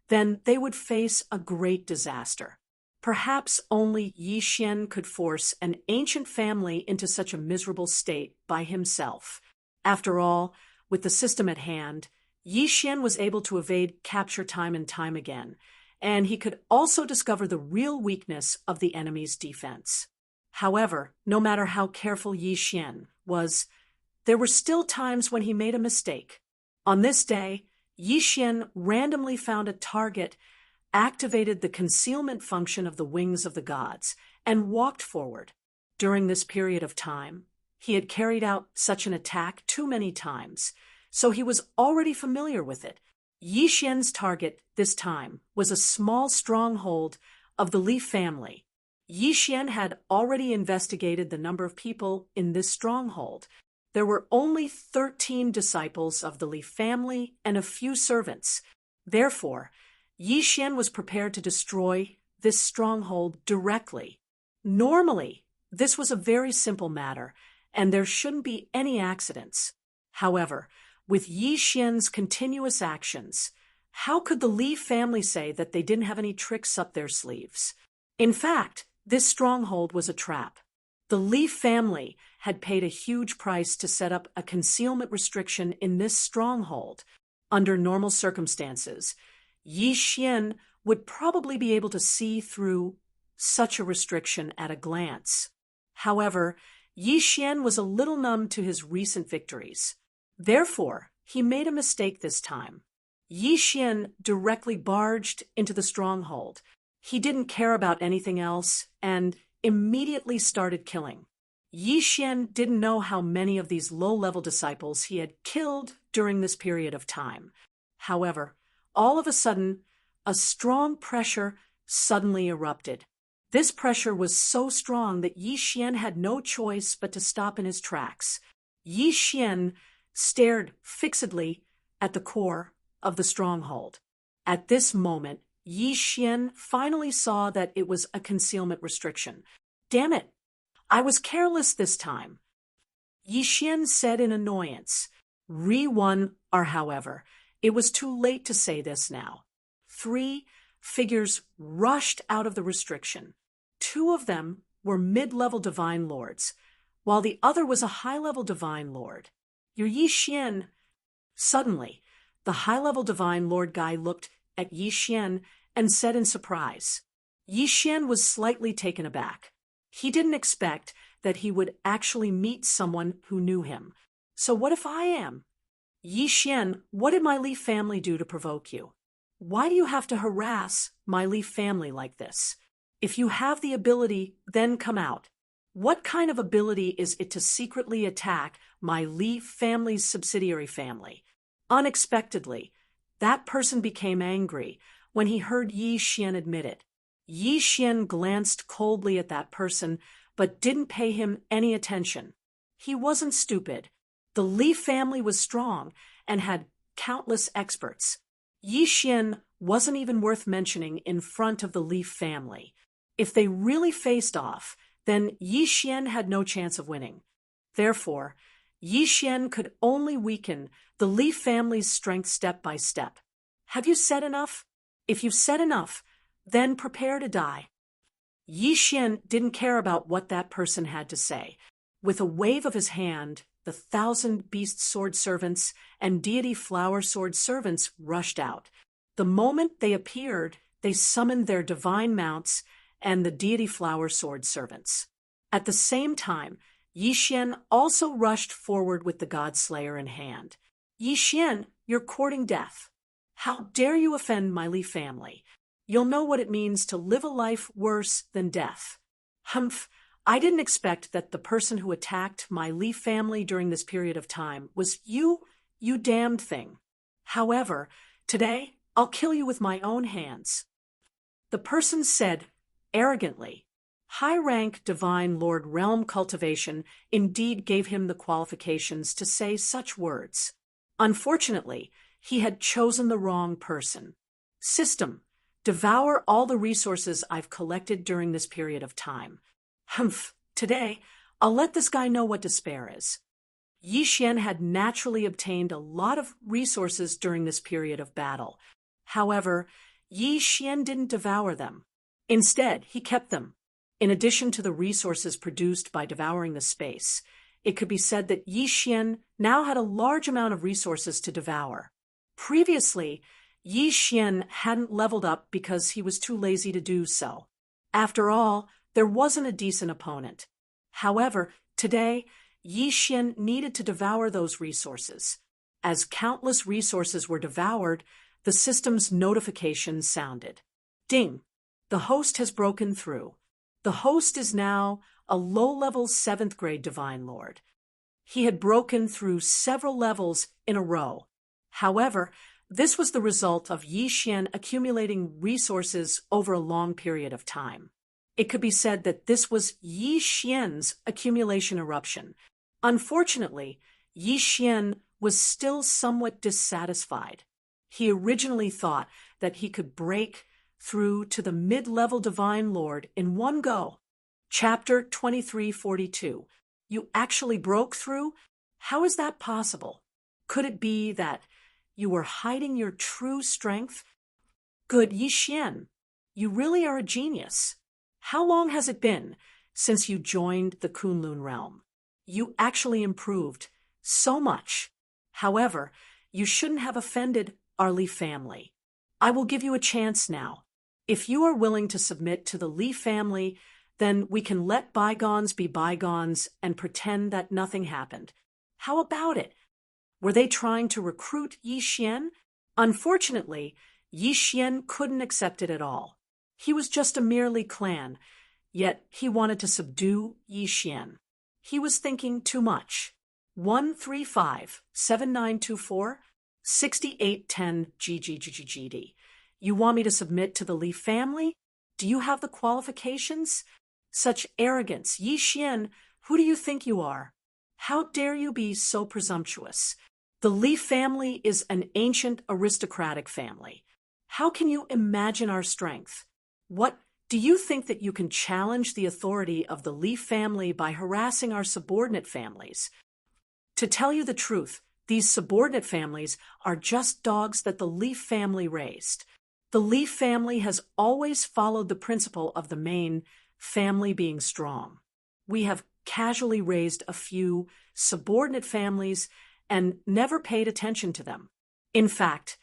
then they would face a great disaster. Perhaps only Yi Xian could force an ancient family into such a miserable state by himself. After all, with the system at hand, Yi Xian was able to evade capture time and time again, and he could also discover the real weakness of the enemy's defense. However, no matter how careful Yi Xian was, there were still times when he made a mistake. On this day, Yi Xian randomly found a target, activated the concealment function of the wings of the gods, and walked forward. During this period of time, he had carried out such an attack too many times, so he was already familiar with it. Yi Xian's target this time was a small stronghold of the Li family. Yi Xian had already investigated the number of people in this stronghold. There were only 13 disciples of the Li family and a few servants. Therefore, Yi Xian was prepared to destroy this stronghold directly. Normally, this was a very simple matter, and there shouldn't be any accidents. However, with Yi Xian's continuous actions, how could the Li family say that they didn't have any tricks up their sleeves? In fact, this stronghold was a trap. The Li family had paid a huge price to set up a concealment restriction in this stronghold. Under normal circumstances, Yi Xian would probably be able to see through such a restriction at a glance. However, Yi Xian was a little numb to his recent victories. Therefore, he made a mistake this time. Yi Xian directly barged into the stronghold. He didn't care about anything else and immediately started killing. Yi Xian didn't know how many of these low-level disciples he had killed during this period of time. However, all of a sudden, a strong pressure suddenly erupted. This pressure was so strong that Yi Xian had no choice but to stop in his tracks. Yi Xian stared fixedly at the core of the stronghold. At this moment, Yi Xian finally saw that it was a concealment restriction. "Damn it! I was careless this time," Yi Xian said in annoyance. However, it was too late to say this now. 3 figures rushed out of the restriction. 2 of them were mid-level divine lords, while the other was a high-level divine lord. "You're Yi Xian." Suddenly, the high-level divine lord guy looked at Yi Xian and said in surprise. Yi Xian was slightly taken aback. He didn't expect that he would actually meet someone who knew him. "So what if I am?" "Yi Xian, what did my Li family do to provoke you? Why do you have to harass my Li family like this? If you have the ability, then come out. What kind of ability is it to secretly attack my Li family's subsidiary family? Unexpectedly, that person became angry when he heard Yi Xian admit it. Yi Xian glanced coldly at that person, but didn't pay him any attention. He wasn't stupid. The Li family was strong and had countless experts. Yi Xian wasn't even worth mentioning in front of the Li family. If they really faced off, then Yi Xian had no chance of winning. Therefore, Yi Xian could only weaken the Li family's strength step by step. Have you said enough? If you've said enough, then prepare to die. Yi Xian didn't care about what that person had to say. With a wave of his hand, the 1,000 beast sword servants and deity flower sword servants rushed out. The moment they appeared, they summoned their divine mounts and the deity flower sword servants. At the same time, Yi Xian also rushed forward with the God Slayer in hand. Yi Xian, you're courting death. How dare you offend my Li family? You'll know what it means to live a life worse than death. Humph, I didn't expect that the person who attacked my Li family during this period of time was you damned thing. However, today, I'll kill you with my own hands. The person said, arrogantly. High-rank divine Lord Realm cultivation indeed gave him the qualifications to say such words. Unfortunately, he had chosen the wrong person. System, devour all the resources I've collected during this period of time. Humph, today, I'll let this guy know what despair is. Yi Xian had naturally obtained a lot of resources during this period of battle. However, Yi Xian didn't devour them. Instead, he kept them. In addition to the resources produced by devouring the space, it could be said that Yi Xian now had a large amount of resources to devour. Previously, Yi Xian hadn't leveled up because he was too lazy to do so. After all, there wasn't a decent opponent. However, today, Yi Xian needed to devour those resources. As countless resources were devoured, the system's notification sounded. Ding! The host has broken through. The host is now a low-level 7th grade Divine Lord. He had broken through several levels in a row. However, this was the result of Yi Xian accumulating resources over a long period of time. It could be said that this was Yi Xian's accumulation eruption. Unfortunately, Yi Xian was still somewhat dissatisfied. He originally thought that he could break through to the mid-level Divine Lord in one go. Chapter 2342. You actually broke through? How is that possible? Could it be that you were hiding your true strength? Good Yi Xian, you really are a genius. How long has it been since you joined the Kunlun realm? You actually improved so much. However, you shouldn't have offended our Li family. I will give you a chance now. If you are willing to submit to the Li family, then we can let bygones be bygones and pretend that nothing happened. How about it? Were they trying to recruit Yi Xian? Unfortunately, Yi Xian couldn't accept it at all. He was just a mere Li clan, yet he wanted to subdue Yi Xian. He was thinking too much. 135-7924 6810 GGGGD. You want me to submit to the Li family? Do you have the qualifications? Such arrogance. Yi Xian, who do you think you are? How dare you be so presumptuous? The Li family is an ancient aristocratic family. How can you imagine our strength? What, do you think that you can challenge the authority of the Li family by harassing our subordinate families? To tell you the truth, these subordinate families are just dogs that the Li family raised. The Li family has always followed the principle of the main family being strong. We have casually raised a few subordinate families and never paid attention to them. In fact,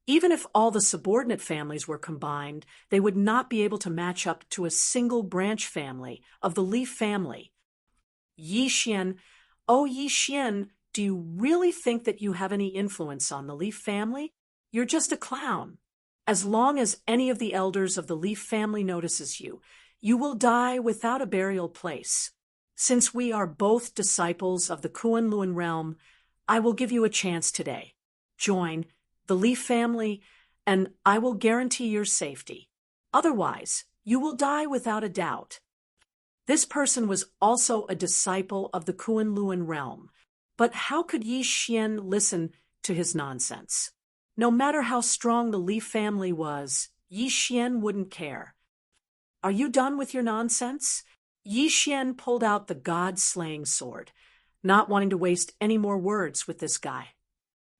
even if all the subordinate families were combined, they would not be able to match up to a single branch family of the Li family. Yi Xian, oh Yi Xian, do you really think that you have any influence on the Li family? You're just a clown. As long as any of the elders of the Li family notices you, you will die without a burial place. Since we are both disciples of the Kunlun realm, I will give you a chance today. join the Leaf family, and I will guarantee your safety. Otherwise, you will die without a doubt. This person was also a disciple of the Kunlun realm. But how could Yi Xian listen to his nonsense? No matter how strong the Li family was, Yi Xian wouldn't care. Are you done with your nonsense? Yi Xian pulled out the god-slaying sword, not wanting to waste any more words with this guy.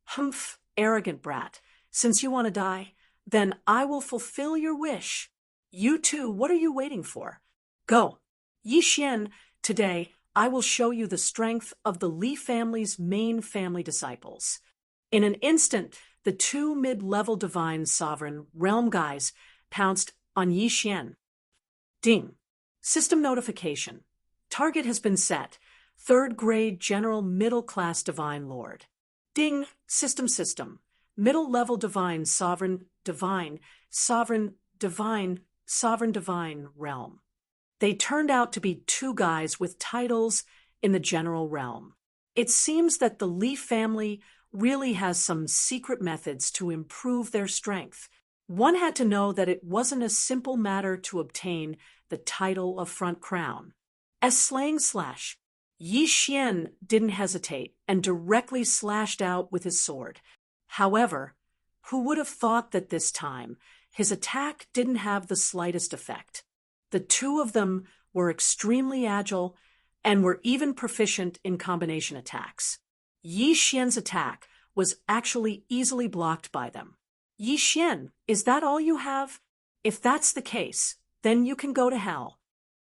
Humph, arrogant brat. Since you want to die, then I will fulfill your wish. You too, what are you waiting for? Go. Yi Xian, today I will show you the strength of the Li family's main family disciples. In an instant, the two mid-level divine sovereign realm guys pounced on Yi Xian. Ding. System notification. Target has been set. 3rd grade general middle-class divine lord. Ding. System. Middle-level divine sovereign divine realm. They turned out to be two guys with titles in the general realm. It seems that the Li family really has some secret methods to improve their strength. One had to know that it wasn't a simple matter to obtain the title of front crown. As slang slash, Yi Xian didn't hesitate and directly slashed out with his sword. However, who would have thought that this time his attack didn't have the slightest effect? The two of them were extremely agile and were even proficient in combination attacks. Yi Xian's attack was actually easily blocked by them. Yi Xian, is that all you have? If that's the case, then you can go to hell.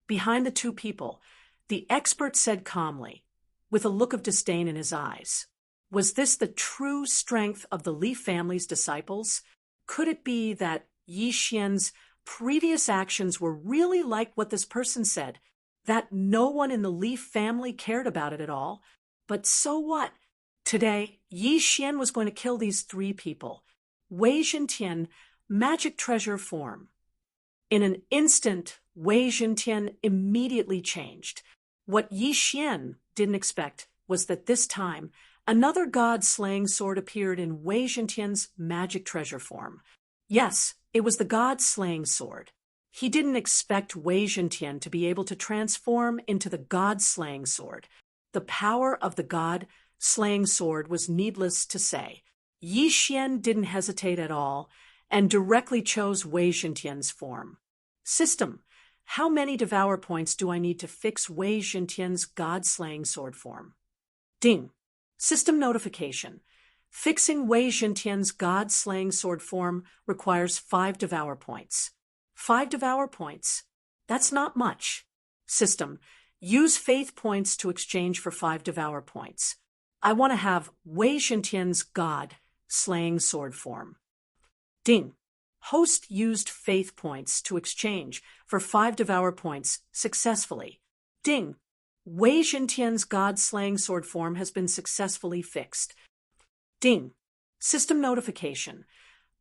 Behind the two people, the expert said calmly, with a look of disdain in his eyes. Was this the true strength of the Li family's disciples? Could it be that Yi Xian's previous actions were really like what this person said, that no one in the Li family cared about it at all? But so what? Today, Yi Xian was going to kill these three people. Wei Zhentian, magic treasure form. In an instant, Wei Zhentian immediately changed. What Yi Xian didn't expect was that this time, another god-slaying sword appeared in Wei Zhentian's magic treasure form. Yes, it was the god-slaying sword. He didn't expect Wei Zhentian to be able to transform into the god-slaying sword. The power of the god-slaying sword was needless to say. Yi Xian didn't hesitate at all and directly chose Wei Zhentian's form. System. How many Devour points do I need to fix Wei Zhentian's god-slaying sword form? Ding. System notification. Fixing Wei Zhentian's god-slaying sword form requires 5 Devour points. 5 Devour points? That's not much. System. Use faith points to exchange for 5 Devour points. I want to have Wei Zhentian's god-slaying sword form. Ding. Host used faith points to exchange for 5 Devour points successfully. Ding. Wei Zhentian's god-slaying sword form has been successfully fixed. Ding. System notification.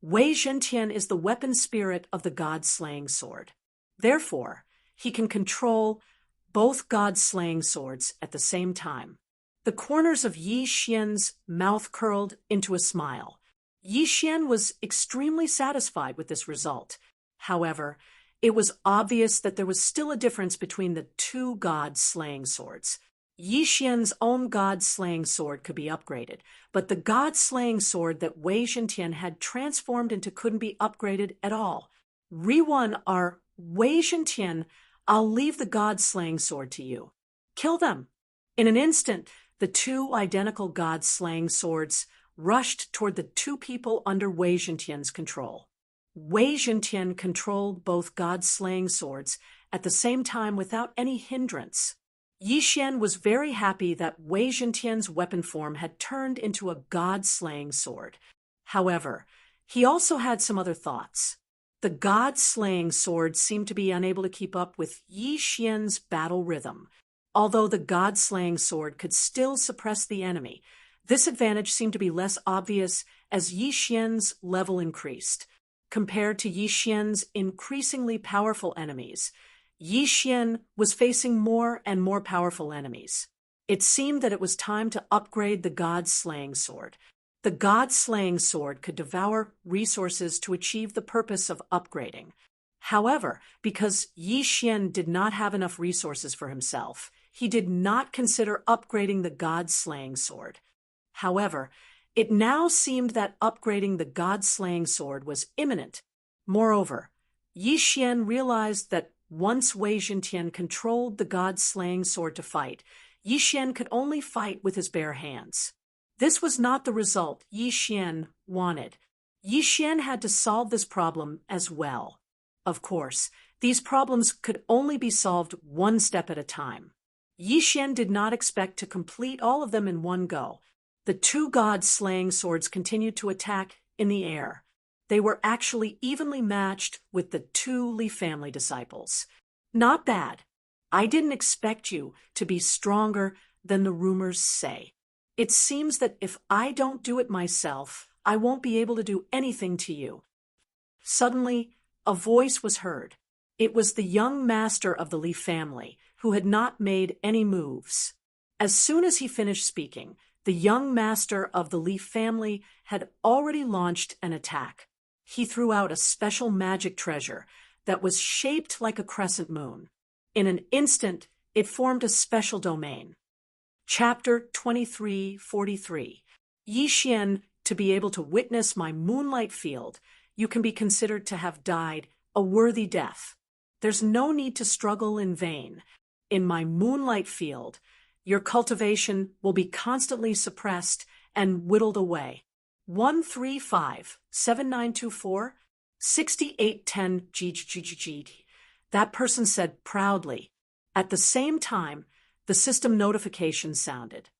Wei Zhentian is the weapon spirit of the god-slaying sword. Therefore, he can control both god-slaying swords at the same time. The corners of Yi Xian's mouth curled into a smile. Yi Xian was extremely satisfied with this result. However, it was obvious that there was still a difference between the two god-slaying swords. Yi Xian's own god-slaying sword could be upgraded, but the god-slaying sword that Wei Zhentian had transformed into couldn't be upgraded at all. Re-1 are Wei Zhentian, I'll leave the god-slaying sword to you. Kill them. In an instant, the two identical god-slaying swords rushed toward the two people under Wei Zhentian's control. Wei Zhentian controlled both god-slaying swords at the same time without any hindrance. Yi Xian was very happy that Wei Zhentian's weapon form had turned into a god-slaying sword. However, he also had some other thoughts. The god-slaying sword seemed to be unable to keep up with Yi Xian's battle rhythm. Although the god-slaying sword could still suppress the enemy, this advantage seemed to be less obvious as Yi Xian's level increased. Compared to Yi Xian's increasingly powerful enemies, Yi Xian was facing more and more powerful enemies. It seemed that it was time to upgrade the god-slaying sword. The god-slaying sword could devour resources to achieve the purpose of upgrading. However, because Yi Xian did not have enough resources for himself, he did not consider upgrading the god-slaying sword. However, it now seemed that upgrading the god-slaying sword was imminent. Moreover, Yi Xian realized that once Wei Zhentian controlled the god-slaying sword to fight, Yi Xian could only fight with his bare hands. This was not the result Yi Xian wanted. Yi Xian had to solve this problem as well. Of course, these problems could only be solved one step at a time. Yi Xian did not expect to complete all of them in one go. The two god-slaying swords continued to attack in the air. They were actually evenly matched with the two Li family disciples. Not bad. I didn't expect you to be stronger than the rumors say. It seems that if I don't do it myself, I won't be able to do anything to you. Suddenly, a voice was heard. It was the young master of the Li family, who had not made any moves. As soon as he finished speaking, the young master of the Li family had already launched an attack. He threw out a special magic treasure that was shaped like a crescent moon. In an instant, it formed a special domain. Chapter 2343. Yi Xian, to be able to witness my moonlight field, you can be considered to have died a worthy death. There's no need to struggle in vain. In my moonlight field, your cultivation will be constantly suppressed and whittled away. 135-7924-6810 GGGG. That person said proudly. At the same time, the system notification sounded.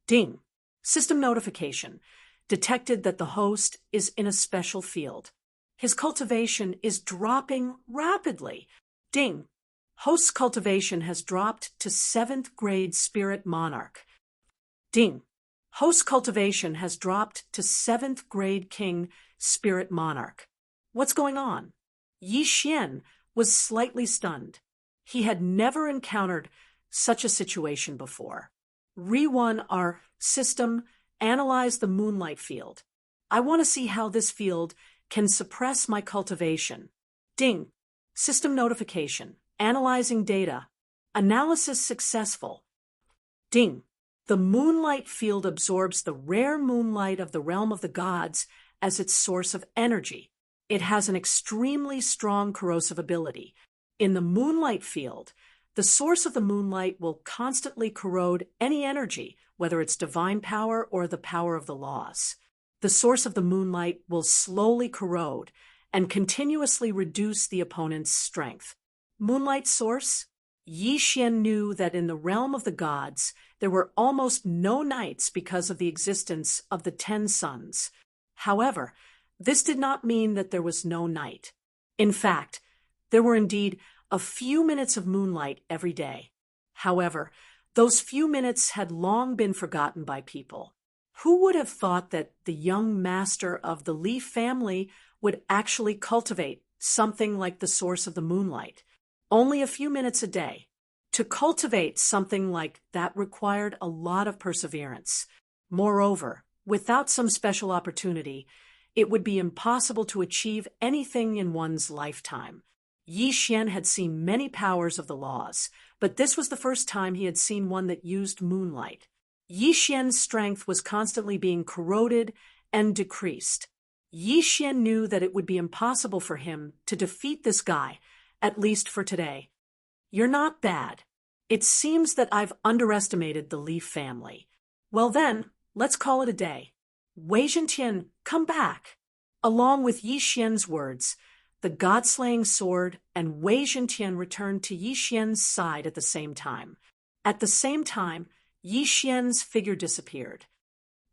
Ding. System notification. Detected that the host is in a special field. His cultivation is dropping rapidly. Ding. Host's cultivation has dropped to 7th grade Spirit Monarch. Ding. Host's cultivation has dropped to 7th grade King Spirit Monarch. What's going on? Yi Xian was slightly stunned. He had never encountered such a situation before. Re-1 our system, analyze the moonlight field. I want to see how this field can suppress my cultivation. Ding. System notification. Analyzing data. Analysis successful. Ding. The moonlight field absorbs the rare moonlight of the realm of the gods as its source of energy. It has an extremely strong corrosive ability. In the moonlight field, the source of the moonlight will constantly corrode any energy, whether it's divine power or the power of the laws. The source of the moonlight will slowly corrode and continuously reduce the opponent's strength. Moonlight source? Yi Xian knew that in the realm of the gods, there were almost no nights because of the existence of the 10 suns. However, this did not mean that there was no night. In fact, there were indeed a few minutes of moonlight every day. However, those few minutes had long been forgotten by people. Who would have thought that the young master of the Li family would actually cultivate something like the source of the moonlight? Only a few minutes a day. To cultivate something like that required a lot of perseverance. Moreover, without some special opportunity, it would be impossible to achieve anything in one's lifetime. Yi Xian had seen many powers of the laws, but this was the first time he had seen one that used moonlight. Yi Xian's strength was constantly being corroded and decreased. Yi Xian knew that it would be impossible for him to defeat this guy, at least for today. You're not bad. It seems that I've underestimated the Li family. Well then, let's call it a day. Wei Zhentian, come back. Along with Yi Xian's words, the god-slaying sword and Wei Zhentian returned to Yi Xian's side at the same time. At the same time, Yi Xian's figure disappeared.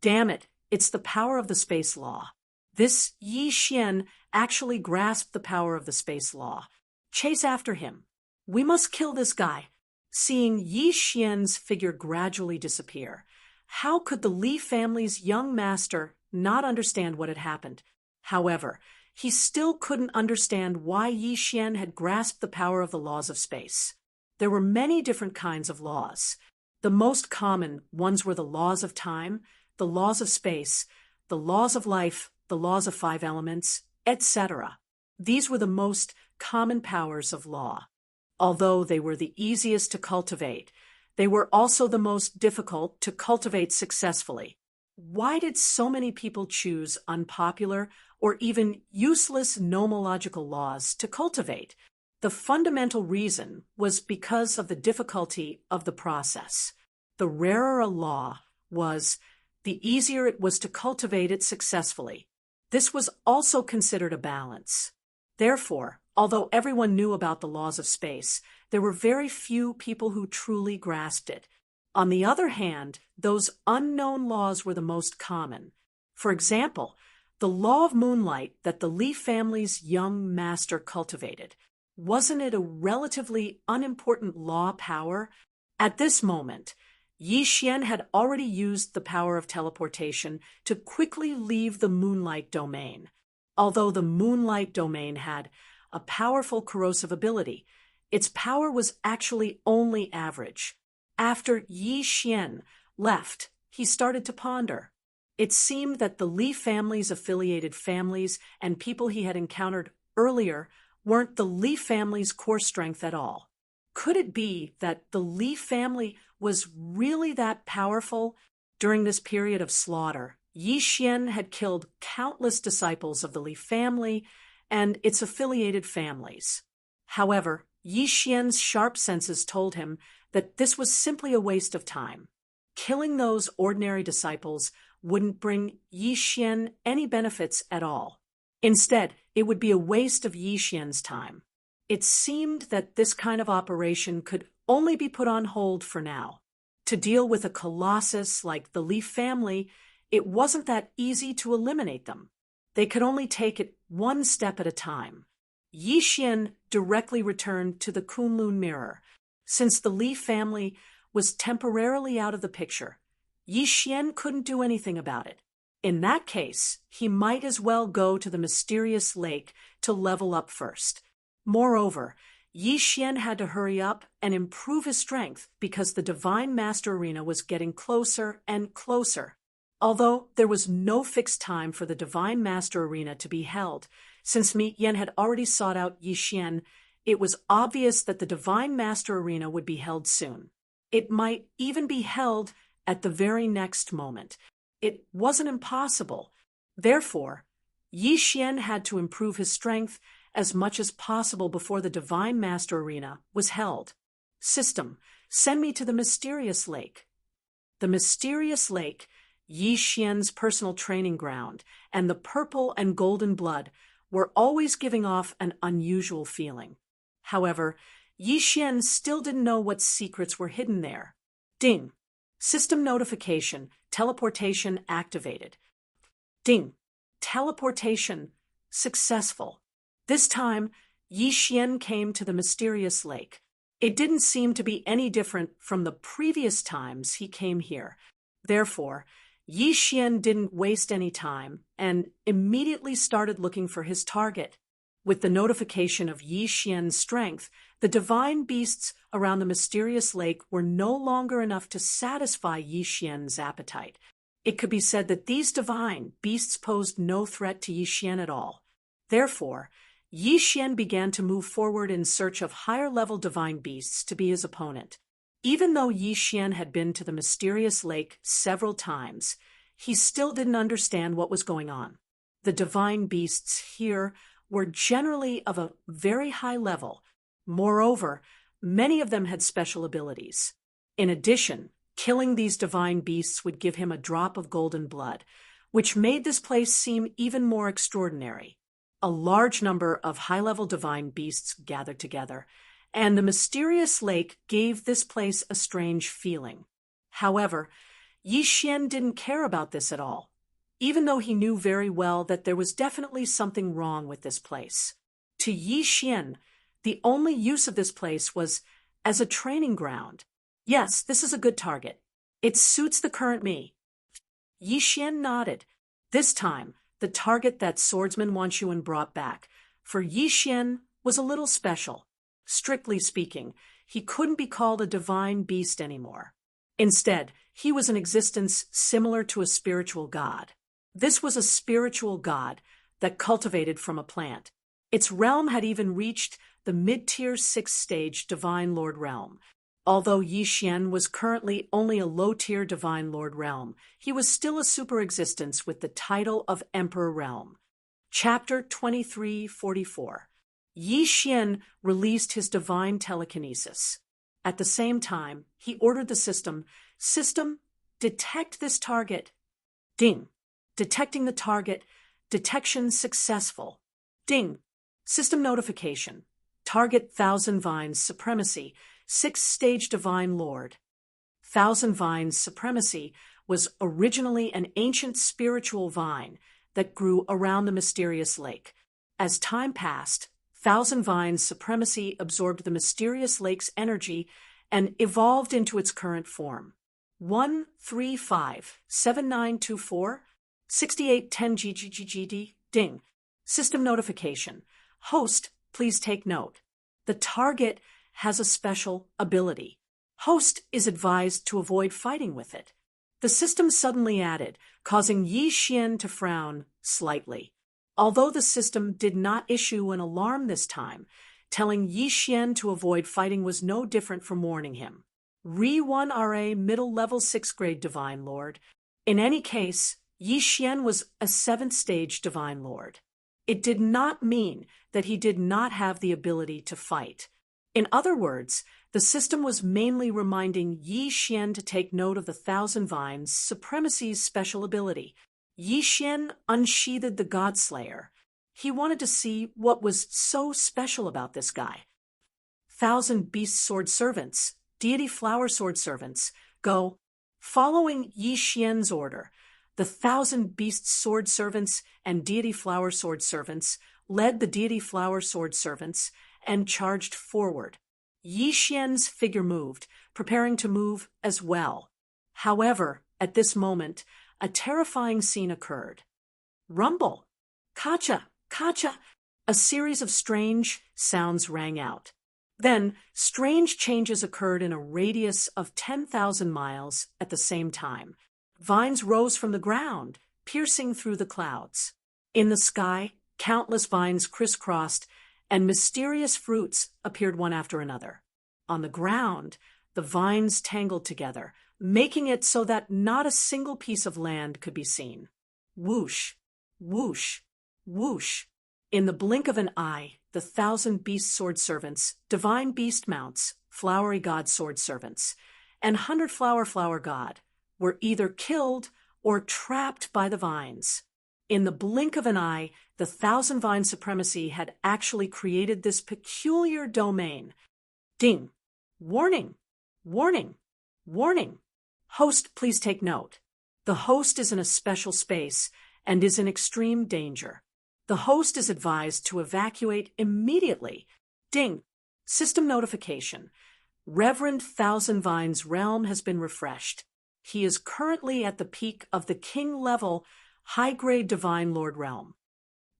Damn it, it's the power of the space law. This Yi Xian actually grasped the power of the space law. Chase after him. We must kill this guy. Seeing Yi Xian's figure gradually disappear, how could the Li family's young master not understand what had happened? However, he still couldn't understand why Yi Xian had grasped the power of the laws of space. There were many different kinds of laws. The most common ones were the laws of time, the laws of space, the laws of life, the laws of 5 elements, etc. These were the most common powers of law. Although they were the easiest to cultivate, they were also the most difficult to cultivate successfully. Why did so many people choose unpopular or even useless nomological laws to cultivate? The fundamental reason was because of the difficulty of the process. The rarer a law was, the easier it was to cultivate it successfully. This was also considered a balance. Therefore, although everyone knew about the laws of space, there were very few people who truly grasped it. On the other hand, those unknown laws were the most common. For example, the law of moonlight that the Li family's young master cultivated. Wasn't it a relatively unimportant law power? At this moment, Yi Xian had already used the power of teleportation to quickly leave the moonlight domain. Although the moonlight domain had a powerful corrosive ability, its power was actually only average. After Yi Xian left, he started to ponder. It seemed that the Li family's affiliated families and people he had encountered earlier weren't the Li family's core strength at all. Could it be that the Li family was really that powerful? During this period of slaughter, Yi Xian had killed countless disciples of the Li family and its affiliated families. However, Yi Xian's sharp senses told him that this was simply a waste of time. Killing those ordinary disciples wouldn't bring Yi Xian any benefits at all. Instead, it would be a waste of Yi Xian's time. It seemed that this kind of operation could only be put on hold for now. To deal with a colossus like the Li family, it wasn't that easy to eliminate them. They could only take it one step at a time. Yi Xian directly returned to the Kunlun mirror. Since the Li family was temporarily out of the picture, Yi Xian couldn't do anything about it. In that case, he might as well go to the mysterious lake to level up first. Moreover, Yi Xian had to hurry up and improve his strength because the Divine Master Arena was getting closer and closer. Although there was no fixed time for the Divine Master Arena to be held, since Mi Yan had already sought out Yi Xian, it was obvious that the Divine Master Arena would be held soon. It might even be held at the very next moment. It wasn't impossible. Therefore, Yi Xian had to improve his strength as much as possible before the Divine Master Arena was held. System, send me to the mysterious lake. The mysterious lake, Yi Xian's personal training ground, and the purple and golden blood were always giving off an unusual feeling. However, Yi Xian still didn't know what secrets were hidden there. Ding. System notification, teleportation activated. Ding. Teleportation successful. This time, Yi Xian came to the mysterious lake. It didn't seem to be any different from the previous times he came here. Therefore, Yi Xian didn't waste any time and immediately started looking for his target. With the notification of Yi Xian's strength, the divine beasts around the mysterious lake were no longer enough to satisfy Yi Xian's appetite. It could be said that these divine beasts posed no threat to Yi Xian at all. Therefore, Yi Xian began to move forward in search of higher-level divine beasts to be his opponent. Even though Yi Xian had been to the mysterious lake several times, he still didn't understand what was going on. The divine beasts here were generally of a very high level. Moreover, many of them had special abilities. In addition, killing these divine beasts would give him a drop of golden blood, which made this place seem even more extraordinary. A large number of high-level divine beasts gathered together, and the mysterious lake gave this place a strange feeling. However, Yi Xian didn't care about this at all, even though he knew very well that there was definitely something wrong with this place. To Yi Xian, the only use of this place was as a training ground. Yes, this is a good target. It suits the current me. Yi Xian nodded. This time, the target that Swordsman Wanshuan brought back for Yi Xian was a little special. Strictly speaking, he couldn't be called a divine beast anymore. Instead, he was an existence similar to a spiritual god. This was a spiritual god that cultivated from a plant. Its realm had even reached the mid-tier 6th stage Divine Lord realm. Although Yi Xian was currently only a low-tier Divine Lord realm, he was still a super-existence with the title of Emperor Realm. Chapter 2344. Yi Xian released his divine telekinesis. At the same time, he ordered the system, detect this target. Ding. Detecting the target. Detection successful. Ding. System notification. Target Thousand Vines Supremacy, 6th stage Divine Lord. Thousand Vines Supremacy was originally an ancient spiritual vine that grew around the mysterious lake. As time passed, Thousand Vines Supremacy absorbed the mysterious lake's energy and evolved into its current form. 1357924 6810 GGGGD. Ding. System notification. Host, please take note. The target has a special ability. Host is advised to avoid fighting with it. The system suddenly added, causing Yi Xian to frown slightly. Although the system did not issue an alarm this time, telling Yi Xian to avoid fighting was no different from warning him. Re-1RA middle level 6th grade Divine Lord. In any case, Yi Xian was a 7th stage Divine Lord. It did not mean that he did not have the ability to fight. In other words, the system was mainly reminding Yi Xian to take note of the Thousand Vines Supremacy's special ability. Yi Xian unsheathed the Godslayer. He wanted to see what was so special about this guy. Thousand Beast Sword Servants, Deity Flower Sword Servants, go. Following Yi Xian's order, the Thousand Beast Sword Servants and Deity Flower Sword Servants led the Deity Flower Sword Servants and charged forward. Yi Xian's figure moved, preparing to move as well. However, at this moment, a terrifying scene occurred. Rumble! Kacha! Kacha! A series of strange sounds rang out. Then, strange changes occurred in a radius of 10,000 miles at the same time. Vines rose from the ground, piercing through the clouds. In the sky, countless vines crisscrossed, and mysterious fruits appeared one after another. On the ground, the vines tangled together, making it so that not a single piece of land could be seen. Whoosh, whoosh, whoosh. In the blink of an eye, the Thousand Beast Sword Servants, Divine Beast Mounts, Flowery God Sword Servants, and 100 Flower God were either killed or trapped by the vines. In the blink of an eye, the Thousand Vine Supremacy had actually created this peculiar domain. Ding! Warning! Warning! Warning! Host, please take note. The host is in a special space and is in extreme danger. The host is advised to evacuate immediately. Ding! System notification. Reverend Thousand Vines' realm has been refreshed. He is currently at the peak of the king-level, high-grade Divine Lord realm.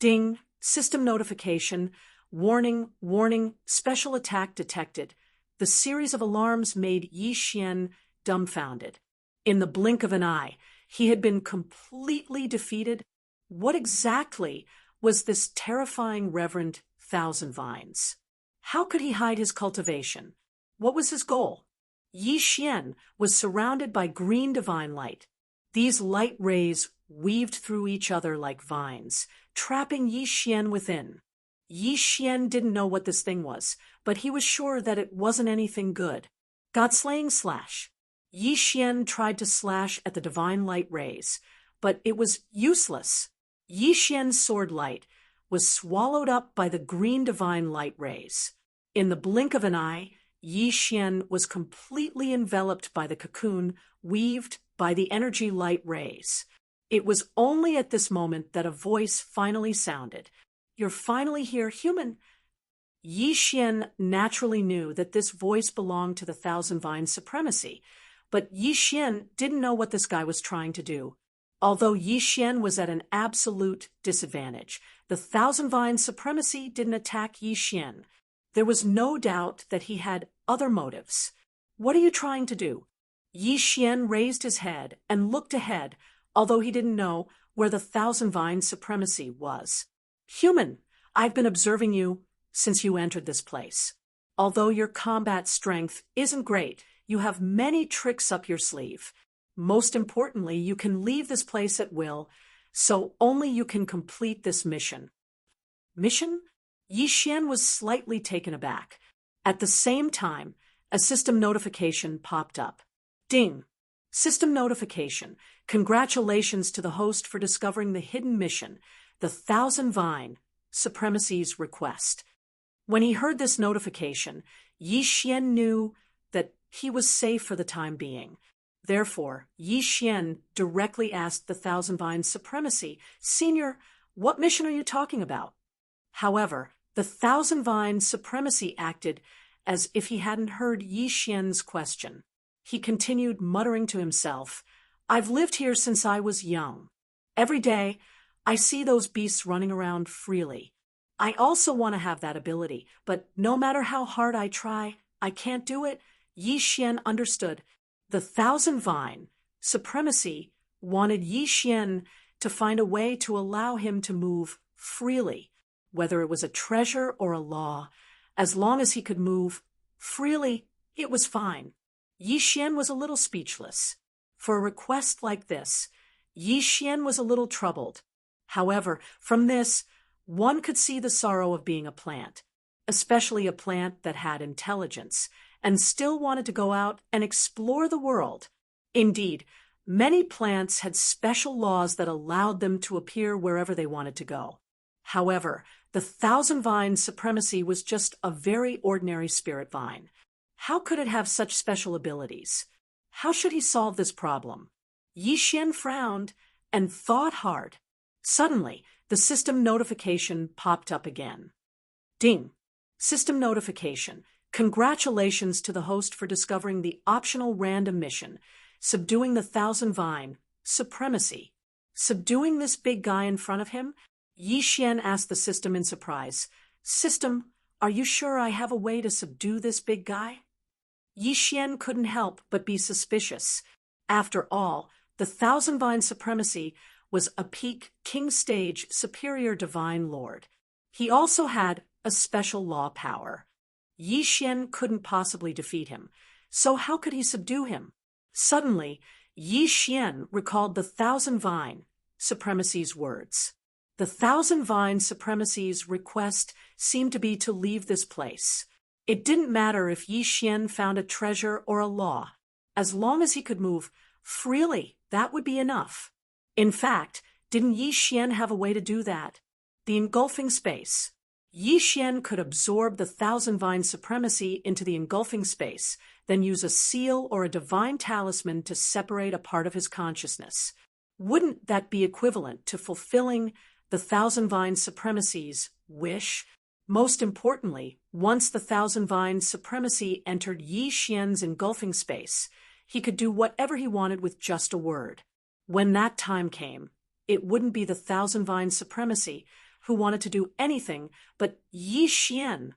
Ding! System notification. Warning, warning, special attack detected. The series of alarms made Yi Xian dumbfounded. In the blink of an eye, he had been completely defeated. What exactly was this terrifying Reverend Thousand Vines? How could he hide his cultivation? What was his goal? Yi Xian was surrounded by green divine light. These light rays weaved through each other like vines, trapping Yi Xian within. Yi Xian didn't know what this thing was, but he was sure that it wasn't anything good. God-slaying slash. Yi Xian tried to slash at the divine light rays, but it was useless. Yi Xian's sword light was swallowed up by the green divine light rays. In the blink of an eye, Yi Xian was completely enveloped by the cocoon weaved by the energy light rays. It was only at this moment that a voice finally sounded. "You're finally here, human." Yi Xian naturally knew that this voice belonged to the Thousand Vine Supremacy, but Yi Xian didn't know what this guy was trying to do. Although Yi Xian was at an absolute disadvantage, the Thousand Vine Supremacy didn't attack Yi Xian. There was no doubt that he had other motives. "What are you trying to do?" Yi Xian raised his head and looked ahead, although he didn't know where the Thousand Vine supremacy was. Human, I've been observing you since you entered this place. Although your combat strength isn't great, you have many tricks up your sleeve. Most importantly, you can leave this place at will, so only you can complete this mission. Mission? Yi Xian was slightly taken aback. At the same time, a system notification popped up. Ding! System notification. Congratulations to the host for discovering the hidden mission, the Thousand Vine Supremacy's request. When he heard this notification, Yi Xian knew that he was safe for the time being. Therefore, Yi Xian directly asked the Thousand Vine Supremacy, "Senior, what mission are you talking about?" However, the Thousand Vine Supremacy acted as if he hadn't heard Yi Xian's question. He continued muttering to himself, "I've lived here since I was young. Every day, I see those beasts running around freely. I also want to have that ability, but no matter how hard I try, I can't do it." Yi Xian understood. The Thousand Vine Supremacy wanted Yi Xian to find a way to allow him to move freely, whether it was a treasure or a law. As long as he could move freely, it was fine. Yi Xian was a little speechless. For a request like this, Yi Xian was a little troubled. However, from this, one could see the sorrow of being a plant, especially a plant that had intelligence, and still wanted to go out and explore the world. Indeed, many plants had special laws that allowed them to appear wherever they wanted to go. However, the Thousand Vine Supremacy was just a very ordinary spirit vine. How could it have such special abilities? How should he solve this problem? Yi Xian frowned and thought hard. Suddenly, the system notification popped up again. Ding! System notification. Congratulations to the host for discovering the optional random mission, subduing the Thousand Vine Supremacy. Subduing this big guy in front of him? Yi Xian asked the system in surprise. "System, are you sure I have a way to subdue this big guy?" Yi Xian couldn't help but be suspicious. After all, the Thousand Vine Supremacy was a peak king stage superior divine lord. He also had a special law power. Yi Xian couldn't possibly defeat him, so how could he subdue him? Suddenly, Yi Xian recalled the Thousand Vine Supremacy's words. The Thousand Vine Supremacy's request seemed to be to leave this place. It didn't matter if Yi Xian found a treasure or a law. As long as he could move freely, that would be enough. In fact, didn't Yi Xian have a way to do that? The engulfing space. Yi Xian could absorb the Thousand Vine Supremacy into the engulfing space, then use a seal or a divine talisman to separate a part of his consciousness. Wouldn't that be equivalent to fulfilling the Thousand Vine Supremacy's wish? Most importantly, once the Thousand Vine Supremacy entered Yi Xian's engulfing space, he could do whatever he wanted with just a word. When that time came, it wouldn't be the Thousand Vine Supremacy who wanted to do anything but Yi Xian.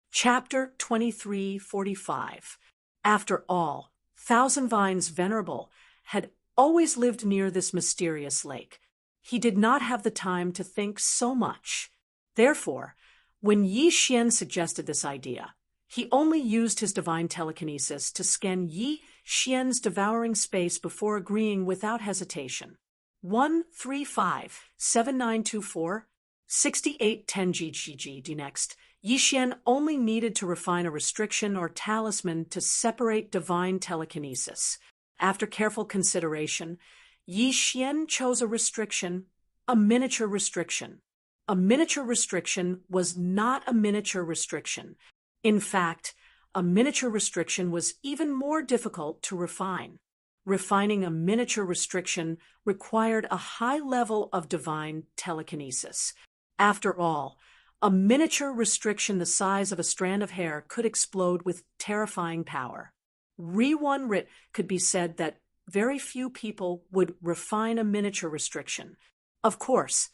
Chapter 2345. After all, Thousand Vines Venerable had always lived near this mysterious lake. He did not have the time to think so much. Therefore, when Yi Xian suggested this idea, he only used his divine telekinesis to scan Yi Xian's devouring space before agreeing without hesitation. 1357924 6810 GGG. Next, Yi Xian only needed to refine a restriction or talisman to separate divine telekinesis. After careful consideration, Yi Xian chose a restriction, a miniature restriction. A miniature restriction was not a miniature restriction. In fact, a miniature restriction was even more difficult to refine. Refining a miniature restriction required a high level of divine telekinesis. After all, a miniature restriction the size of a strand of hair could explode with terrifying power. Re-1 could be said that very few people would refine a miniature restriction. Of course,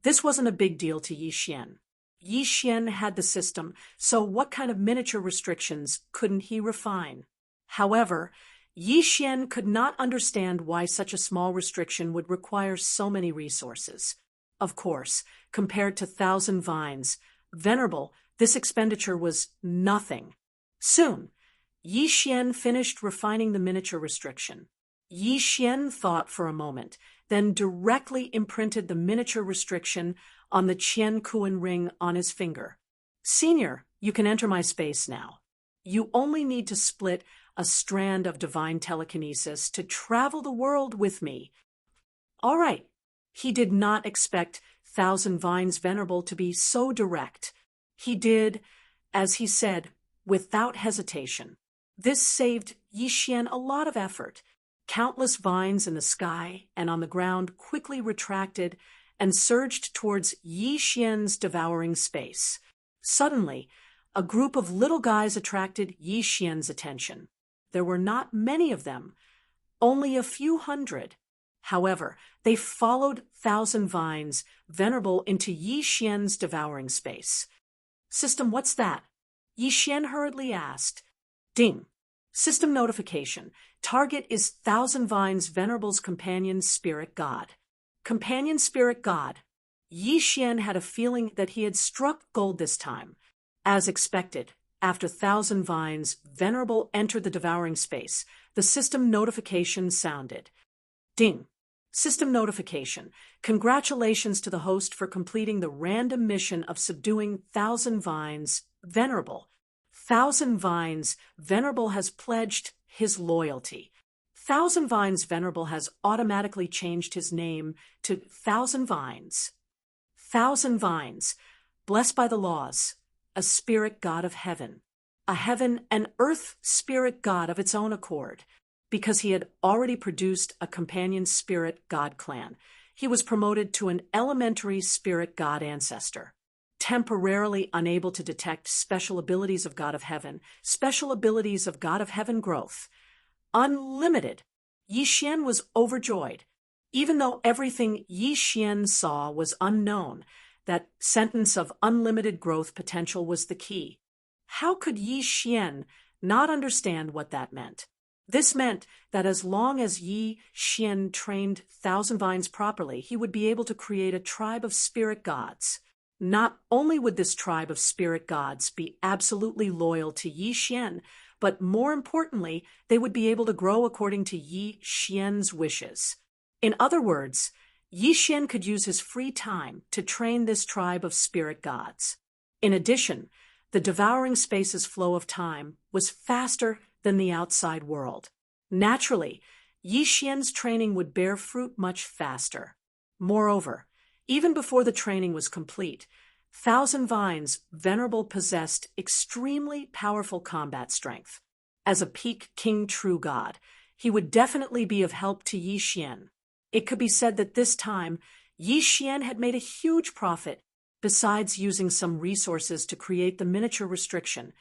this wasn't a big deal to Yi Xian. Yi Xian had the system, so what kind of miniature restrictions couldn't he refine? However, Yi Xian could not understand why such a small restriction would require so many resources. Of course, compared to 1,000 vines, venerable, this expenditure was nothing. Soon, Yi Xian finished refining the miniature restriction. Yi Xian thought for a moment, then directly imprinted the miniature restriction on the Qian Kuan ring on his finger. Senior, you can enter my space now. You only need to split a strand of divine telekinesis to travel the world with me. All right. He did not expect 1,000 Vines Venerable to be so direct. He did, as he said, without hesitation. This saved Yi Xian a lot of effort. Countless vines in the sky and on the ground quickly retracted and surged towards Yi Xian's devouring space. Suddenly, a group of little guys attracted Yi Xian's attention. There were not many of them, only a few hundred. However, they followed 1,000 Vines Venerable into Yi Xian's devouring space. System, what's that? Yi Xian hurriedly asked. Ding. System notification. Target is 1,000 Vines Venerable's companion spirit god. Companion spirit god. Yi Xian had a feeling that he had struck gold this time. As expected, after 1,000 Vines Venerable entered the devouring space, the system notification sounded. Ding. System notification. Congratulations to the host for completing the random mission of subduing 1,000 Vines Venerable. 1,000 Vines Venerable has pledged his loyalty. 1,000 Vines Venerable has automatically changed his name to 1,000 Vines. 1,000 Vines, blessed by the laws, a spirit god of heaven, a heaven and earth spirit god of its own accord. Because he had already produced a companion spirit god clan, he was promoted to an elementary spirit god ancestor. Temporarily unable to detect special abilities of God of Heaven, special abilities of God of Heaven growth. Unlimited. Yi Xian was overjoyed. Even though everything Yi Xian saw was unknown, that sentence of unlimited growth potential was the key. How could Yi Xian not understand what that meant? This meant that as long as Yi Xian trained 1,000 Vines properly, he would be able to create a tribe of spirit gods. Not only would this tribe of spirit gods be absolutely loyal to Yi Xian, but more importantly, they would be able to grow according to Yi Xian's wishes. In other words, Yi Xian could use his free time to train this tribe of spirit gods. In addition, the devouring space's flow of time was faster than the outside world. Naturally, Yi Xian's training would bear fruit much faster. Moreover, even before the training was complete, 1,000 Vines Venerable possessed extremely powerful combat strength. As a peak King True God, he would definitely be of help to Yi Xian. It could be said that this time, Yi Xian had made a huge profit. Besides using some resources to create the miniature restriction,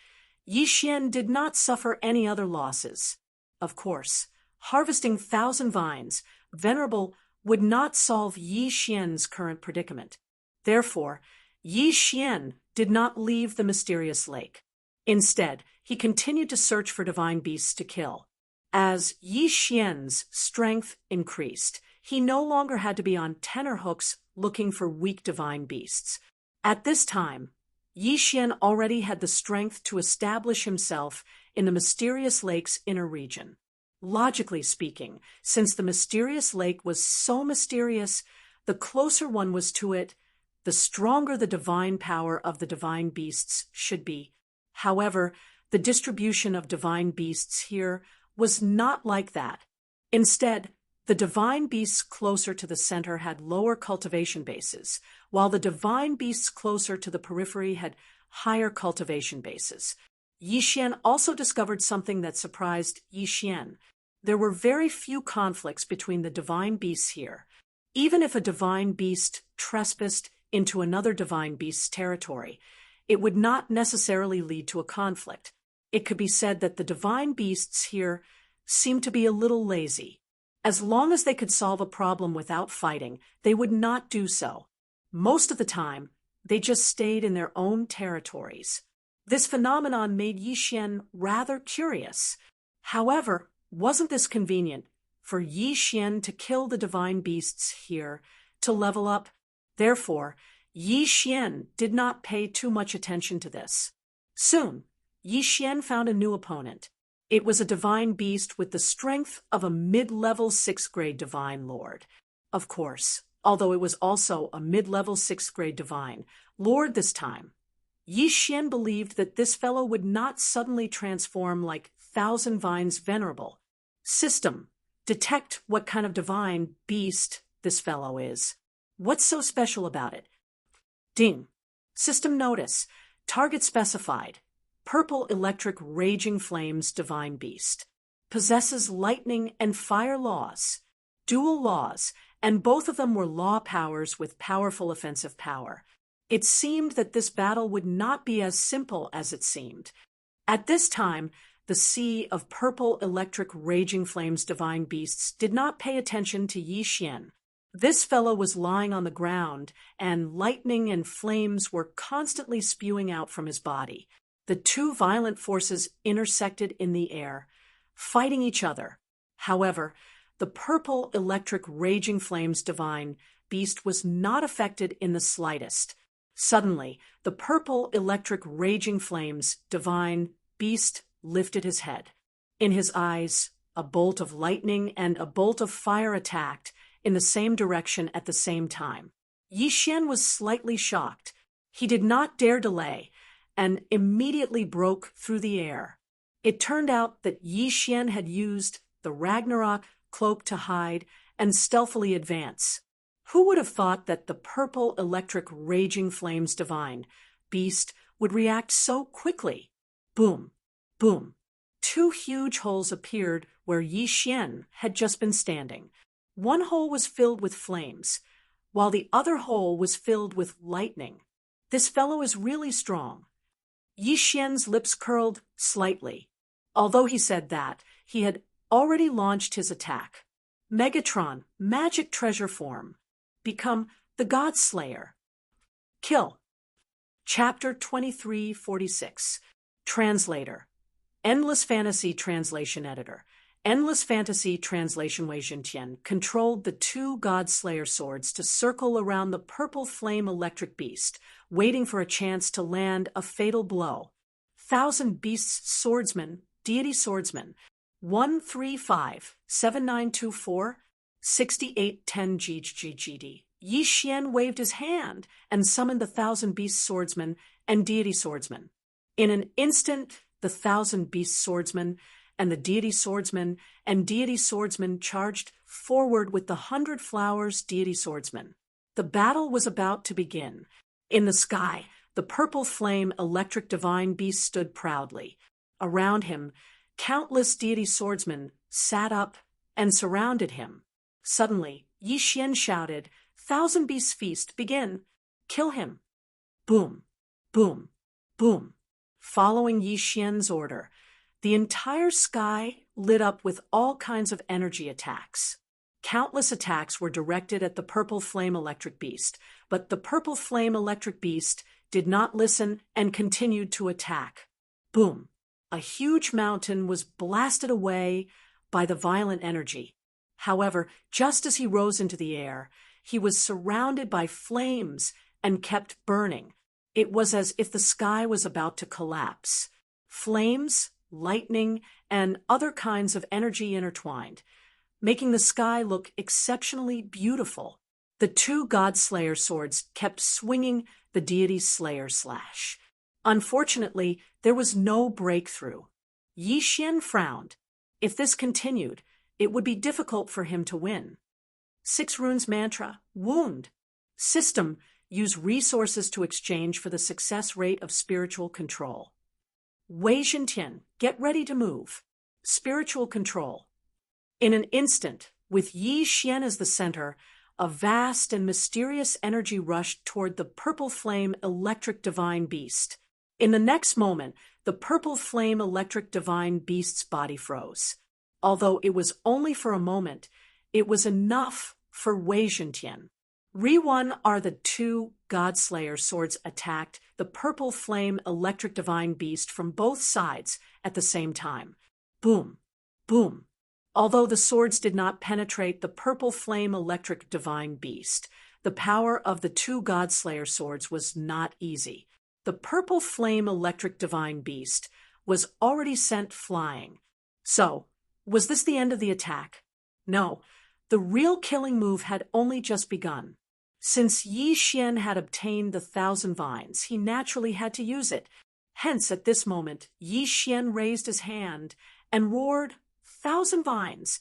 Yi Xian did not suffer any other losses. Of course, harvesting 1,000 Vines Venerable would not solve Yi Xian's current predicament. Therefore, Yi Xian did not leave the mysterious lake. Instead, he continued to search for divine beasts to kill. As Yi Xian's strength increased, he no longer had to be on tenterhooks looking for weak divine beasts. At this time, Yi Xian already had the strength to establish himself in the mysterious lake's inner region. Logically speaking, since the mysterious lake was so mysterious, the closer one was to it, the stronger the divine power of the divine beasts should be. However, the distribution of divine beasts here was not like that. Instead, the divine beasts closer to the center had lower cultivation bases, while the divine beasts closer to the periphery had higher cultivation bases. Yi Xian also discovered something that surprised Yi Xian. There were very few conflicts between the divine beasts here. Even if a divine beast trespassed into another divine beast's territory, it would not necessarily lead to a conflict. It could be said that the divine beasts here seemed to be a little lazy. As long as they could solve a problem without fighting, they would not do so. Most of the time, they just stayed in their own territories. This phenomenon made Yi Xian rather curious. However, Wasn't this convenient for Yi Xian to kill the divine beasts here to level up? Therefore, Yi Xian did not pay too much attention to this. Soon, Yi Xian found a new opponent. It was a divine beast with the strength of a mid-level 6th grade divine lord. Of course, although it was also a mid-level 6th grade divine lord this time, Yi Xian believed that this fellow would not suddenly transform like Thousand Vines Venerable. System, detect what kind of divine beast this fellow is. What's so special about it? Ding. System notice. Target specified. Purple electric raging flames divine beast. Possesses lightning and fire laws. Dual laws, and both of them were law powers with powerful offensive power. It seemed that this battle would not be as simple as it seemed. At this time, the sea of purple electric raging flames divine beasts did not pay attention to Yi Xian. This fellow was lying on the ground, and lightning and flames were constantly spewing out from his body. The two violent forces intersected in the air, fighting each other. However, the purple electric raging flames divine beast was not affected in the slightest. Suddenly, the purple electric raging flames divine beast lifted his head. In his eyes, a bolt of lightning and a bolt of fire attacked in the same direction at the same time. Yi Xian was slightly shocked. He did not dare delay, and immediately broke through the air. It turned out that Yi Xian had used the Ragnarok cloak to hide and stealthily advance. Who would have thought that the purple electric raging flames divine beast would react so quickly? Boom, boom. Two huge holes appeared where Yi Xian had just been standing. One hole was filled with flames, while the other hole was filled with lightning. This fellow is really strong. Yi Xian's lips curled slightly. Although he said that, he had already launched his attack. Megatron, magic treasure form. Become the God Slayer. Kill. Chapter 2346. Translator. Endless Fantasy Translation Editor. Endless Fantasy Translation Wei Zhentian controlled the two God Slayer swords to circle around the purple flame electric beast, waiting for a chance to land a fatal blow. Thousand Beasts Swordsman, Deity Swordsman, 135-7924, 6810 GGGD. Yi Xian waved his hand and summoned the Thousand Beast Swordsman and Deity Swordsman. In an instant, the Thousand Beast Swordsman and the Deity Swordsman and Deity Swordsman charged forward with the 100 Flowers Deity Swordsman. The battle was about to begin. In the sky, the purple flame electric divine beast stood proudly. Around him, countless Deity Swordsmen sat up and surrounded him. Suddenly, Yi Xian shouted, "Thousand Beasts Feast, begin! Kill him!" Boom, boom, boom. Following Yi Xian's order, the entire sky lit up with all kinds of energy attacks. Countless attacks were directed at the purple flame electric beast, but the purple flame electric beast did not listen and continued to attack. Boom! A huge mountain was blasted away by the violent energy. However, just as he rose into the air, he was surrounded by flames and kept burning. It was as if the sky was about to collapse. Flames, lightning, and other kinds of energy intertwined, making the sky look exceptionally beautiful. The two God Slayer swords kept swinging the deity Slayer slash. Unfortunately, there was no breakthrough. Yi Xian frowned. If this continued, it would be difficult for him to win. 6 Runes Mantra, Wound. System, use resources to exchange for the success rate of spiritual control. Wei Zhentian, get ready to move. Spiritual control. In an instant, with Yi Xian as the center, a vast and mysterious energy rushed toward the purple flame electric divine beast. In the next moment, the purple flame electric divine beast's body froze. Although it was only for a moment, it was enough for Wei Zhentian. Re-1 are the two God Slayer swords attacked the purple flame electric divine beast from both sides at the same time. Boom, boom. Although the swords did not penetrate the purple flame electric divine beast, the power of the two Godslayer swords was not easy. The purple flame electric divine beast was already sent flying. So, was this the end of the attack? No, the real killing move had only just begun. Since Yi Xian had obtained the 1,000 vines, he naturally had to use it. Hence, at this moment, Yi Xian raised his hand and roared, "1,000 vines!"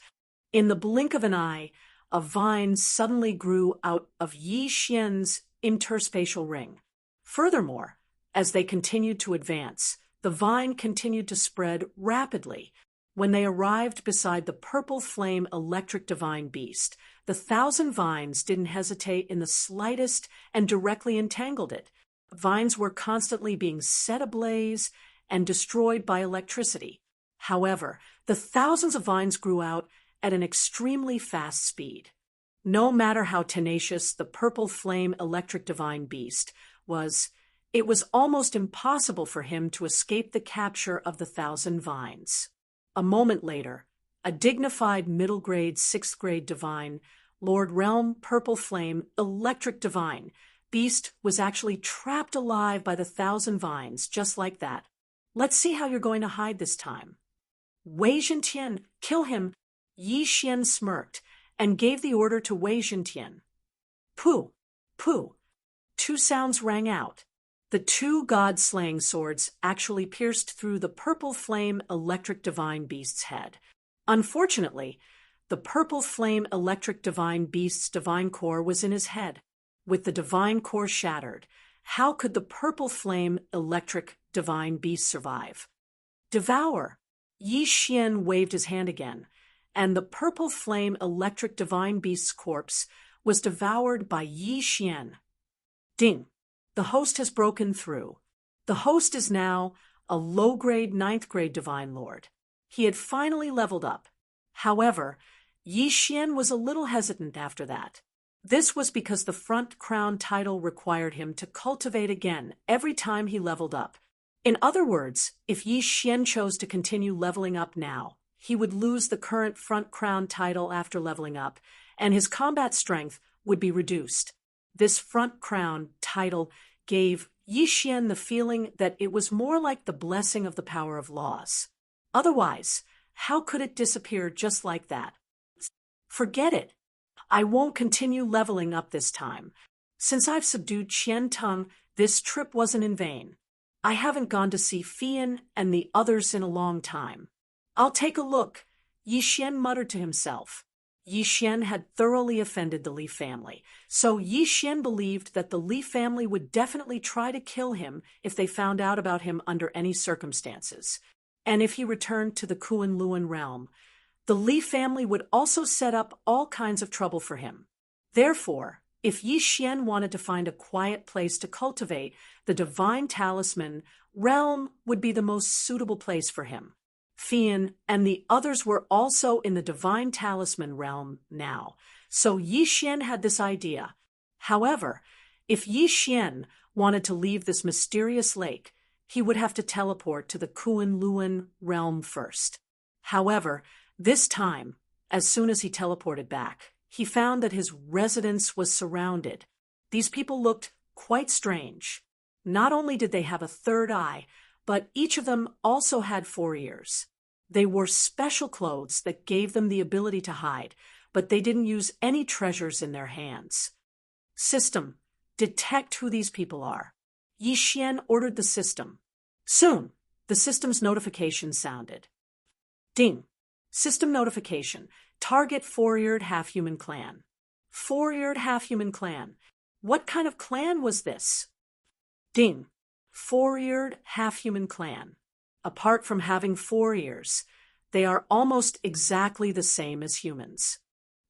In the blink of an eye, a vine suddenly grew out of Yi Xian's interspatial ring. Furthermore, as they continued to advance, the vine continued to spread rapidly. When they arrived beside the purple flame electric divine beast, the 1,000 vines didn't hesitate in the slightest and directly entangled it. Vines were constantly being set ablaze and destroyed by electricity. However, the thousands of vines grew out at an extremely fast speed. No matter how tenacious the purple flame electric divine beast was, it was almost impossible for him to escape the capture of the 1,000 vines. A moment later, a dignified middle-grade 6th-grade divine, Lord Realm Purple Flame Electric Divine Beast was actually trapped alive by the 1,000 vines, just like that. Let's see how you're going to hide this time. Wei Zhentian, kill him! Yi Xian smirked and gave the order to Wei Zhentian. Pooh! Pooh! Two sounds rang out. The two god-slaying swords actually pierced through the purple flame electric divine beast's head. Unfortunately, the purple flame electric divine beast's divine core was in his head. With the divine core shattered, how could the purple flame electric divine beast survive? Devour! Yi Xian waved his hand again, and the purple flame electric divine beast's corpse was devoured by Yi Xian. Ding! The host has broken through. The host is now a low-grade 9th-grade divine lord. He had finally leveled up. However, Yi Xian was a little hesitant after that. This was because the front crown title required him to cultivate again every time he leveled up. In other words, if Yi Xian chose to continue leveling up now, he would lose the current front crown title after leveling up, and his combat strength would be reduced. This front crown title gave Yi Xian the feeling that it was more like the blessing of the power of laws. Otherwise, how could it disappear just like that? Forget it. I won't continue leveling up this time. Since I've subdued Qian Teng, this trip wasn't in vain. I haven't gone to see Fian and the others in a long time. I'll take a look, Yi Xian muttered to himself. Yi Xian had thoroughly offended the Li family, so Yi Xian believed that the Li family would definitely try to kill him if they found out about him under any circumstances. And if he returned to the Kunlun realm, the Li family would also set up all kinds of trouble for him. Therefore, if Yi Xian wanted to find a quiet place to cultivate the divine talisman, realm would be the most suitable place for him. Fian and the others were also in the divine talisman realm now, so Yi Xian had this idea. However, if Yi Xian wanted to leave this mysterious lake, he would have to teleport to the Kunlun realm first. However, this time, as soon as he teleported back, he found that his residence was surrounded. These people looked quite strange. Not only did they have a third eye, but each of them also had 4 ears. They wore special clothes that gave them the ability to hide, but they didn't use any treasures in their hands. System, detect who these people are. Yi Xian ordered the system. Soon, the system's notification sounded. Ding. System notification. Target 4-eared half-human clan. 4-eared half-human clan. What kind of clan was this? Ding. 4-eared half-human clan. Apart from having 4 ears, they are almost exactly the same as humans.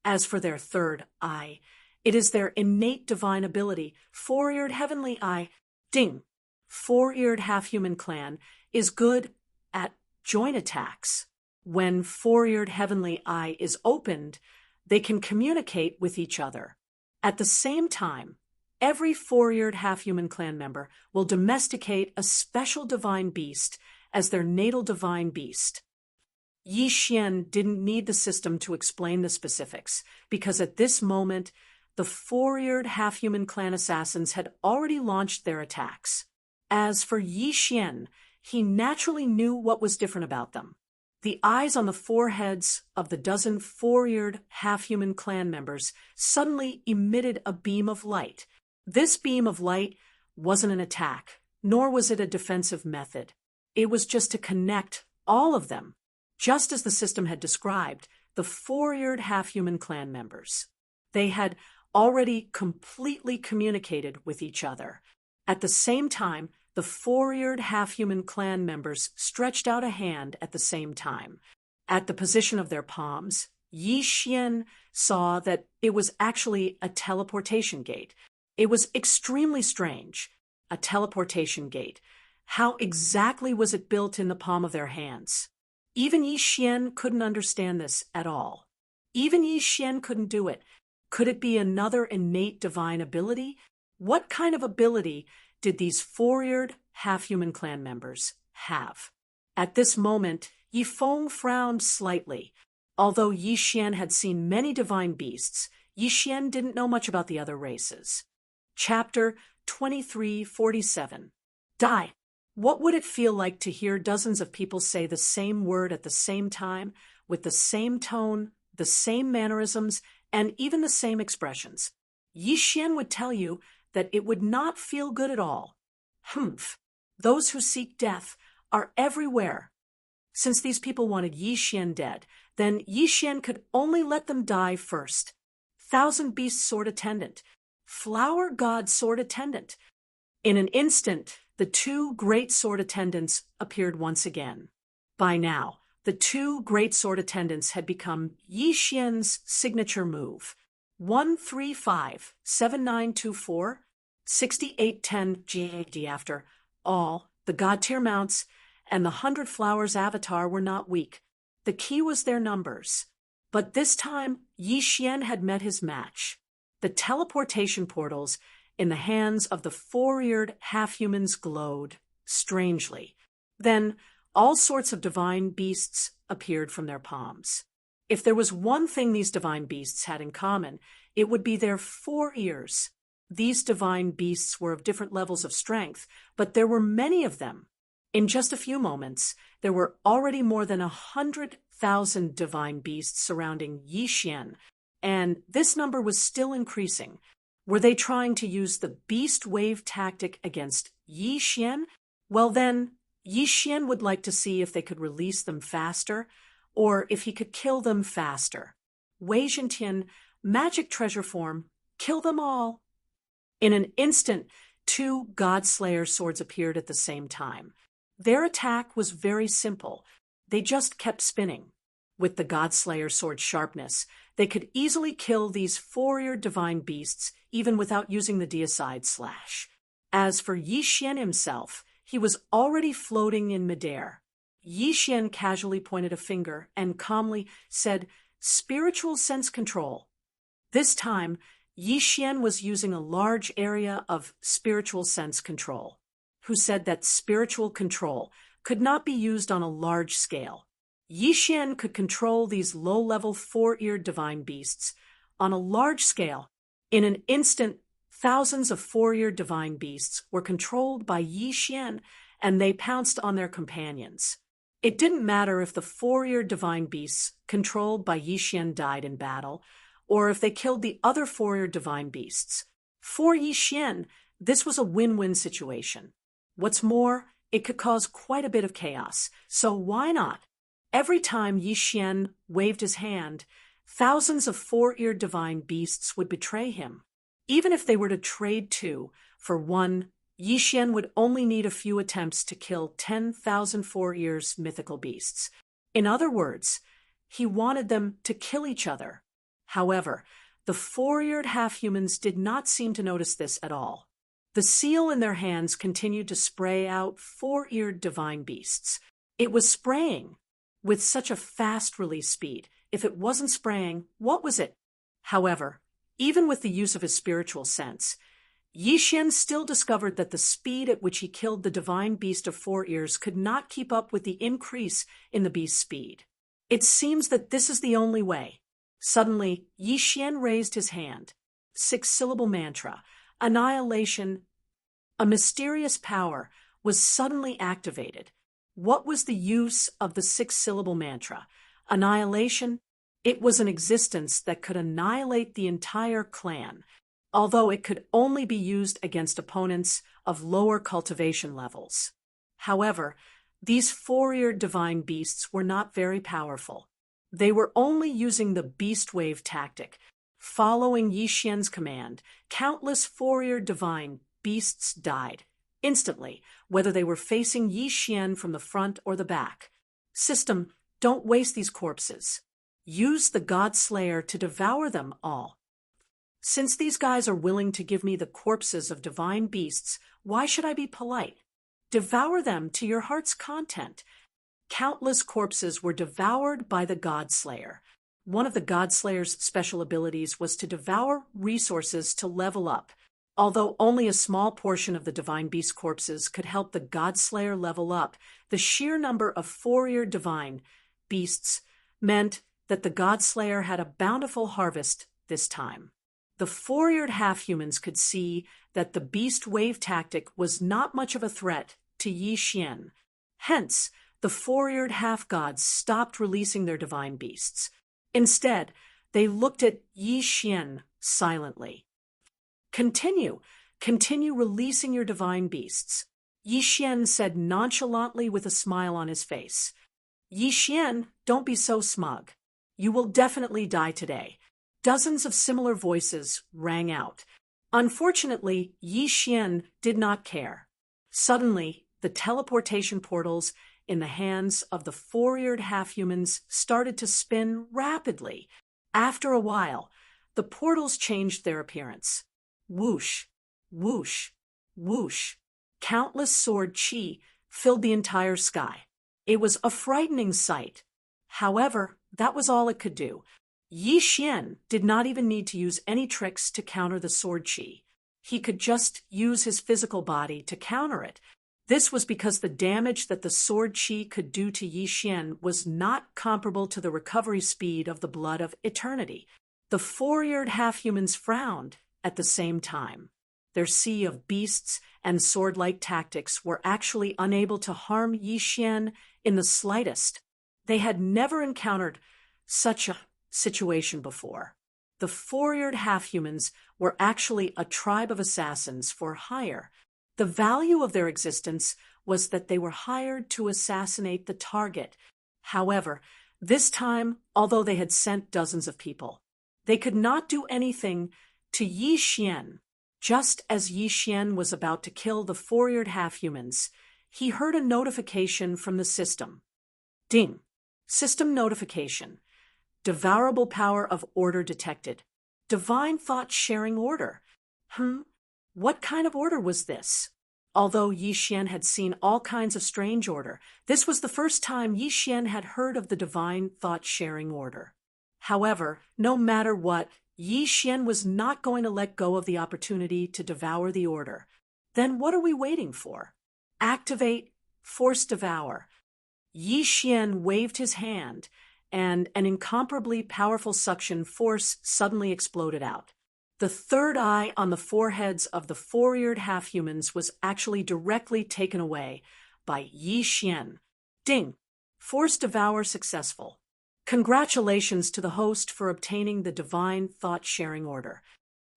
As for their third eye, it is their innate divine ability, 4-eared heavenly eye. Ding. 4-eared half-human clan is good at joint attacks. When 4-eared heavenly eye is opened, they can communicate with each other. At the same time, every 4-eared half-human clan member will domesticate a special divine beast as their natal divine beast. Yi Xian didn't need the system to explain the specifics, because at this moment, the four-eared half-human clan assassins had already launched their attacks. As for Yi Xian, he naturally knew what was different about them. The eyes on the foreheads of the dozen four-eared half-human clan members suddenly emitted a beam of light. This beam of light wasn't an attack, nor was it a defensive method. It was just to connect all of them, just as the system had described, the four-eared half-human clan members. They had already completely communicated with each other. At the same time, the four-eared half-human clan members stretched out a hand at the same time. At the position of their palms, Yi Xian saw that it was actually a teleportation gate. It was extremely strange. A teleportation gate. How exactly was it built in the palm of their hands? Even Yi Xian couldn't understand this at all. Even Yi Xian couldn't do it. Could it be another innate divine ability? What kind of ability did these four-eared half-human clan members have? At this moment, Yi Feng frowned slightly. Although Yi Xian had seen many divine beasts, Yi Xian didn't know much about the other races. Chapter 2347. Die. What would it feel like to hear dozens of people say the same word at the same time, with the same tone, the same mannerisms, and even the same expressions? Yi Xian would tell you that it would not feel good at all. Humph. Those who seek death are everywhere. Since these people wanted Yi Xian dead, then Yi Xian could only let them die first. Thousand Beast Sword Attendant. Flower God Sword Attendant. In an instant, the two great sword attendants appeared once again. By now, the two great sword attendants had become Yi Xian's signature move. 135-7924, 6810 GAD. After all, the God-tier mounts and the 100 Flowers avatar were not weak. The key was their numbers. But this time, Yi Xian had met his match. The teleportation portals in the hands of the four-eared half-humans glowed strangely. Then, all sorts of divine beasts appeared from their palms. If there was one thing these divine beasts had in common, it would be their 4 ears. These divine beasts were of different levels of strength, but there were many of them. In just a few moments, there were already more than 100,000 divine beasts surrounding Yi Xian, and this number was still increasing. Were they trying to use the beast wave tactic against Yi Xian? Well then, Yi Xian would like to see if they could release them faster, or if he could kill them faster. Wei Zhentian, magic treasure form, kill them all. In an instant, 2 God-Slayer swords appeared at the same time. Their attack was very simple. They just kept spinning. With the God-Slayer sword's sharpness, they could easily kill these 4-eared divine beasts even without using the deicide slash. As for Yi Xian himself, he was already floating in midair. Yi Xian casually pointed a finger and calmly said, "Spiritual sense control." This time, Yi Xian was using a large area of spiritual sense control. Who said that spiritual control could not be used on a large scale? Yi Xian could control these low-level 4-eared divine beasts on a large scale. In an instant, thousands of 4-eared divine beasts were controlled by Yi Xian, and they pounced on their companions. It didn't matter if the 4-eared divine beasts controlled by Yi Xian died in battle, or if they killed the other 4-eared divine beasts. For Yi Xian, this was a win-win situation. What's more, it could cause quite a bit of chaos, so why not? Every time Yi Xian waved his hand, thousands of 4-eared divine beasts would betray him. Even if they were to trade 2 for 1, Yi Xian would only need a few attempts to kill 10,000 4-eared mythical beasts. In other words, he wanted them to kill each other. However, the 4-eared half-humans did not seem to notice this at all. The seal in their hands continued to spray out 4-eared divine beasts. It was spraying with such a fast release speed. If it wasn't spraying, what was it? However, even with the use of his spiritual sense, Yi Xian still discovered that the speed at which he killed the divine beast of 4 ears could not keep up with the increase in the beast's speed. It seems that this is the only way. Suddenly, Yi Xian raised his hand. Six-syllable mantra, annihilation. A mysterious power was suddenly activated. What was the use of the six-syllable mantra? Annihilation? It was an existence that could annihilate the entire clan, although it could only be used against opponents of lower cultivation levels. However, these four-eared divine beasts were not very powerful. They were only using the beast wave tactic. Following Yi Xian's command, countless four-eared divine beasts died instantly, whether they were facing Yi Xian from the front or the back. System, don't waste these corpses. Use the God Slayer to devour them all. Since these guys are willing to give me the corpses of divine beasts, why should I be polite? Devour them to your heart's content. Countless corpses were devoured by the God Slayer. One of the God Slayer's special abilities was to devour resources to level up. Although only a small portion of the divine beast corpses could help the God Slayer level up, the sheer number of four-eared divine beasts meant that the God Slayer had a bountiful harvest this time. The four-eared half-humans could see that the beast wave tactic was not much of a threat to Yi Xian. Hence, the four-eared half-gods stopped releasing their divine beasts. Instead, they looked at Yi Xian silently. Continue releasing your divine beasts, Yi Xian said nonchalantly with a smile on his face. Yi Xian, don't be so smug. You will definitely die today. Dozens of similar voices rang out. Unfortunately, Yi Xian did not care. Suddenly, the teleportation portals in the hands of the four-eared half-humans started to spin rapidly. After a while, the portals changed their appearance. Whoosh, whoosh, whoosh. Countless sword chi filled the entire sky. It was a frightening sight. However, that was all it could do. Yi Xian did not even need to use any tricks to counter the sword chi. He could just use his physical body to counter it. This was because the damage that the sword chi could do to Yi Xian was not comparable to the recovery speed of the blood of eternity. The four-eared half-humans frowned at the same time. Their sea of beasts and sword-like tactics were actually unable to harm Yi Xian in the slightest. They had never encountered such a situation before. The four-eared half-humans were actually a tribe of assassins for hire. The value of their existence was that they were hired to assassinate the target. However, this time, although they had sent dozens of people, they could not do anything to Yi Xian. Just as Yi Xian was about to kill the four-eared half-humans, he heard a notification from the system. Ding! System notification. Devourable power of order detected. Divine thought sharing order. What kind of order was this? Although Yi Xian had seen all kinds of strange order, this was the first time Yi Xian had heard of the divine thought sharing order. However, no matter what, Yi Xian was not going to let go of the opportunity to devour the order. Then what are we waiting for? Activate Force Devour. Yi Xian waved his hand, and an incomparably powerful suction force suddenly exploded out. The third eye on the foreheads of the four-eared half-humans was actually directly taken away by Yi Xian. Ding! Force Devour successful. Congratulations to the host for obtaining the Divine Thought Sharing Order.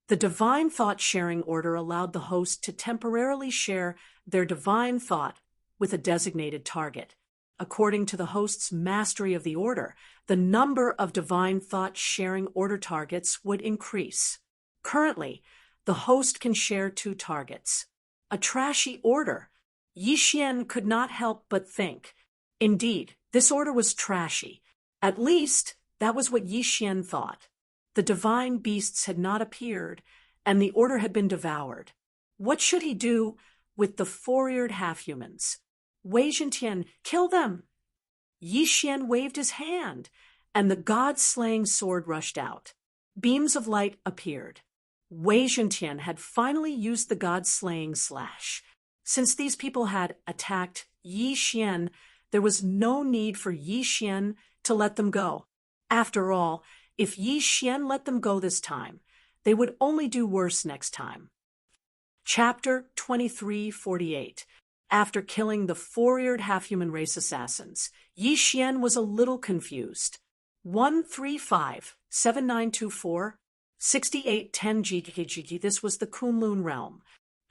The Divine Thought Sharing Order allowed the host to temporarily share their divine thought with a designated target. According to the host's mastery of the order, the number of Divine Thought Sharing Order targets would increase. Currently, the host can share 2 targets. A trashy order. Yi Xian could not help but think. Indeed, this order was trashy. At least, that was what Yi Xian thought. The divine beasts had not appeared, and the order had been devoured. What should he do with the four-eared half-humans? Wei Zhentian, kill them! Yi Xian waved his hand, and the god-slaying sword rushed out. Beams of light appeared. Wei Zhentian had finally used the god-slaying slash. Since these people had attacked Yi Xian, there was no need for Yi Xian to let them go. After all, if Yi Xian let them go this time, they would only do worse next time. Chapter 2348. After killing the four-eared half-human race assassins, Yi Xian was a little confused. 135-7924-6810 GGG. This was the Kunlun realm.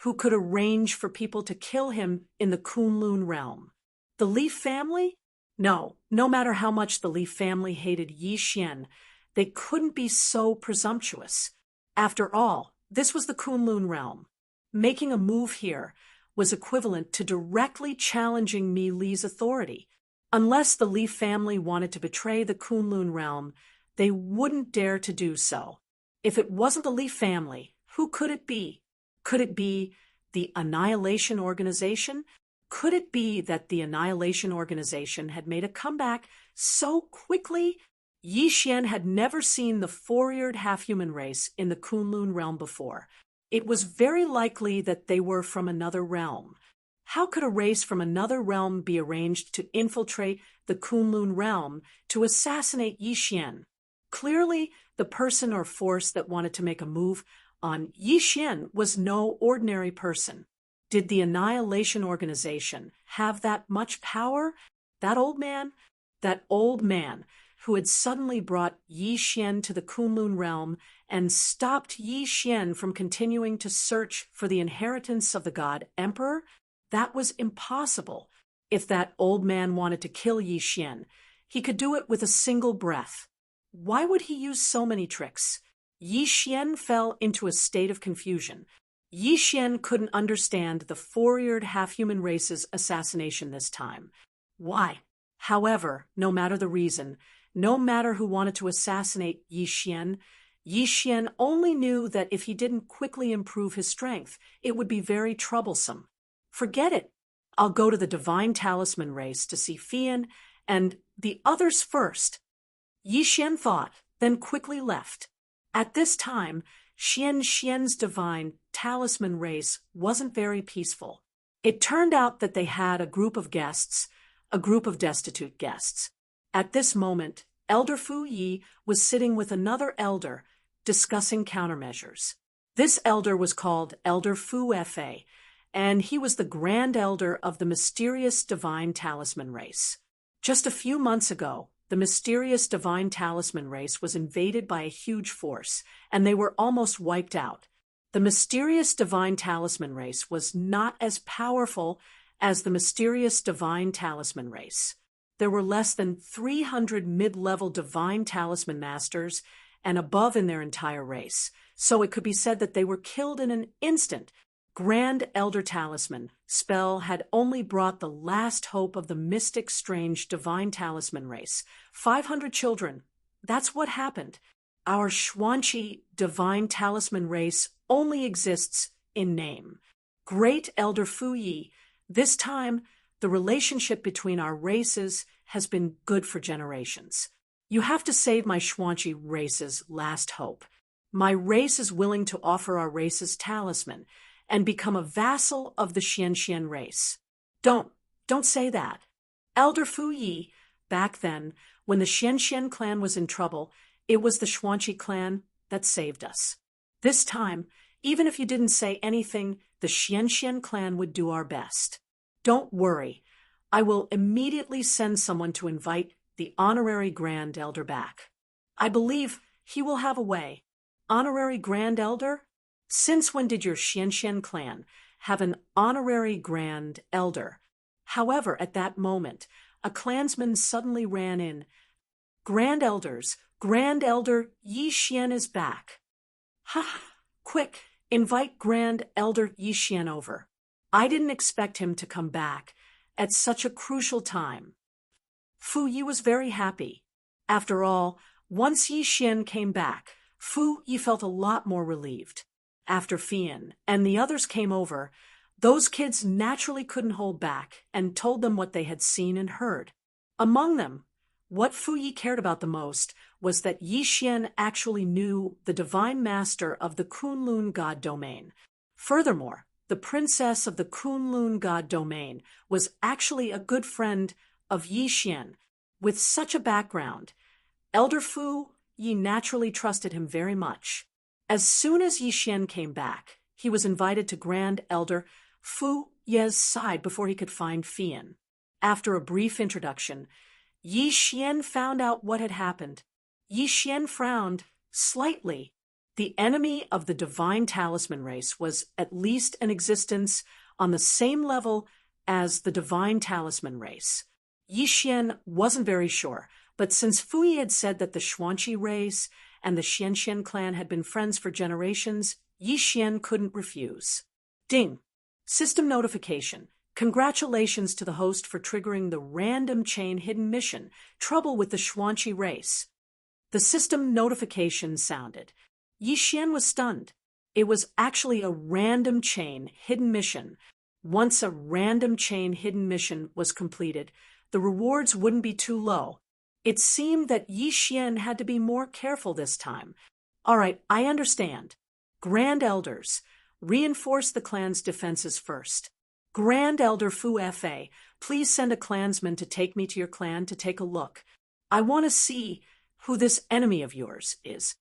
Who could arrange for people to kill him in the Kunlun realm? The Li family? No matter how much the Li family hated Yi Xian, they couldn't be so presumptuous. After all, this was the Kunlun realm. Making a move here was equivalent to directly challenging Mi Li's authority. Unless the Li family wanted to betray the Kunlun realm, they wouldn't dare to do so. If it wasn't the Li family, who could it be? Could it be the Annihilation Organization? Could it be that the Annihilation Organization had made a comeback so quickly? Yi Xian had never seen the four-eared half-human race in the Kunlun realm before. It was very likely that they were from another realm. How could a race from another realm be arranged to infiltrate the Kunlun realm to assassinate Yi Xian? Clearly, the person or force that wanted to make a move on Yi Xian was no ordinary person. Did the Annihilation Organization have that much power? That old man who had suddenly brought Yi Xian to the Kunlun realm and stopped Yi Xian from continuing to search for the inheritance of the god emperor? That was impossible. If that old man wanted to kill Yi Xian, he could do it with a single breath. Why would he use so many tricks? Yi Xian fell into a state of confusion. Yi Xian couldn't understand the four-eared half-human race's assassination this time. Why? However, no matter the reason, no matter who wanted to assassinate Yi Xian only knew that if he didn't quickly improve his strength, it would be very troublesome. Forget it. I'll go to the Divine Talisman race to see Fian and the others first. Yi Xian thought, then quickly left. At this time, Xian's Divine Talisman race wasn't very peaceful. It turned out that they had a group of destitute guests. At this moment, Elder Fu Yi was sitting with another elder, discussing countermeasures. This elder was called Elder Fu Fa, and he was the Grand Elder of the mysterious Divine Talisman race. Just a few months ago, the mysterious Divine Talisman race was invaded by a huge force, and they were almost wiped out. The mysterious Divine Talisman race was not as powerful as the mysterious Divine Talisman race. There were less than 300 mid-level Divine Talisman masters and above in their entire race, so it could be said that they were killed in an instant. Grand Elder Talisman spell had only brought the last hope of the mystic, strange Divine Talisman race. 500 children. That's what happened. Our Xuanqi Divine Talisman race only exists in name. Great Elder Fu Yi, this time the relationship between our races has been good for generations. You have to save my Xuanqi race's last hope. My race is willing to offer our race's talisman and become a vassal of the Xian race. Don't say that. Elder Fu Yi, back then, when the Xian clan was in trouble, it was the Xuanqi clan that saved us. This time, even if you didn't say anything, the Xian clan would do our best. Don't worry. I will immediately send someone to invite the honorary Grand Elder back. I believe he will have a way. Honorary Grand Elder? Since when did your Xian clan have an honorary Grand Elder? However, at that moment, a clansman suddenly ran in. Grand Elders, Grand Elder Yi Xian is back. Ha! Quick, invite Grand Elder Yi Xian over. I didn't expect him to come back at such a crucial time. Fu Yi was very happy. After all, once Yi Xian came back, Fu Yi felt a lot more relieved. After Fian and the others came over, those kids naturally couldn't hold back and told them what they had seen and heard. Among them, what Fu Yi cared about the most was that Yi Xian actually knew the Divine Master of the Kunlun God domain. Furthermore, the princess of the Kunlun God domain was actually a good friend of Yi Xian. With such a background, Elder Fu Yi naturally trusted him very much. As soon as Yi Xian came back, he was invited to Grand Elder Fu Ye's side before he could find Fian. After a brief introduction, Yi Xian found out what had happened. Yi Xian frowned slightly. The enemy of the divine talisman race was at least in existence on the same level as the divine talisman race. Yi Xian wasn't very sure, but since Fu Yi had said that the Xuanqi race and the Xianxian clan had been friends for generations, Yi Xian couldn't refuse. Ding! System notification. Congratulations to the host for triggering the random chain hidden mission, Trouble with the Xuanqi race. The system notification sounded. Yi Xian was stunned. It was actually a random chain hidden mission. Once a random chain hidden mission was completed, the rewards wouldn't be too low. It seemed that Yi Xian had to be more careful this time. All right, I understand. Grand Elders, reinforce the clan's defenses first. Grand Elder Fu Fa, please send a clansman to take me to your clan to take a look. I want to see who this enemy of yours is.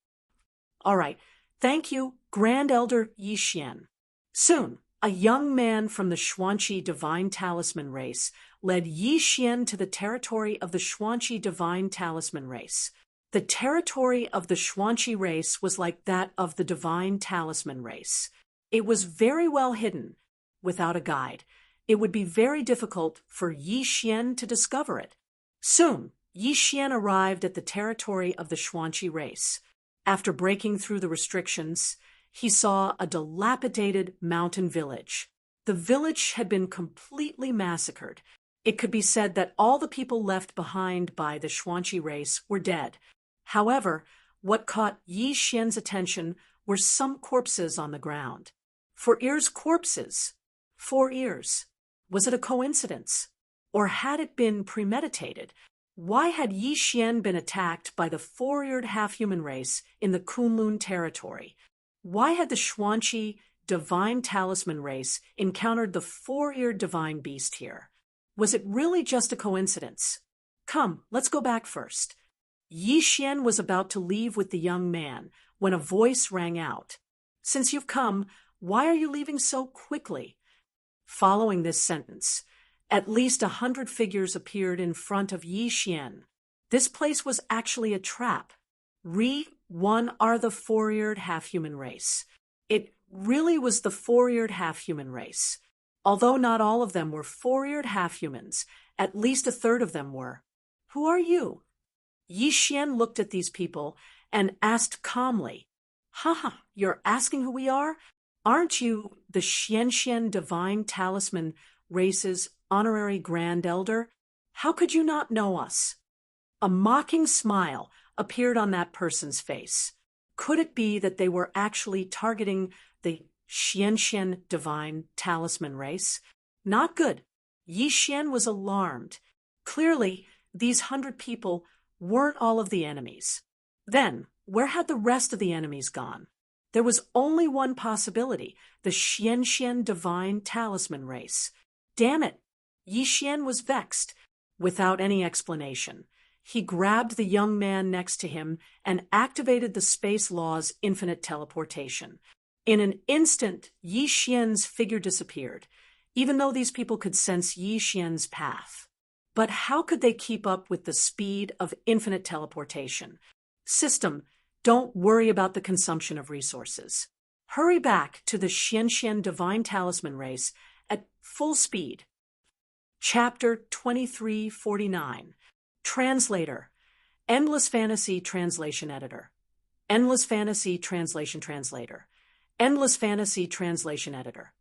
All right, thank you, Grand Elder Yi Xian. Soon, a young man from the Xuanqi Divine Talisman race led Yi Xian to the territory of the Xuanqi Divine Talisman race. The territory of the Xuanqi race was like that of the Divine Talisman race. It was very well hidden. Without a guide, it would be very difficult for Yi Xian to discover it. Soon, Yi Xian arrived at the territory of the Xuanqi race. After breaking through the restrictions, he saw a dilapidated mountain village. The village had been completely massacred. It could be said that all the people left behind by the Xuanqi race were dead. However, what caught Yi Xian's attention were some corpses on the ground. 4 ears corpses. 4 ears. Was it a coincidence? Or had it been premeditated? Why had Yi Xian been attacked by the 4-eared half-human race in the Kunlun territory? Why had the Xuanqi Divine Talisman race encountered the 4-eared divine beast here? Was it really just a coincidence? Come, let's go back first. Yi Xian was about to leave with the young man when a voice rang out. Since you've come, why are you leaving so quickly? Following this sentence, at least 100 figures appeared in front of Yi Xian. This place was actually a trap. One are the 4-eared half-human race. It really was the 4-eared half-human race. Although not all of them were 4-eared half-humans, at least a third of them were. Who are you? Yi Xian looked at these people and asked calmly, Haha, you're asking who we are? Aren't you the Xianxian Divine Talisman race's honorary Grand Elder? How could you not know us? A mocking smile appeared on that person's face. Could it be that they were actually targeting the Xianxian Divine Talisman race? Not good. Yi Xian was alarmed. Clearly, these 100 people weren't all of the enemies. Then, where had the rest of the enemies gone? There was only one possibility, the Xianxian Divine Talisman race. Damn it! Yi Xian was vexed. Without any explanation, he grabbed the young man next to him and activated the space law's infinite teleportation. In an instant, Yi Xian's figure disappeared, even though these people could sense Yi Xian's path. But how could they keep up with the speed of infinite teleportation? System, don't worry about the consumption of resources. Hurry back to the Xianxian Divine Talisman race at full speed. Chapter 2349. Translator. Endless Fantasy Translation Editor. Endless Fantasy Translation Translator. Endless Fantasy Translation Editor.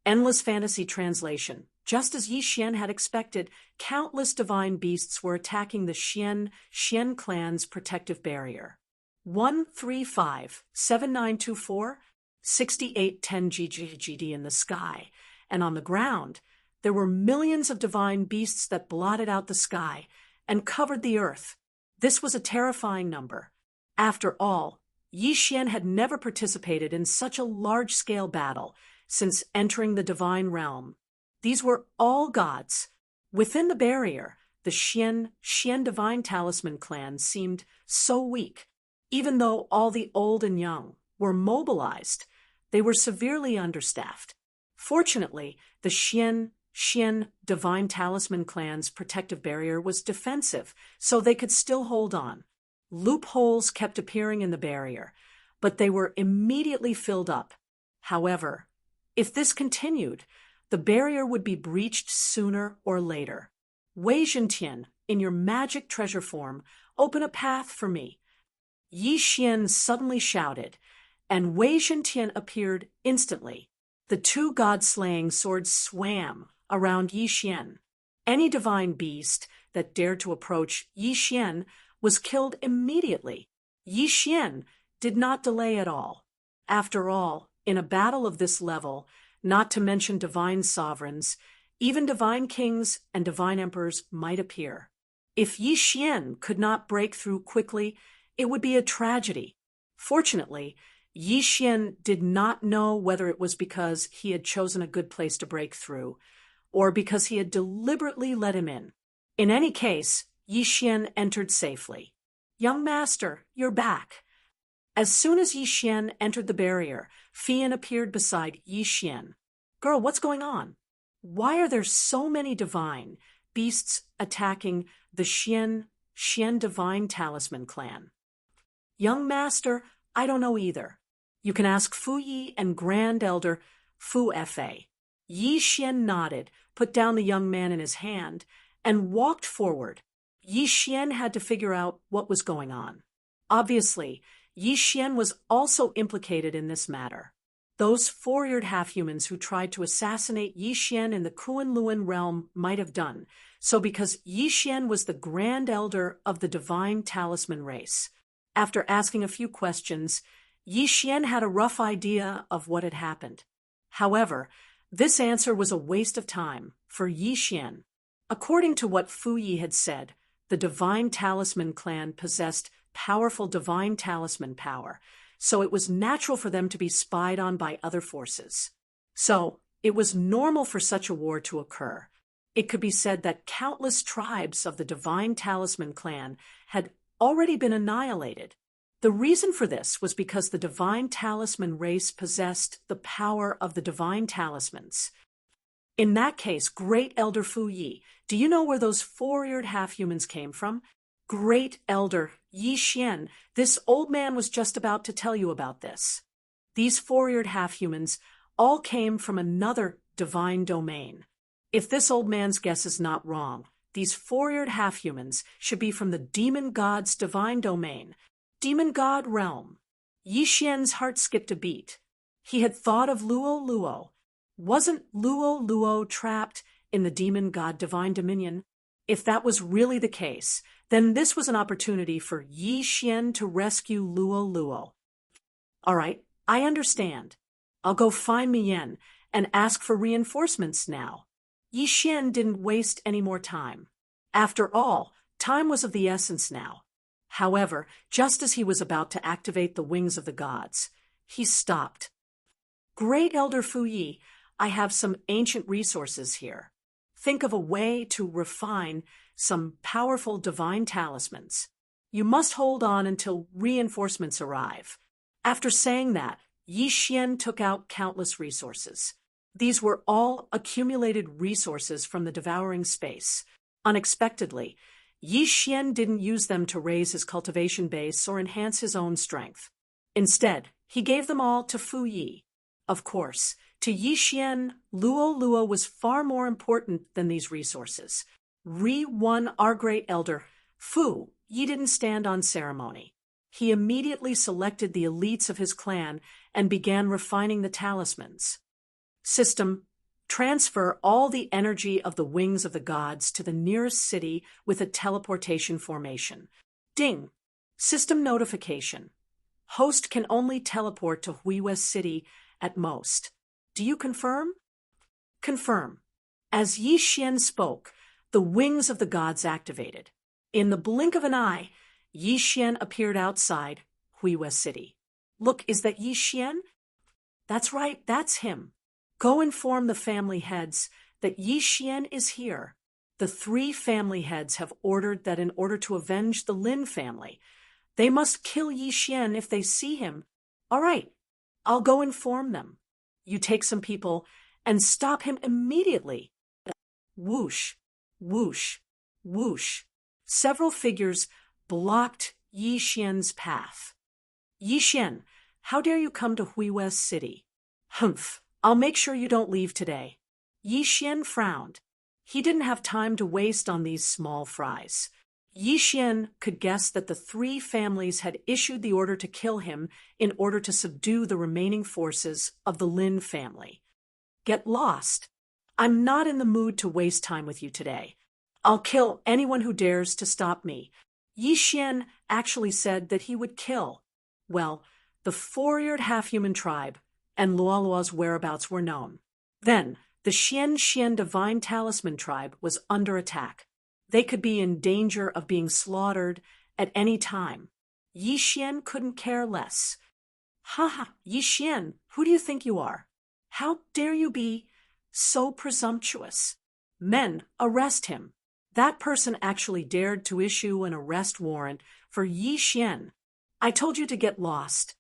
Endless Fantasy Translation. Just as Yi Xian had expected, countless divine beasts were attacking the Xian clan's protective barrier. 135-7924, 6810 GGGD in the sky, and on the ground, there were millions of divine beasts that blotted out the sky and covered the earth. This was a terrifying number. After all, Yi Xian had never participated in such a large-scale battle since entering the divine realm. These were all gods. Within the barrier, the the Xian Divine Talisman clan seemed so weak. Even though all the old and young were mobilized, they were severely understaffed. Fortunately, the Xian Divine Talisman clan's protective barrier was defensive, so they could still hold on. Loopholes kept appearing in the barrier, but they were immediately filled up. However, if this continued, the barrier would be breached sooner or later. Wei Zhentian, in your magic treasure form, open a path for me. Yi Xian suddenly shouted, and Wei Zhentian appeared instantly. The two god-slaying swords swam around Yi Xian. Any divine beast that dared to approach Yi Xian was killed immediately. Yi Xian did not delay at all. After all, in a battle of this level, not to mention divine sovereigns, even divine kings and divine emperors might appear. If Yi Xian could not break through quickly, it would be a tragedy. Fortunately, Yi Xian did not know whether it was because he had chosen a good place to break through, or because he had deliberately let him in. In any case, Yi Xian entered safely. "Young master, you're back." As soon as Yi Xian entered the barrier, Fian appeared beside Yi Xian. "Girl, what's going on? Why are there so many divine beasts attacking the Xian Divine Talisman clan?" "Young master, I don't know either. You can ask Fu Yi and Grand Elder Fu Fa." Yi Xian nodded, put down the young man in his hand, and walked forward. Yi Xian had to figure out what was going on. Obviously, Yi Xian was also implicated in this matter. Those four-eared half-humans who tried to assassinate Yi Xian in the Kunlun realm might have done so because Yi Xian was the Grand Elder of the Divine Talisman race. After asking a few questions, Yi Xian had a rough idea of what had happened. However, this answer was a waste of time for Yi Xian. According to what Fu Yi had said, the Divine Talisman clan possessed powerful divine talisman power, so it was natural for them to be spied on by other forces. So, it was normal for such a war to occur. It could be said that countless tribes of the Divine Talisman clan had already been annihilated. The reason for this was because the Divine Talisman race possessed the power of the Divine Talismans. In that case, Great Elder Fu Yi, do you know where those four-eared half-humans came from? Great Elder Yi Xian, this old man was just about to tell you about this. These four-eared half-humans all came from another divine domain. If this old man's guess is not wrong, these four-eared half-humans should be from the demon god's divine domain, demon god realm. Yi Xian's heart skipped a beat. He had thought of Luo Luo. Wasn't Luo Luo trapped in the demon god divine dominion? If that was really the case, then this was an opportunity for Yi Xian to rescue Luo Luo. All right, I understand. I'll go find Miyan and ask for reinforcements now. Yi Xian didn't waste any more time. After all, time was of the essence now. However, just as he was about to activate the wings of the gods, he stopped. "Great Elder Fu Yi, I have some ancient resources here. Think of a way to refine some powerful divine talismans. You must hold on until reinforcements arrive." After saying that, Yi Xian took out countless resources. These were all accumulated resources from the devouring space. Unexpectedly, Yi Xian didn't use them to raise his cultivation base or enhance his own strength. Instead, he gave them all to Fu Yi. Of course, to Yi Xian, Luo Luo was far more important than these resources. Our great elder, Fu Yi didn't stand on ceremony. He immediately selected the elites of his clan and began refining the talismans. System: transfer all the energy of the wings of the gods to the nearest city with a teleportation formation. Ding! System notification. Host can only teleport to Huiwa City at most. Do you confirm? Confirm. As Yi Xian spoke, the wings of the gods activated. In the blink of an eye, Yi Xian appeared outside Huiwa City. "Look, is that Yi Xian?" "That's right, that's him. Go inform the family heads that Yi Xian is here." the 3 family heads have ordered that in order to avenge the Lin family, they must kill Yi Xian if they see him. All right, I'll go inform them. You take some people and stop him immediately. Whoosh, whoosh, whoosh. Several figures blocked Yi Xian's path. Yi Xian, how dare you come to Huiwest City? Humph, I'll make sure you don't leave today. Yi Xian frowned. He didn't have time to waste on these small fries. Yi Xian could guess that the 3 families had issued the order to kill him in order to subdue the remaining forces of the Lin family. Get lost. I'm not in the mood to waste time with you today. I'll kill anyone who dares to stop me. Yi Xian actually said that he would kill. Well, the 4-eared half-human tribe and Luoluo's whereabouts were known. Then, the Xian divine talisman tribe was under attack. They could be in danger of being slaughtered at any time. Yi Xian couldn't care less. Ha ha, Yi Xian, who do you think you are? How dare you be so presumptuous? Men, arrest him. That person actually dared to issue an arrest warrant for Yi Xian. I told you to get lost.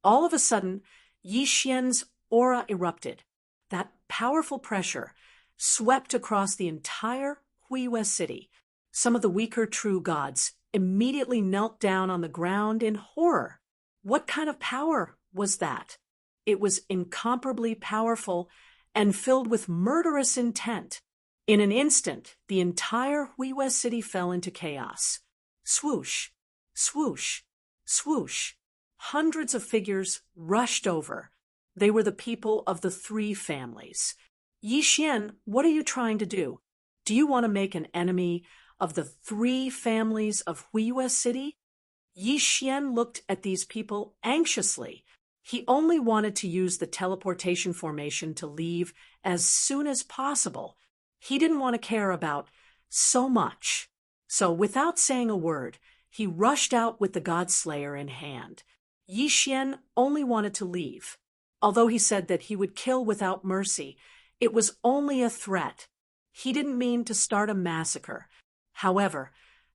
All of a sudden, Yi Xian's aura erupted. That powerful pressure swept across the entire Huiwest City. Some of the weaker true gods immediately knelt down on the ground in horror. What kind of power was that? It was incomparably powerful and filled with murderous intent. In an instant, the entire Huiwest City fell into chaos. Swoosh, swoosh, swoosh. Hundreds of figures rushed over. They were the people of the 3 families. Yi Xian, what are you trying to do? Do you want to make an enemy of the 3 families of Huiwest City? Yi Xian looked at these people anxiously. He only wanted to use the teleportation formation to leave as soon as possible. He didn't want to care about so much. So without saying a word, he rushed out with the Godslayer in hand. Yi Xian only wanted to leave. Although he said that he would kill without mercy, it was only a threat. He didn't mean to start a massacre. However,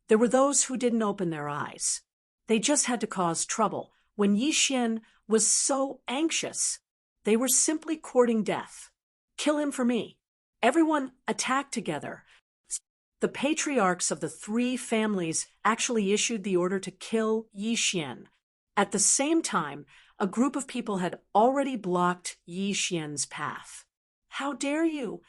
there were those who didn't open their eyes. They just had to cause trouble when Yi Xian was so anxious. They were simply courting death. Kill him for me. Everyone attacked together. The patriarchs of the 3 families actually issued the order to kill Yi Xian. At the same time, a group of people had already blocked Yi Xian's path. How dare you?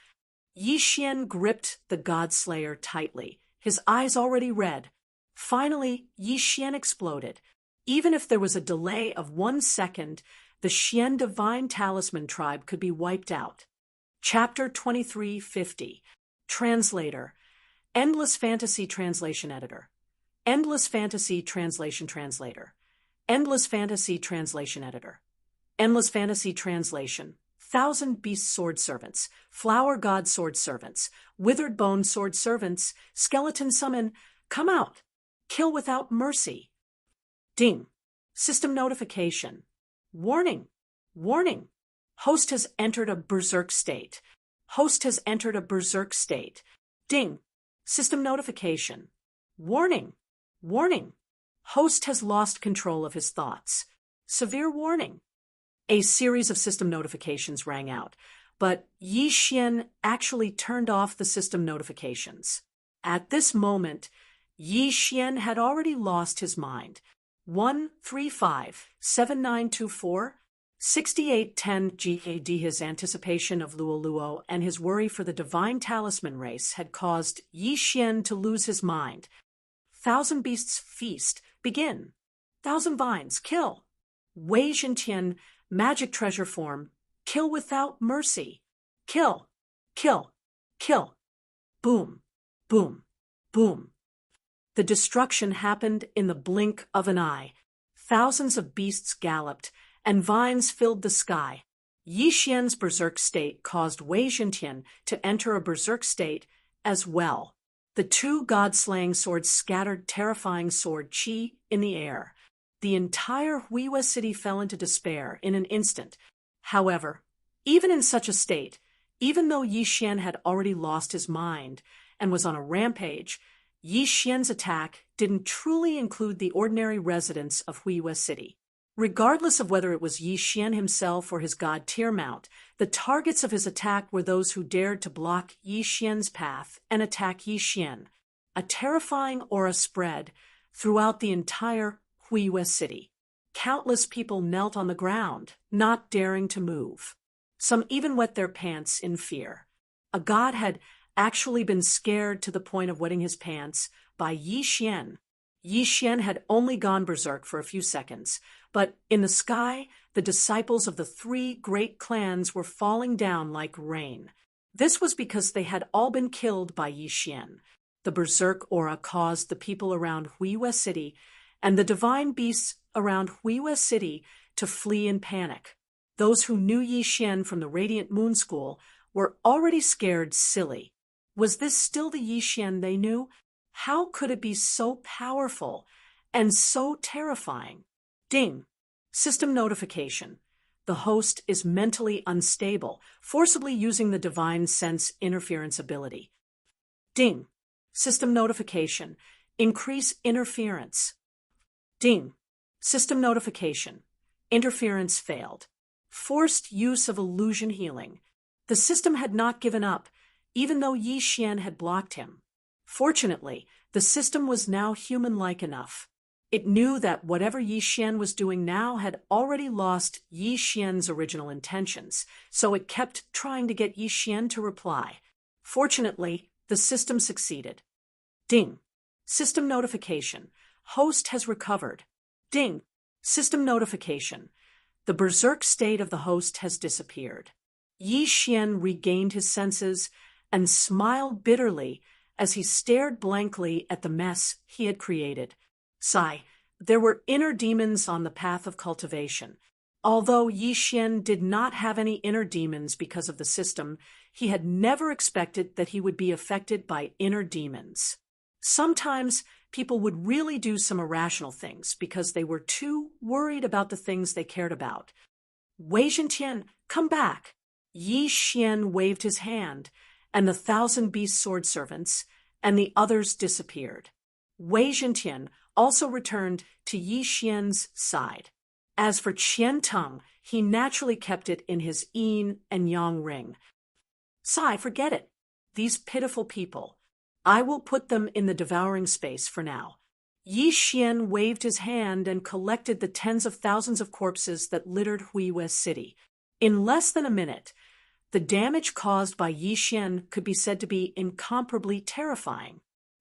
Yi Xian gripped the Godslayer tightly, his eyes already red. Finally, Yi Xian exploded. Even if there was a delay of 1 second, the Xian divine talisman tribe could be wiped out. Chapter 2350. Translator. Endless Fantasy Translation Editor. Endless Fantasy Translation Translator. Endless Fantasy Translation Editor. Endless Fantasy Translation. Thousand Beast Sword Servants. Flower God Sword Servants. Withered Bone Sword Servants. Skeleton Summon. Come out. Kill without mercy. Ding. System notification. Warning. Warning. Host has entered a berserk state. Host has entered a berserk state. Ding. System notification. Warning. Warning. Host has lost control of his thoughts. Severe warning. A series of system notifications rang out, but Yi Xian actually turned off the system notifications. At this moment, Yi Xian had already lost his mind. 135-7924 6810 GAD. His anticipation of Luoluo and his worry for the divine talisman race had caused Yi Xian to lose his mind. 1,000 Beasts Feast. Begin. 1,000 Vines. Kill. Wei Zhentian. Magic treasure form. Kill without mercy. Kill. Kill. Kill. Boom. Boom. Boom. The destruction happened in the blink of an eye. Thousands of beasts galloped, and vines filled the sky. Yi Xian's berserk state caused Wei Zhentian to enter a berserk state as well. The 2 god-slaying swords scattered terrifying sword chi in the air. The entire Huiwest City fell into despair in an instant. However, even in such a state, even though Yi Xian had already lost his mind, and was on a rampage, Yi Xian's attack didn't truly include the ordinary residents of Huiwa City. Regardless of whether it was Yi Xian himself or his god Tiermount, the targets of his attack were those who dared to block Yi Xian's path and attack Yi Xian. A terrifying aura spread throughout the entire Huiwa City. Countless people knelt on the ground, not daring to move. Some even wet their pants in fear. A god had actually been scared to the point of wetting his pants by Yi Xian. Yi Xian had only gone berserk for a few seconds, but in the sky, the disciples of the three great clans were falling down like rain. This was because they had all been killed by Yi Xian. The berserk aura caused the people around Huiwa City and the divine beasts around Huiwa City to flee in panic. Those who knew Yi Xian from the Radiant Moon School were already scared silly. Was this still the Yi Xian they knew? How could it be so powerful and so terrifying? Ding! System notification. The host is mentally unstable, forcibly using the divine sense interference ability. Ding! System notification. Increase interference. Ding! System notification. Interference failed. Forced use of illusion healing. The system had not given up, even though Yi Xian had blocked him. Fortunately, the system was now human-like enough. It knew that whatever Yi Xian was doing now had already lost Yi Xian's original intentions, so it kept trying to get Yi Xian to reply. Fortunately, the system succeeded. Ding! System notification. Host has recovered. Ding! System notification. The berserk state of the host has disappeared. Yi Xian regained his senses and smiled bitterly as he stared blankly at the mess he had created. Sigh, there were inner demons on the path of cultivation. Although Yi Xian did not have any inner demons because of the system, he had never expected that he would be affected by inner demons. Sometimes people would really do some irrational things because they were too worried about the things they cared about. Wei Zhentian, come back! Yi Xian waved his hand, and the 1,000 beast sword servants and the others disappeared. Wei Zhentian also returned to Yi Xian's side. As for Qian Teng, he naturally kept it in his yin and yang ring. Sigh, forget it. These pitiful people. I will put them in the devouring space for now. Yi Xian waved his hand and collected the tens of thousands of corpses that littered Huiwa City. In less than a minute, the damage caused by Yi Xian could be said to be incomparably terrifying.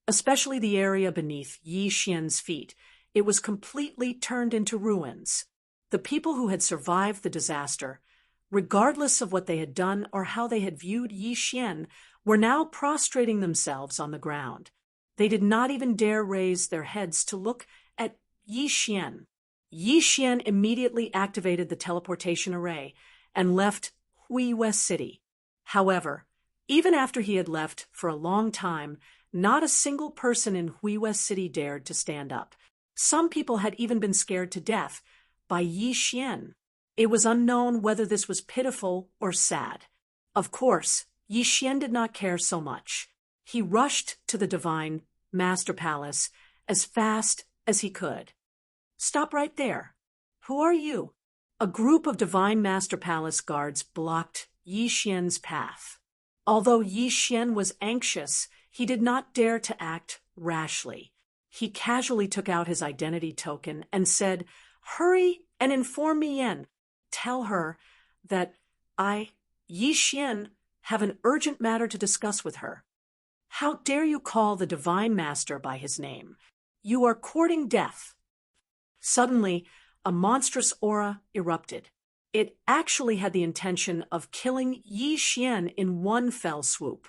Especially the area beneath Yi Xian's feet. It was completely turned into ruins. The people who had survived the disaster, regardless of what they had done or how they had viewed Yi Xian, were now prostrating themselves on the ground. They did not even dare raise their heads to look at Yi Xian. Yi Xian immediately activated the teleportation array and left Huiwa City. However, even after he had left for a long time, not a single person in Huiwa City dared to stand up. Some people had even been scared to death by Yi Xian. It was unknown whether this was pitiful or sad. Of course, Yi Xian did not care so much. He rushed to the Divine Master Palace as fast as he could. Stop right there. Who are you? A group of Divine Master Palace guards blocked Yi Xian's path. Although Yi Xian was anxious, he did not dare to act rashly. He casually took out his identity token and said, "Hurry and inform Mian. Tell her that I, Yi Xian, have an urgent matter to discuss with her." How dare you call the Divine Master by his name? You are courting death. Suddenly, a monstrous aura erupted. It actually had the intention of killing Yi Xian in one fell swoop.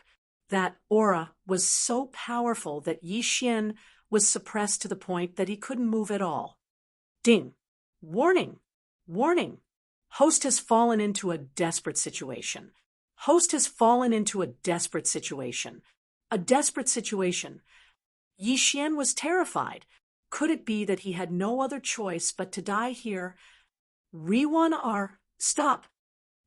That aura was so powerful that Yi Xian was suppressed to the point that he couldn't move at all. Ding! Warning! Warning! Host has fallen into a desperate situation. Host has fallen into a desperate situation. A desperate situation. Yi Xian was terrified. Could it be that he had no other choice but to die here? Stop!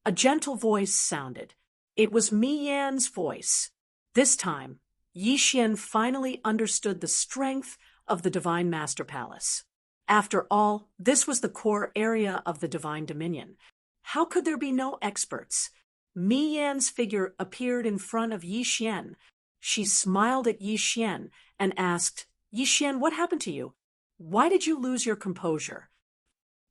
A gentle voice sounded. It was Mi Yan's voice. This time, Yi Xian finally understood the strength of the Divine Master Palace. After all, this was the core area of the Divine Dominion. How could there be no experts? Mi Yan's figure appeared in front of Yi Xian. She smiled at Yi Xian and asked, "Yi Xian, what happened to you? Why did you lose your composure?"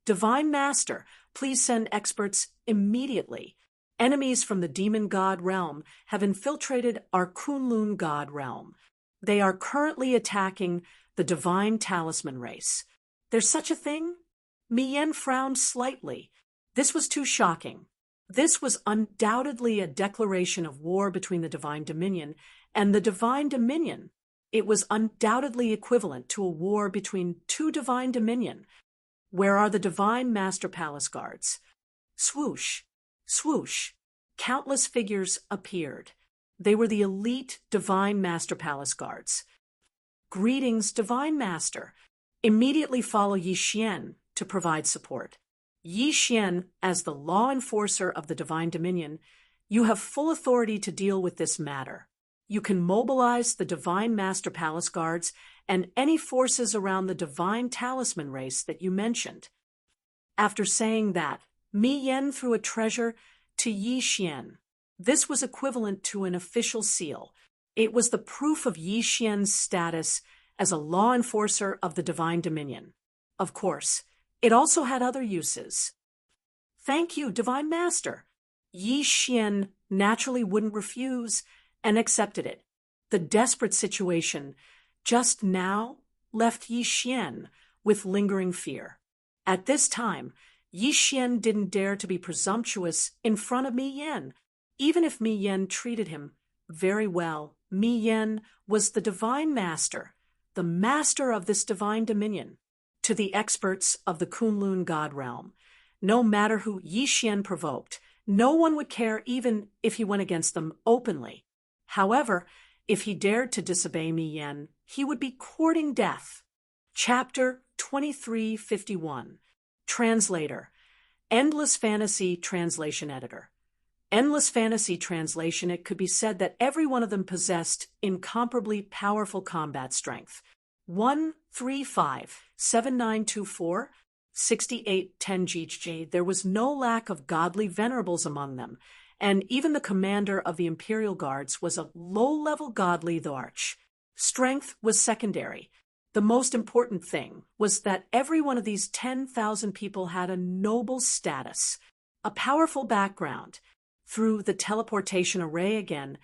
"Divine Master, please send experts immediately. Enemies from the demon god realm have infiltrated our Kunlun god realm. They are currently attacking the Divine Talisman race." "There's such a thing?" Mi Yan frowned slightly. This was too shocking. This was undoubtedly a declaration of war between the Divine Dominion and the Divine Dominion. It was undoubtedly equivalent to a war between two Divine Dominion. Where are the Divine Master Palace guards? Swoosh, swoosh. Countless figures appeared. They were the elite Divine Master Palace guards. "Greetings, Divine Master. Immediately follow Yi Xian to provide support." Yi Xian, as the law enforcer of the Divine Dominion, you have full authority to deal with this matter. You can mobilize the Divine Master Palace guards and any forces around the Divine Talisman race that you mentioned. After saying that, Mi Yan threw a treasure to Yi Xian. This was equivalent to an official seal. It was the proof of Yi Xian's status as a law enforcer of the Divine Dominion. Of course, it also had other uses. "Thank you, Divine Master." Yi Xian naturally wouldn't refuse and accepted it. The desperate situation just now left Yi Xian with lingering fear. At this time, Yi Xian didn't dare to be presumptuous in front of Mi Yan. Even if Mi Yan treated him very well, Mi Yan was the Divine Master, the master of this Divine Dominion. To the experts of the Kunlun God realm, no matter who Yi Xian provoked, no one would care even if he went against them openly. However, if he dared to disobey Mi Yan, he would be courting death. Chapter 2351. Translator. Endless Fantasy Translation Editor. Endless Fantasy Translation, it could be said that every one of them possessed incomparably powerful combat strength. 135-7924-6810 There was no lack of godly venerables among them, and even the commander of the Imperial Guards was a low-level godly Dharch. Strength was secondary. The most important thing was that every one of these 10,000 people had a noble status, a powerful background. Through the teleportation array again,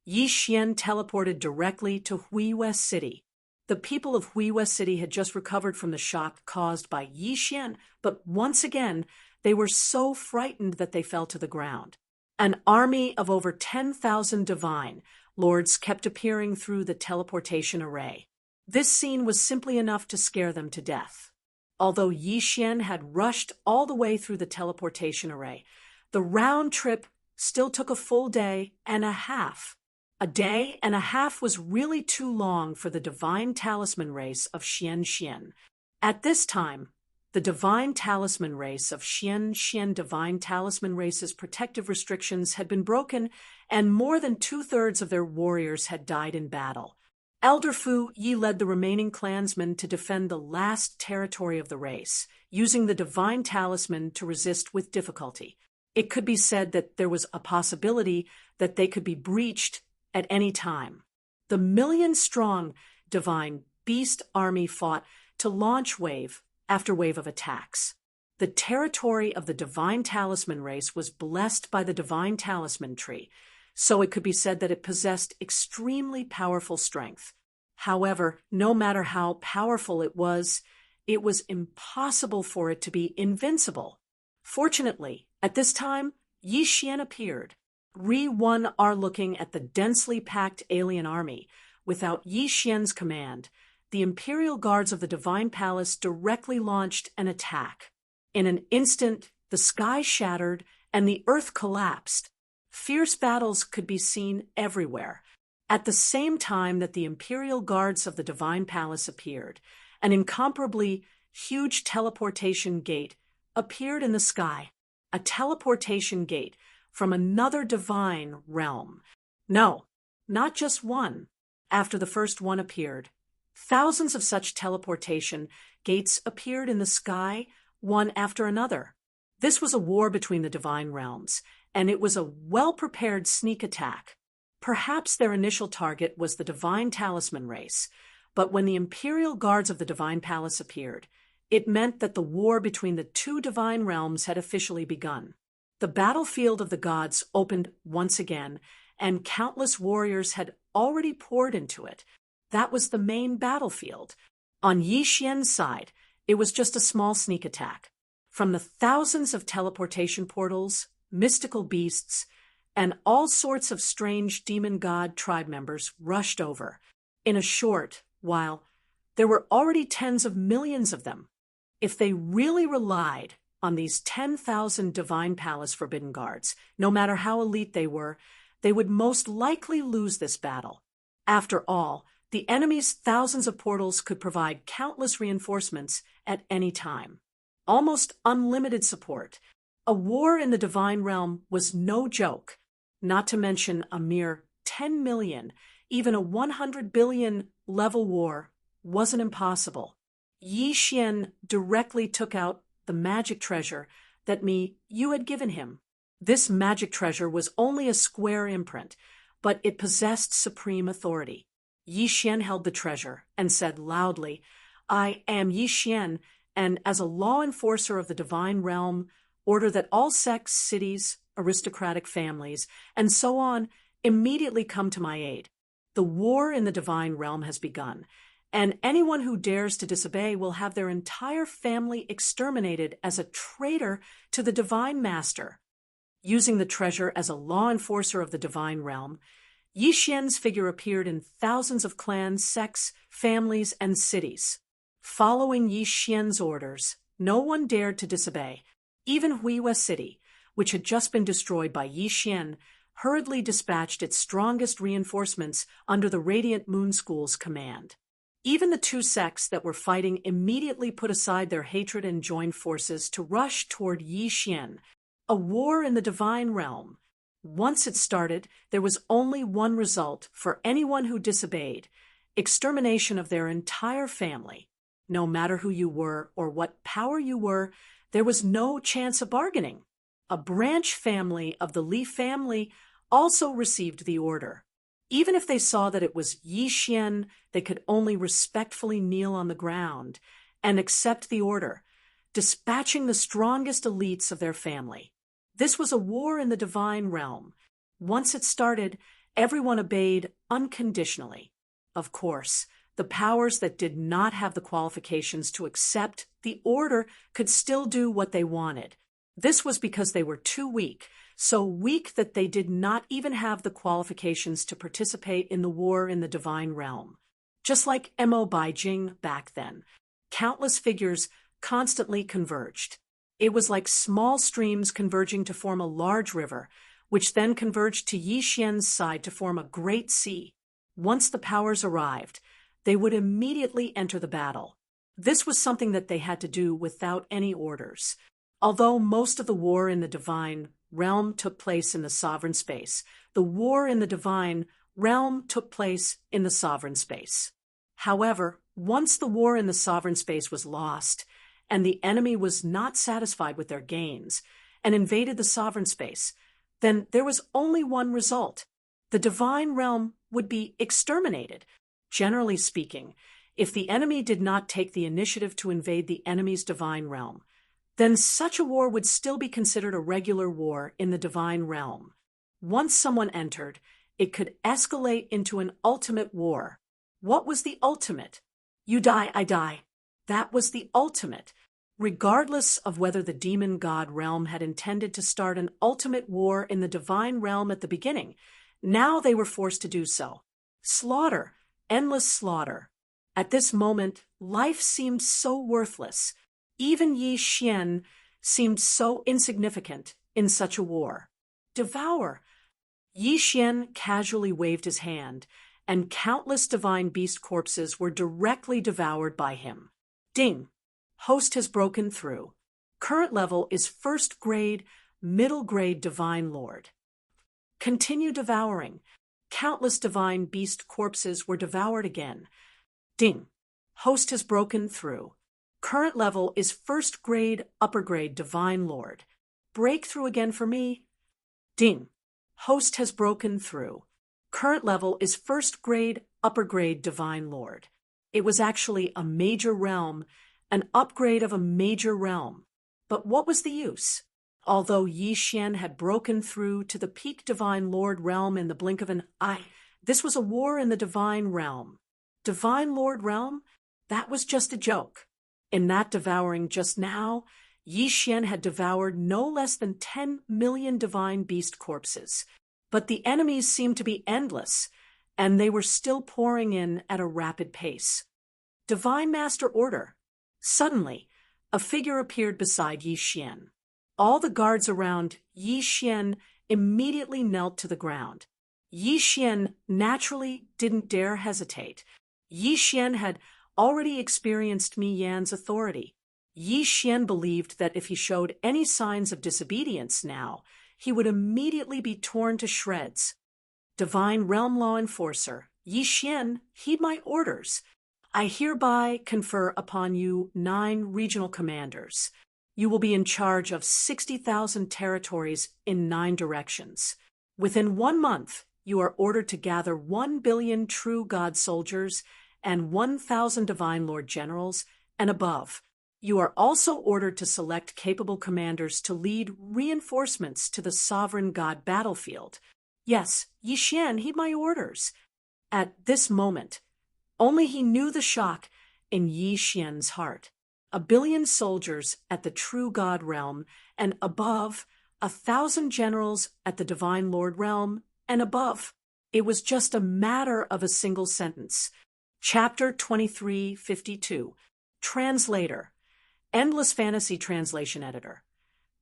Yi Xian teleported directly to Huiwei City. The people of Huiwei City had just recovered from the shock caused by Yi Xian, but once again, they were so frightened that they fell to the ground. An army of over 10,000 divine lords kept appearing through the teleportation array. This scene was simply enough to scare them to death. Although Yi Xian had rushed all the way through the teleportation array, the round trip still took a full day and a half. A day and a half was really too long for the Divine Talisman race of Xian. At this time, the Divine Talisman race of Xian Divine Talisman race's protective restrictions had been broken, and more than 2/3 of their warriors had died in battle. Elder Fu Yi led the remaining clansmen to defend the last territory of the race, using the Divine Talisman to resist with difficulty. It could be said that there was a possibility that they could be breached at any time. The million-strong Divine Beast Army fought to launch wave after wave of attacks. The territory of the Divine Talisman race was blessed by the Divine Talisman tree, so it could be said that it possessed extremely powerful strength. However, no matter how powerful it was impossible for it to be invincible. Fortunately, at this time, Yi Xian appeared. One are looking at the densely packed alien army. Without Yi Xian's command, the Imperial Guards of the Divine Palace directly launched an attack. In an instant, the sky shattered and the earth collapsed. Fierce battles could be seen everywhere. At the same time that the Imperial Guards of the Divine Palace appeared, an incomparably huge teleportation gate appeared in the sky. A teleportation gate from another divine realm. No, not just one. after the first one appeared. Thousands of such teleportation gates appeared in the sky, one after another. This was a war between the divine realms, and it was a well-prepared sneak attack. Perhaps their initial target was the divine talisman race, but when the imperial guards of the divine palace appeared, it meant that the war between the two divine realms had officially begun. The battlefield of the gods opened once again, and countless warriors had already poured into it. That was the main battlefield. On Yi Xian's side, it was just a small sneak attack. From the thousands of teleportation portals, mystical beasts, and all sorts of strange demon god tribe members rushed over. In a short while, there were already tens of millions of them. If they really relied on these 10,000 divine palace forbidden guards, no matter how elite they would most likely lose this battle. After all, the enemy's thousands of portals could provide countless reinforcements at any time. Almost unlimited support. A war in the divine realm was no joke, not to mention a mere 10 million, even a 100 billion level war wasn't impossible. Yi Xian directly took out the magic treasure that you had given him. This magic treasure was only a square imprint, but it possessed supreme authority. Yi Xian held the treasure and said loudly, "I am Yi Xian, and as a law enforcer of the divine realm, order that all sects, cities, aristocratic families, and so on immediately come to my aid. The war in the divine realm has begun, and anyone who dares to disobey will have their entire family exterminated as a traitor to the divine master." Using the treasure as a law enforcer of the divine realm, Yi Xian's figure appeared in thousands of clans, sects, families, and cities. Following Yi Xian's orders, no one dared to disobey. Even Huiwa City, which had just been destroyed by Yi Xian, hurriedly dispatched its strongest reinforcements under the Radiant Moon School's command. Even the two sects that were fighting immediately put aside their hatred and joined forces to rush toward Yi Xian. A war in the divine realm. Once it started, there was only one result for anyone who disobeyed: extermination of their entire family. No matter who you were or what power you were, there was no chance of bargaining. A branch family of the Li family also received the order. Even if they saw that it was Yi Xian, they could only respectfully kneel on the ground and accept the order, dispatching the strongest elites of their family. This was a war in the divine realm. Once it started, everyone obeyed unconditionally. Of course, the powers that did not have the qualifications to accept the order could still do what they wanted. This was because they were too weak, so weak that they did not even have the qualifications to participate in the war in the divine realm. Just like Mo Baijing back then, countless figures constantly converged. It was like small streams converging to form a large river, which then converged to Yi Xian's side to form a great sea. Once the powers arrived, they would immediately enter the battle. This was something that they had to do without any orders. Although most of the war in the divine realm took place in the sovereign space, the war in the divine realm took place in the sovereign space. However, once the war in the sovereign space was lost, and the enemy was not satisfied with their gains and invaded the sovereign space, then there was only one result. The divine realm would be exterminated. Generally speaking, if the enemy did not take the initiative to invade the enemy's divine realm, then such a war would still be considered a regular war in the divine realm. Once someone entered, it could escalate into an ultimate war. What was the ultimate? You die, I die. That was the ultimate. Regardless of whether the demon god realm had intended to start an ultimate war in the divine realm at the beginning, now they were forced to do so. Slaughter, endless slaughter. At this moment, life seemed so worthless. Even Yi Xian seemed so insignificant in such a war. Devour. Yi Xian casually waved his hand, and countless divine beast corpses were directly devoured by him. Ding! Host has broken through. Current level is first grade, middle grade divine lord. Continue devouring. Countless divine beast corpses were devoured again. Ding. Host has broken through. Current level is first grade, upper grade divine lord. Breakthrough again for me. Ding. Host has broken through. Current level is first grade, upper grade divine lord. It was actually a major realm, an upgrade of a major realm. But what was the use? Although Yi Xian had broken through to the peak divine lord realm in the blink of an eye, this was a war in the divine realm. Divine lord realm? That was just a joke. In that devouring just now, Yi Xian had devoured no less than 10 million divine beast corpses. But the enemies seemed to be endless, and they were still pouring in at a rapid pace. Divine Master Order. Suddenly, a figure appeared beside Yi Xian. All the guards around Yi Xian immediately knelt to the ground. Yi Xian naturally didn't dare hesitate. Yi Xian had already experienced Mi Yan's authority. Yi Xian believed that if he showed any signs of disobedience now, he would immediately be torn to shreds. Divine Realm Law Enforcer, Yi Xian, heed my orders. I hereby confer upon you 9 regional commanders. You will be in charge of 60,000 territories in 9 directions. Within 1 month, you are ordered to gather 1 billion true God soldiers and 1,000 divine lord generals and above. You are also ordered to select capable commanders to lead reinforcements to the sovereign God battlefield. Yes, Yi Xian, heed my orders. At this moment, only he knew the shock in Yi Xian's heart. 1 billion soldiers at the true God realm, and above, 1,000 generals at the divine lord realm, and above. It was just a matter of a single sentence. Chapter 2352. Translator. Endless Fantasy Translation Editor.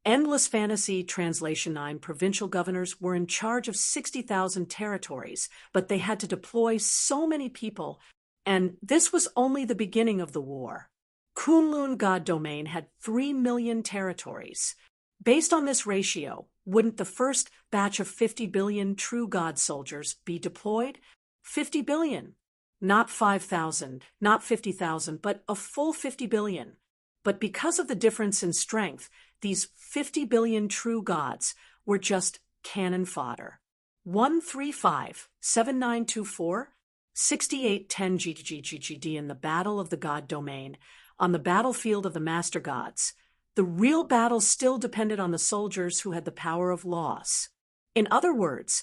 Endless Fantasy Translation 9 provincial governors were in charge of 60,000 territories, but they had to deploy so many people, and this was only the beginning of the war. Kunlun God Domain had 3 million territories. Based on this ratio, wouldn't the first batch of 50 billion true God soldiers be deployed? 50 billion. Not 5,000, not 50,000, but a full 50 billion. But because of the difference in strength, these 50 billion true gods were just cannon fodder. 135-7924, 6810 GGGGD in the Battle of the God Domain, on the battlefield of the Master Gods. The real battle still depended on the soldiers who had the power of laws. In other words,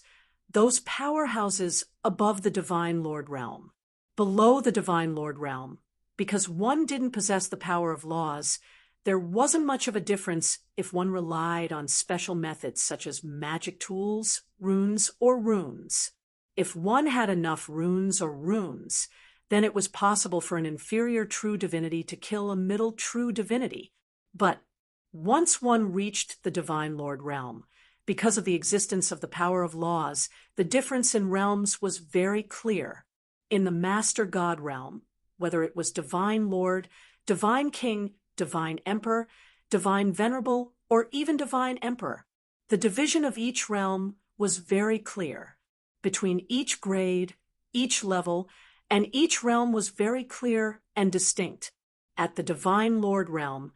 those powerhouses above the Divine Lord realm. Below the Divine Lord realm, because one didn't possess the power of laws, there wasn't much of a difference if one relied on special methods such as magic tools, runes, or runes. If one had enough runes or runes, then it was possible for an inferior true divinity to kill a middle true divinity. But once one reached the Divine Lord realm, because of the existence of the power of laws, the difference in realms was very clear. In the Master God realm, whether it was Divine Lord, Divine King, Divine Emperor, Divine Venerable, or even Divine Emperor, the division of each realm was very clear. Between each grade, each level, and each realm was very clear and distinct. At the Divine Lord realm,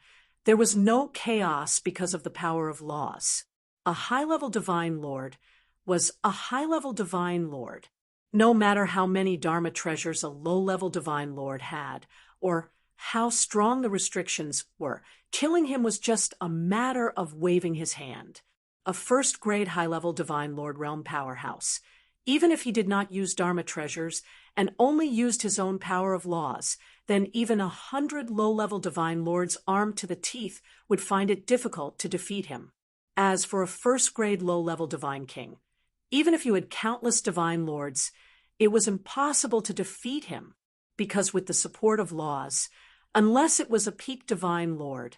there was no chaos because of the power of laws. A high-level Divine Lord was a high-level Divine Lord. No matter how many Dharma treasures a low-level Divine Lord had, or how strong the restrictions were, killing him was just a matter of waving his hand. A first-grade high-level Divine Lord realm powerhouse. Even if he did not use Dharma treasures and only used his own power of laws, then even 100 low-level Divine Lords armed to the teeth would find it difficult to defeat him. As for a first-grade low-level Divine King, even if you had countless Divine Lords, it was impossible to defeat him, because with the support of laws, unless it was a peak Divine Lord,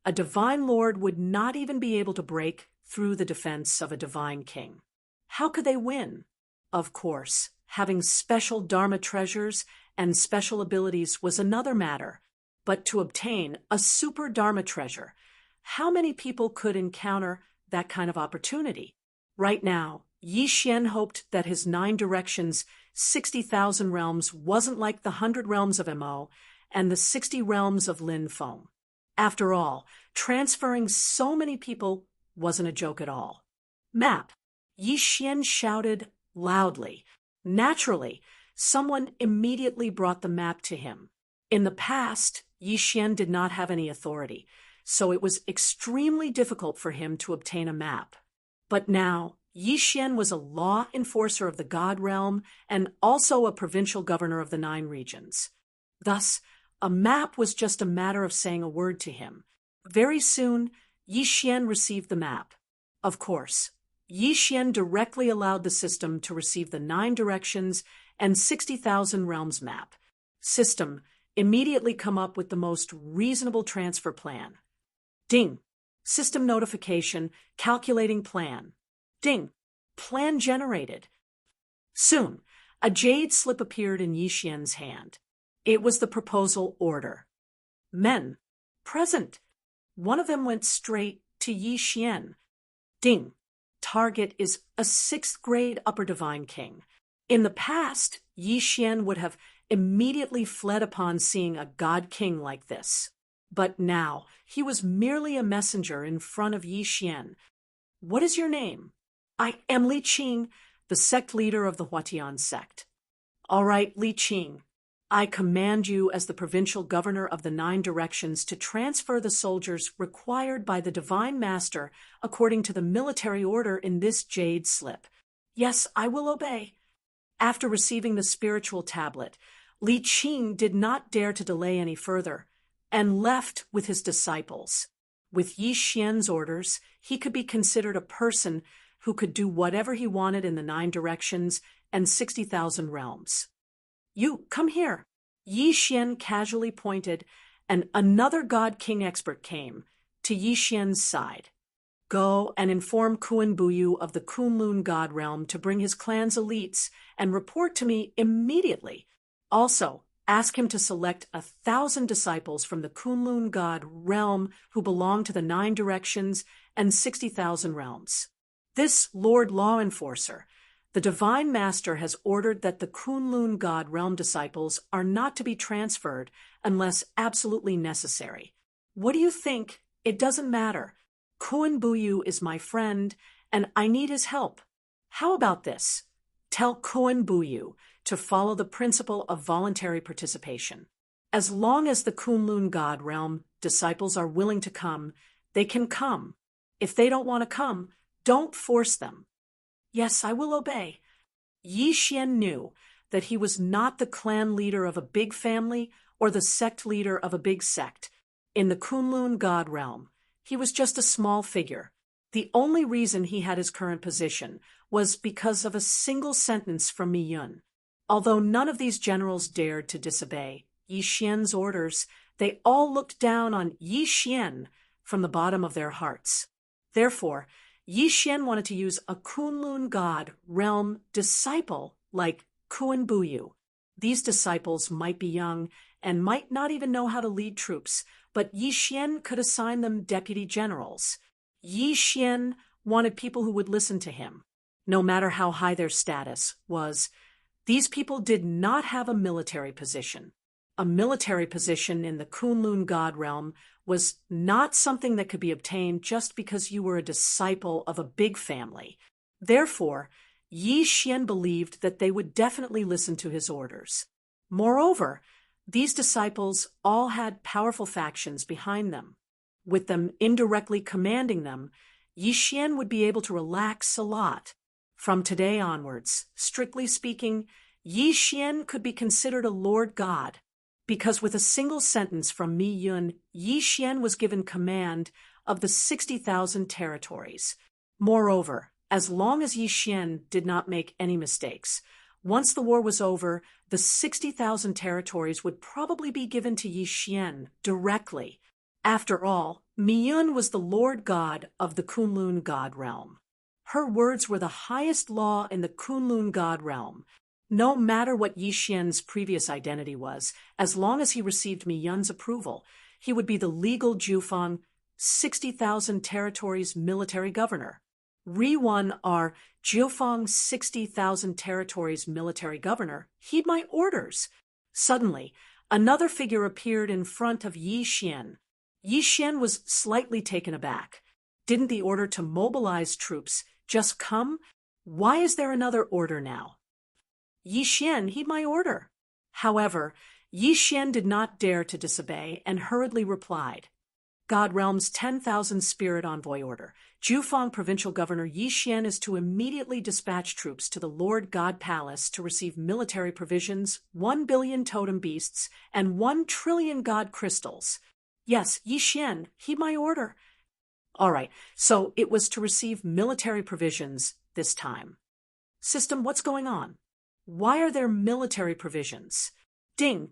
a Divine Lord would not even be able to break through the defense of a Divine King. How could they win? Of course, having special Dharma treasures and special abilities was another matter, but to obtain a super Dharma treasure, how many people could encounter that kind of opportunity? Right now, Yi Xian hoped that his 9 directions, 60,000 realms wasn't like the 100 realms of Mo and the 60 realms of Lin Feng. After all, transferring so many people wasn't a joke at all. Map! Yi Xian shouted loudly. Naturally, someone immediately brought the map to him. In the past, Yi Xian did not have any authority, so it was extremely difficult for him to obtain a map. But now, Yi Xian was a law enforcer of the God realm and also a provincial governor of the 9 regions. Thus, a map was just a matter of saying a word to him. Very soon, Yi Xian received the map. Of course, Yi Xian directly allowed the system to receive the 9 directions and 60,000 realms map. System, immediately come up with the most reasonable transfer plan. Ding! System notification, calculating plan. Ding! Plan generated. Soon, a jade slip appeared in Yi Xian's hand. It was the proposal order. Men. Present. One of them went straight to Yi Xian. Ding! Target is a 6th grade upper divine king. In the past, Yi Xian would have immediately fled upon seeing a god king like this. But now, he was merely a messenger in front of Yi Xian. What is your name? I am Li Qing, the sect leader of the Huatian sect. All right, Li Qing. I command you as the provincial governor of the 9 directions to transfer the soldiers required by the Divine Master according to the military order in this jade slip. Yes, I will obey. After receiving the spiritual tablet, Li Qing did not dare to delay any further and left with his disciples. With Yi Xian's orders, he could be considered a person who could do whatever he wanted in the 9 directions and 60,000 realms. You, come here. Yi Xian casually pointed, and another God King expert came to Yi Xian's side. Go and inform Kun Buyu of the Kunlun God realm to bring his clan's elites and report to me immediately. Also, ask him to select 1,000 disciples from the Kunlun God realm who belong to the 9 directions and 60,000 realms. This Lord Law Enforcer, the Divine Master, has ordered that the Kunlun God realm disciples are not to be transferred unless absolutely necessary. What do you think? It doesn't matter. Kun Buyu is my friend, and I need his help. How about this? Tell Kun Buyu to follow the principle of voluntary participation. As long as the Kunlun God realm disciples are willing to come, they can come. If they don't want to come, don't force them. Yes, I will obey. Yi Xian knew that he was not the clan leader of a big family or the sect leader of a big sect. In the Kunlun God realm, he was just a small figure. The only reason he had his current position was because of a single sentence from Mi Yun. Although none of these generals dared to disobey Yi Xian's orders, they all looked down on Yi Xian from the bottom of their hearts. Therefore, Yi Xian wanted to use a Kunlun God realm disciple like Kun Buyu. These disciples might be young and might not even know how to lead troops, but Yi Xian could assign them deputy generals. Yi Xian wanted people who would listen to him, no matter how high their status was. These people did not have a military position. A military position in the Kunlun God realm was not something that could be obtained just because you were a disciple of a big family. Therefore, Yi Xian believed that they would definitely listen to his orders. Moreover, these disciples all had powerful factions behind them. With them indirectly commanding them, Yi Xian would be able to relax a lot. From today onwards, strictly speaking, Yi Xian could be considered a Lord God, because with a single sentence from Mi Yun, Yi Xian was given command of the 60,000 territories. Moreover, as long as Yi Xian did not make any mistakes, once the war was over, the 60,000 territories would probably be given to Yi Xian directly. After all, Mi Yun was the Lord God of the Kunlun God realm. Her words were the highest law in the Kunlun God realm. No matter what Yi Xian's previous identity was, as long as he received Mi Yun's approval, he would be the legal Jufang 60,000 territories military governor. Re-1 are Jiufeng's 60,000 territories military governor. Heed my orders. Suddenly, another figure appeared in front of Yi Xian. Yi Xian was slightly taken aback. Didn't the order to mobilize troops just come? Why is there another order now? Yi Xian, heed my order. However, Yi Xian did not dare to disobey and hurriedly replied, God Realm's 10,000 Spirit Envoy order. Jiufeng Provincial Governor Yi Xian is to immediately dispatch troops to the Lord God Palace to receive military provisions, 1 billion totem beasts, and 1 trillion God crystals. Yes, Yi Xian, heed my order. All right, so it was to receive military provisions this time. System, what's going on? Why are there military provisions? Ding!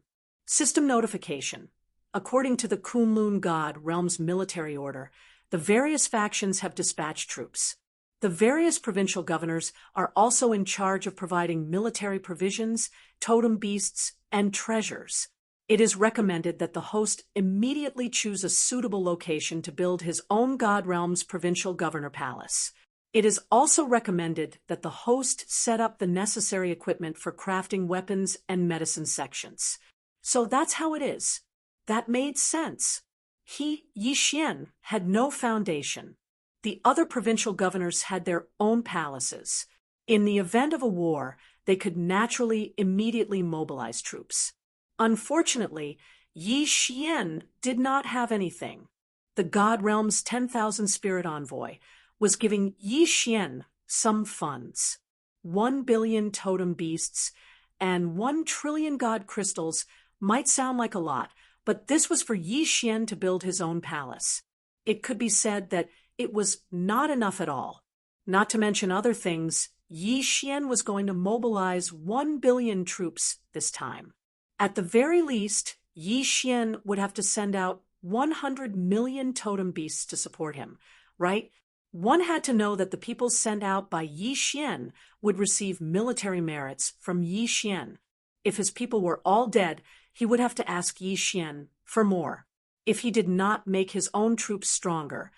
System notification. According to the Kunlun God Realm's military order, the various factions have dispatched troops. The various provincial governors are also in charge of providing military provisions, totem beasts, and treasures. It is recommended that the host immediately choose a suitable location to build his own God Realm's provincial governor palace. It is also recommended that the host set up the necessary equipment for crafting weapons and medicine sections. So that's how it is. That made sense. Yi Xian, had no foundation. The other provincial governors had their own palaces. In the event of a war, they could naturally immediately mobilize troops. Unfortunately, Yi Xian did not have anything. The God Realm's 10,000 Spirit Envoy was giving Yi Xian some funds. 1 billion totem beasts and 1 trillion God crystals might sound like a lot, but this was for Yi Xian to build his own palace. It could be said that it was not enough at all. Not to mention other things, Yi Xian was going to mobilize 1 billion troops this time. At the very least, Yi Xian would have to send out 100 million totem beasts to support him, right? One had to know that the people sent out by Yi Xian would receive military merits from Yi Xian. If his people were all dead, he would have to ask Yi Xian for more. If he did not make his own troops stronger,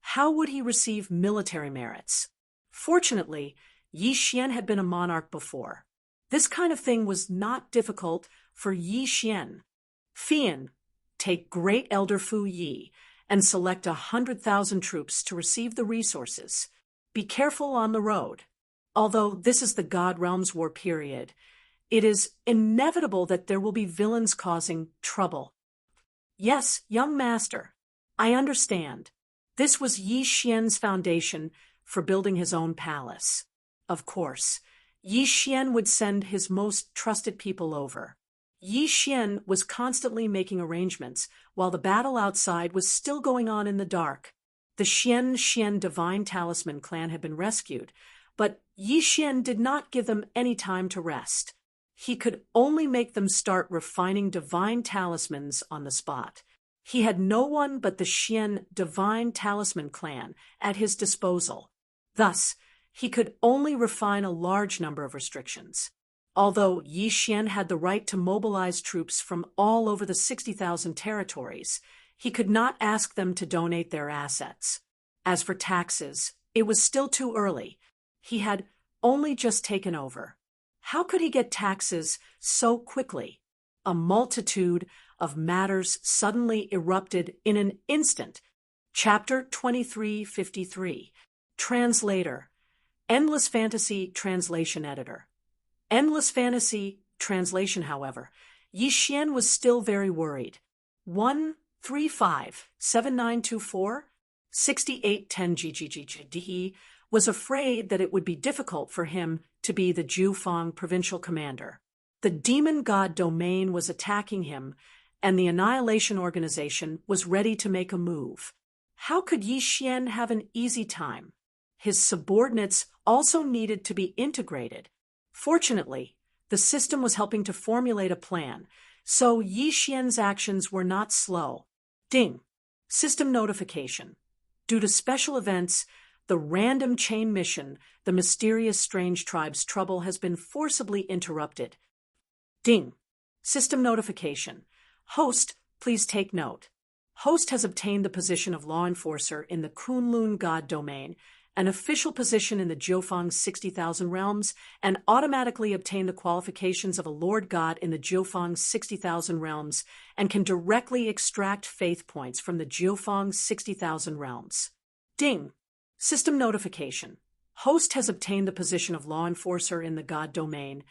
how would he receive military merits? Fortunately, Yi Xian had been a monarch before. This kind of thing was not difficult for Yi Xian. Fian, take Great Elder Fu Yi and select 100,000 troops to receive the resources. Be careful on the road. Although this is the God Realm's war period, it is inevitable that there will be villains causing trouble. Yes, young master, I understand. This was Yi Xian's foundation for building his own palace. Of course, Yi Xian would send his most trusted people over. Yi Xian was constantly making arrangements while the battle outside was still going on in the dark. The Xian Divine Talisman clan had been rescued, but Yi Xian did not give them any time to rest. He could only make them start refining divine talismans on the spot. He had no one but the Xian Divine Talisman clan at his disposal. Thus, he could only refine a large number of restrictions. Although Yi Xian had the right to mobilize troops from all over the 60,000 territories, he could not ask them to donate their assets. As for taxes, it was still too early. He had only just taken over. How could he get taxes so quickly? A multitude of matters suddenly erupted in an instant. Chapter 2353. Translator. Endless Fantasy Translation Editor. Endless Fantasy Translation, however, Yi Xian was still very worried. 135-7924-6810 GGGD was afraid that it would be difficult for him to be the Jiufeng provincial commander. The demon god domain was attacking him, and the Annihilation Organization was ready to make a move. How could Yi Xian have an easy time? His subordinates also needed to be integrated. Fortunately, the system was helping to formulate a plan, so Yi Xian's actions were not slow. Ding! System notification. Due to special events, the random chain mission, the mysterious strange tribe's trouble, has been forcibly interrupted. Ding! System notification. Host, please take note. Host has obtained the position of law enforcer in the Kunlun God domain an official position in the Jiufeng's 60,000 realms, and automatically obtain the qualifications of a Lord God in the Jiufeng's 60,000 realms, and can directly extract faith points from the Jiufeng's 60,000 realms. Ding! System notification. Host has obtained the position of law enforcer in the God domain,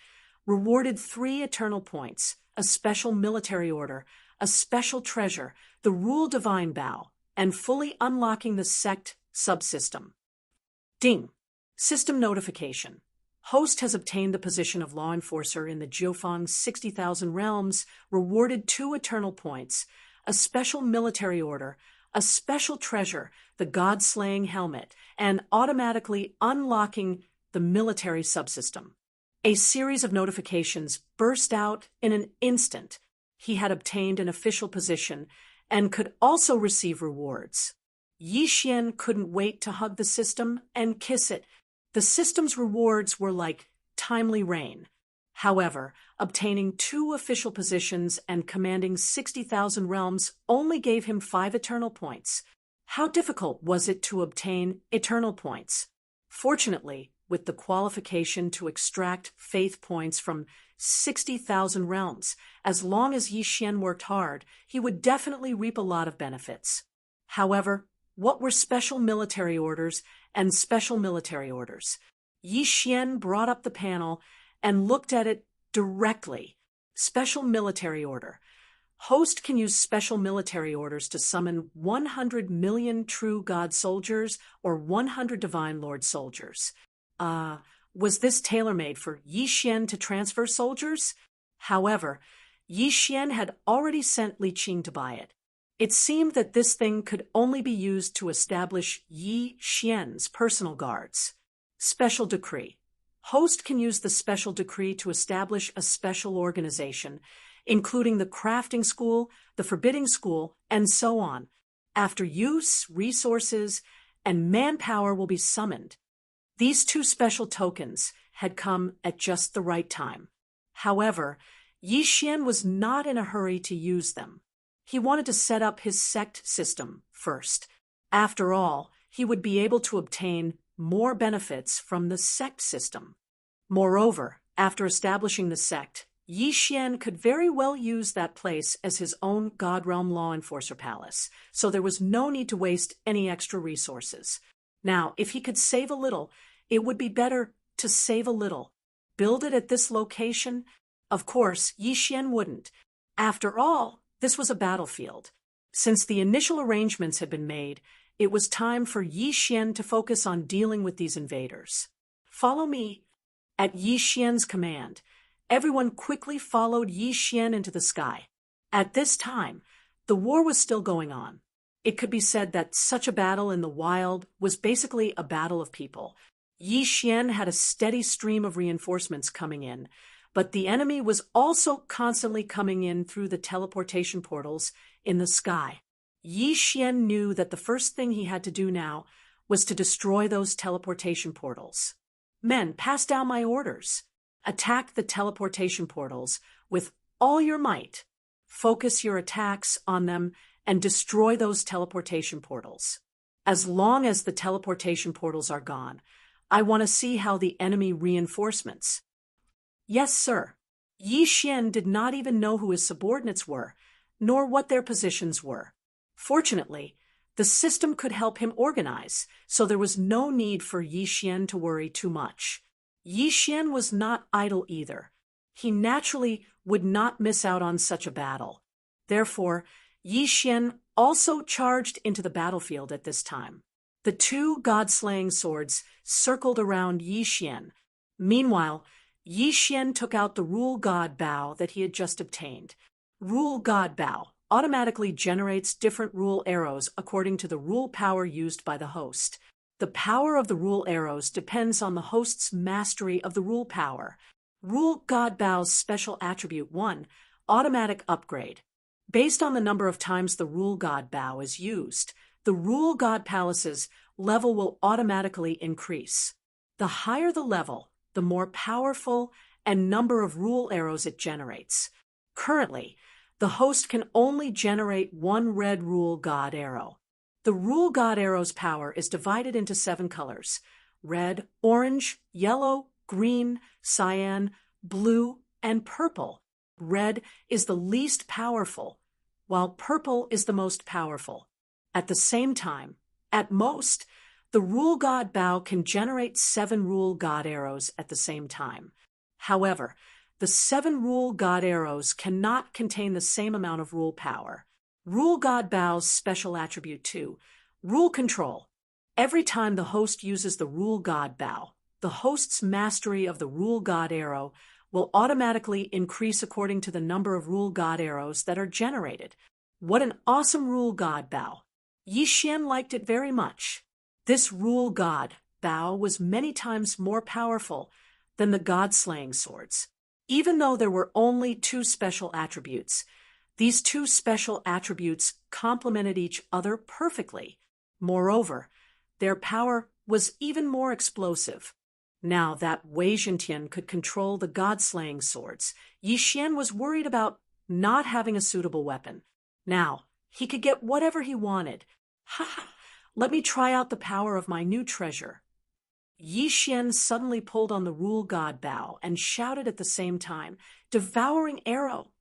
rewarded 3 eternal points, a special military order, a special treasure, the Rule Divine Bow, and fully unlocking the sect subsystem. Ding! System notification. Host has obtained the position of law enforcer in the Jiufeng's 60,000 realms, rewarded 2 eternal points, a special military order, a special treasure, the God-slaying helmet, and automatically unlocking the military subsystem. A series of notifications burst out in an instant. He had obtained an official position and could also receive rewards. Yi Xian couldn't wait to hug the system and kiss it. The system's rewards were like timely rain. However, obtaining 2 official positions and commanding 60,000 realms only gave him 5 eternal points. How difficult was it to obtain eternal points? Fortunately, with the qualification to extract faith points from 60,000 realms, as long as Yi Xian worked hard, he would definitely reap a lot of benefits. However, what were special military orders and special military orders? Yi Xian brought up the panel and looked at it directly. Special military order. Host can use special military orders to summon 100 million true God soldiers or 100 divine lord soldiers. Was this tailor-made for Yi Xian to transfer soldiers? However, Yi Xian had already sent Li Qing to buy it. It seemed that this thing could only be used to establish Yi Xian's personal guards. Special decree. Host can use the special decree to establish a special organization, including the crafting school, the forbidding school, and so on. After use, resources, and manpower will be summoned. These 2 special tokens had come at just the right time. However, Yi Xian was not in a hurry to use them. He wanted to set up his sect system first. After all, he would be able to obtain more benefits from the sect system. Moreover, after establishing the sect, Yi Xian could very well use that place as his own God Realm Law Enforcer Palace, so there was no need to waste any extra resources. Now, if he could save a little, it would be better to save a little. Build it at this location? Of course, Yi Xian wouldn't. After all, this was a battlefield. Since the initial arrangements had been made, it was time for Yi Xian to focus on dealing with these invaders. Follow me. At Yi Xian's command, everyone quickly followed Yi Xian into the sky. At this time, the war was still going on. It could be said that such a battle in the wild was basically a battle of people. Yi Xian had a steady stream of reinforcements coming in, but the enemy was also constantly coming in through the teleportation portals in the sky. Yi Xian knew that the first thing he had to do now was to destroy those teleportation portals. Men, pass down my orders. Attack the teleportation portals with all your might. Focus your attacks on them and destroy those teleportation portals. As long as the teleportation portals are gone, I want to see how the enemy reinforcements. Yes, sir. Yi Xian did not even know who his subordinates were, nor what their positions were. Fortunately, the system could help him organize, so there was no need for Yi Xian to worry too much. Yi Xian was not idle either. He naturally would not miss out on such a battle. Therefore, Yi Xian also charged into the battlefield at this time. The 2 god-slaying swords circled around Yi Xian. Meanwhile, Yi Xian took out the Rule God Bow that he had just obtained. Rule God Bow automatically generates different rule arrows according to the rule power used by the host. The power of the rule arrows depends on the host's mastery of the rule power. Rule God Bow's special attribute 1, automatic upgrade. Based on the number of times the Rule God Bow is used, the Rule God Palace's level will automatically increase. The higher the level, the more powerful and number of rule arrows it generates. Currently, the host can only generate 1 red Rule God arrow. The Rule God arrow's power is divided into 7 colors: red, orange, yellow, green, cyan, blue, and purple. Red is the least powerful, while purple is the most powerful. At the same time, at most, the Rule God bow can generate 7 Rule God arrows at the same time. However, the 7 Rule God arrows cannot contain the same amount of rule power. Rule God bow's special attribute 2, Rule Control. Every time the host uses the Rule God bow, the host's mastery of the Rule God arrow will automatically increase according to the number of Rule God arrows that are generated. What an awesome Rule God bow! Yi Xian liked it very much. This Rule God bow was many times more powerful than the God-slaying swords. Even though there were only 2 special attributes, these 2 special attributes complemented each other perfectly. Moreover, their power was even more explosive. Now that Wei Zhentian could control the God-slaying swords, Yi Xian was worried about not having a suitable weapon. Now, he could get whatever he wanted. Ha ha! Let me try out the power of my new treasure. Yi Xian suddenly pulled on the Rule God bow and shouted at the same time, "Devouring arrow!"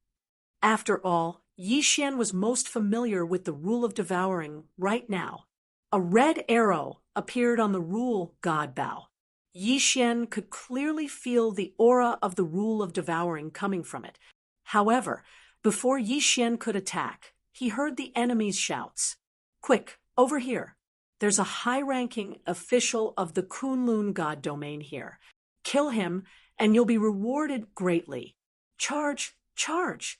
After all, Yi Xian was most familiar with the rule of devouring right now. A red arrow appeared on the Rule God bow. Yi Xian could clearly feel the aura of the rule of devouring coming from it. However, before Yi Xian could attack, he heard the enemy's shouts. "Quick, over here. There's a high-ranking official of the Kunlun God domain here. Kill him, and you'll be rewarded greatly. Charge, charge!"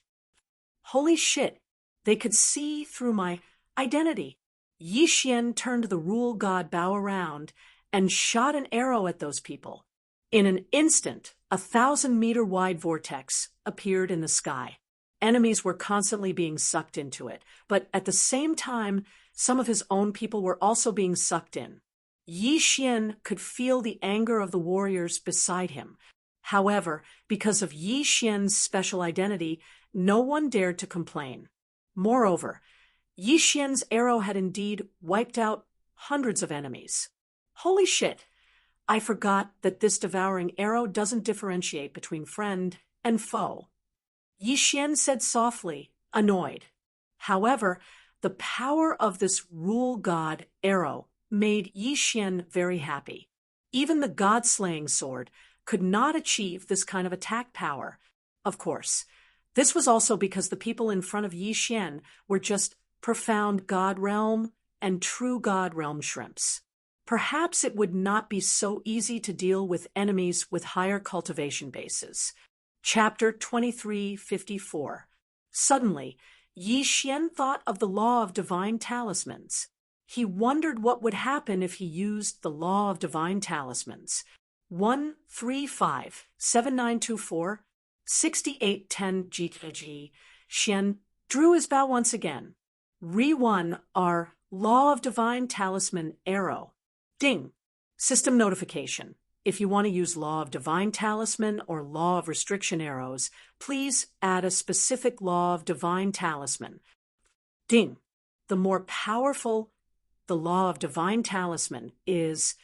Holy shit, they could see through my identity. Yi Xian turned the Rule God bow around and shot an arrow at those people. In an instant, a 1,000-meter-wide vortex appeared in the sky. Enemies were constantly being sucked into it, but at the same time, some of his own people were also being sucked in. Yi Xian could feel the anger of the warriors beside him. However, because of Yi Xian's special identity, no one dared to complain. Moreover, Yi Xian's arrow had indeed wiped out hundreds of enemies. Holy shit! I forgot that this devouring arrow doesn't differentiate between friend and foe. Yi Xian said softly, annoyed. However, the power of this Rule God arrow made Yi Xian very happy. Even the God-slaying sword could not achieve this kind of attack power. Of course, this was also because the people in front of Yi Xian were just profound God Realm and true God Realm shrimps. Perhaps it would not be so easy to deal with enemies with higher cultivation bases. Chapter 2354. Suddenly, Yi Xian thought of the law of divine talismans. He wondered what would happen if he used the law of divine talismans. 1357924 6810 GKG. Xian drew his bow once again. Re-1 our law of divine talisman arrow. Ding. System notification. If you want to use law of divine talisman or law of restriction arrows, please add a specific law of divine talisman. Ding. The more powerful the law of divine talisman is,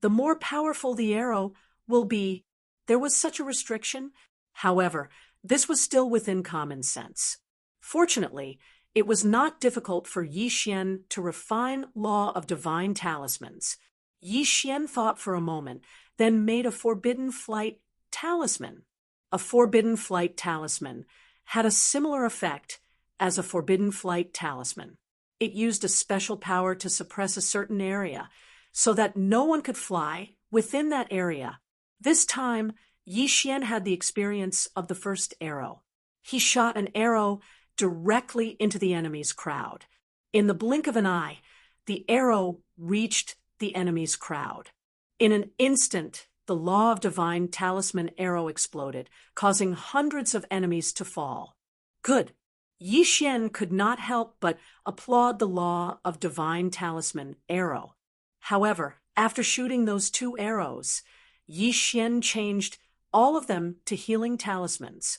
the more powerful the arrow will be. There was such a restriction. However, this was still within common sense. Fortunately, it was not difficult for Yi Xian to refine law of divine talismans. Yi Xian thought for a moment, then made a forbidden flight talisman. A forbidden flight talisman had a similar effect as a forbidden flight talisman. It used a special power to suppress a certain area so that no one could fly within that area. This time, Yi Xian had the experience of the first arrow. He shot an arrow directly into the enemy's crowd. In the blink of an eye, the arrow reached the enemy's crowd. In an instant, the law of divine talisman arrow exploded, causing hundreds of enemies to fall. Good. Yi Xian could not help but applaud the law of divine talisman arrow. However, after shooting those 2 arrows, Yi Xian changed all of them to healing talismans.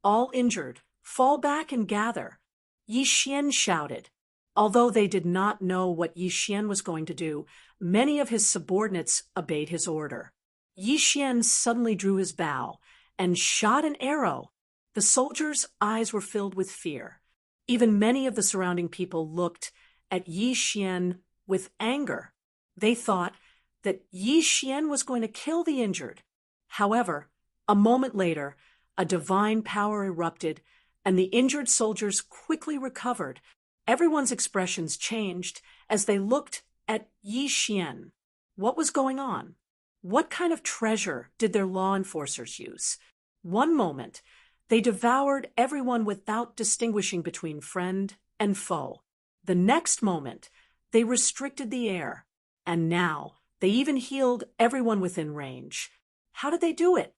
All injured, fall back and gather. Yi Xian shouted. Although they did not know what Yi Xian was going to do, many of his subordinates obeyed his order. Yi Xian suddenly drew his bow and shot an arrow. The soldiers' eyes were filled with fear. Even many of the surrounding people looked at Yi Xian with anger. They thought that Yi Xian was going to kill the injured. However, a moment later, a divine power erupted, and the injured soldiers quickly recovered. Everyone's expressions changed as they looked at Yi Xian. What was going on? What kind of treasure did their law enforcers use? One moment, they devoured everyone without distinguishing between friend and foe. The next moment, they restricted the air. And now, they even healed everyone within range. How did they do it?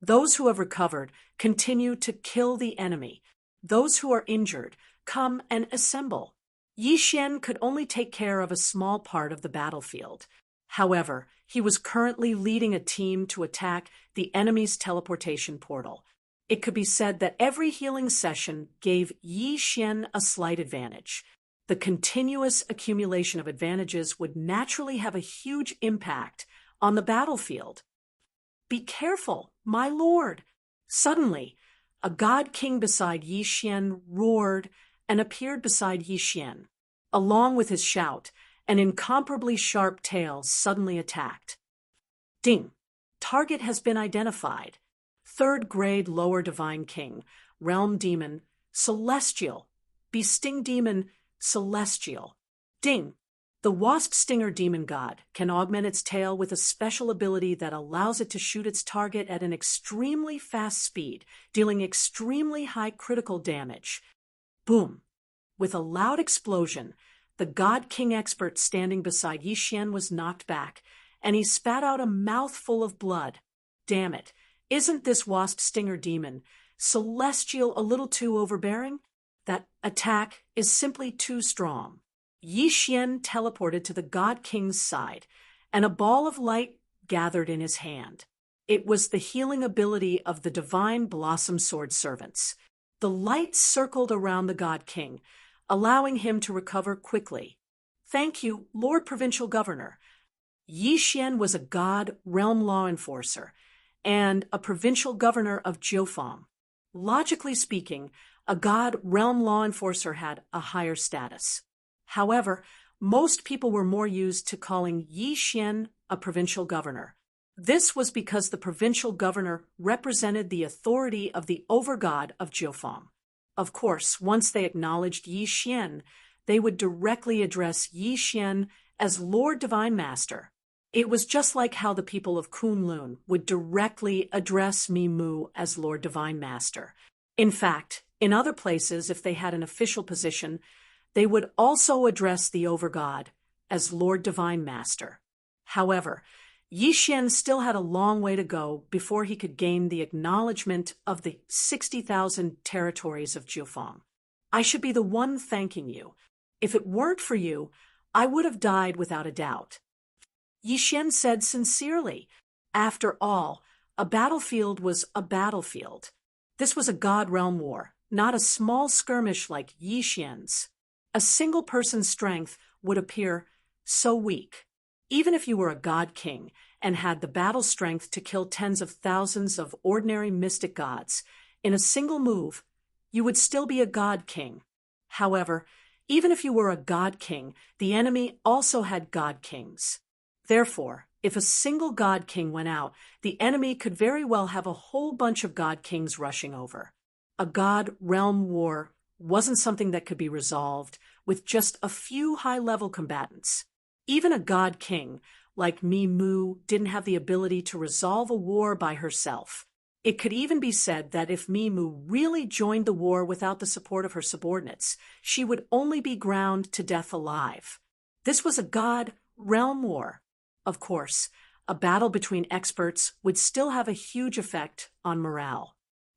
Those who have recovered continue to kill the enemy. Those who are injured come and assemble. Yi Xian could only take care of a small part of the battlefield. However, he was currently leading a team to attack the enemy's teleportation portal. It could be said that every healing session gave Yi Xian a slight advantage. The continuous accumulation of advantages would naturally have a huge impact on the battlefield. "Be careful, my lord!" Suddenly, a god king beside Yi Xian roared and appeared beside Yi Xian. Along with his shout, an incomparably sharp tail suddenly attacked. Ding! Target has been identified. Third grade lower divine king, realm demon, celestial, besting demon, celestial. Ding! The wasp stinger demon god can augment its tail with a special ability that allows it to shoot its target at an extremely fast speed, dealing extremely high critical damage. Boom! With a loud explosion, the God King expert standing beside Yi Xian was knocked back, and he spat out a mouthful of blood. Damn it, isn't this wasp stinger demon, celestial, a little too overbearing? That attack is simply too strong. Yi Xian teleported to the God King's side, and a ball of light gathered in his hand. It was the healing ability of the divine Blossom Sword servants. The light circled around the God King, allowing him to recover quickly. "Thank you, Lord Provincial Governor." Yi Xian was a god realm law enforcer and a provincial governor of Jiufeng. Logically speaking, a god realm law enforcer had a higher status. However, most people were more used to calling Yi Xian a provincial governor. This was because the provincial governor represented the authority of the overgod of Jiufeng. Of course, once they acknowledged Yi Xian, they would directly address Yi Xian as Lord Divine Master. It was just like how the people of Kunlun would directly address Mi Mu as Lord Divine Master. In fact, in other places, if they had an official position, they would also address the overgod as Lord Divine Master. However, Yi Xian still had a long way to go before he could gain the acknowledgement of the 60,000 territories of Jiufeng. "I should be the one thanking you. If it weren't for you, I would have died without a doubt." Yi Xian said sincerely. After all, a battlefield was a battlefield. This was a god realm war, not a small skirmish like Yi Xian's. A single person's strength would appear so weak. Even if you were a god king and had the battle strength to kill tens of thousands of ordinary mystic gods, in a single move, you would still be a god king. However, even if you were a god king, the enemy also had god kings. Therefore, if a single god king went out, the enemy could very well have a whole bunch of god kings rushing over. A god realm war wasn't something that could be resolved with just a few high-level combatants. Even a god king, like Mi Mu, didn't have the ability to resolve a war by herself. It could even be said that if Mi Mu really joined the war without the support of her subordinates, she would only be ground to death alive. This was a god realm war. Of course, a battle between experts would still have a huge effect on morale.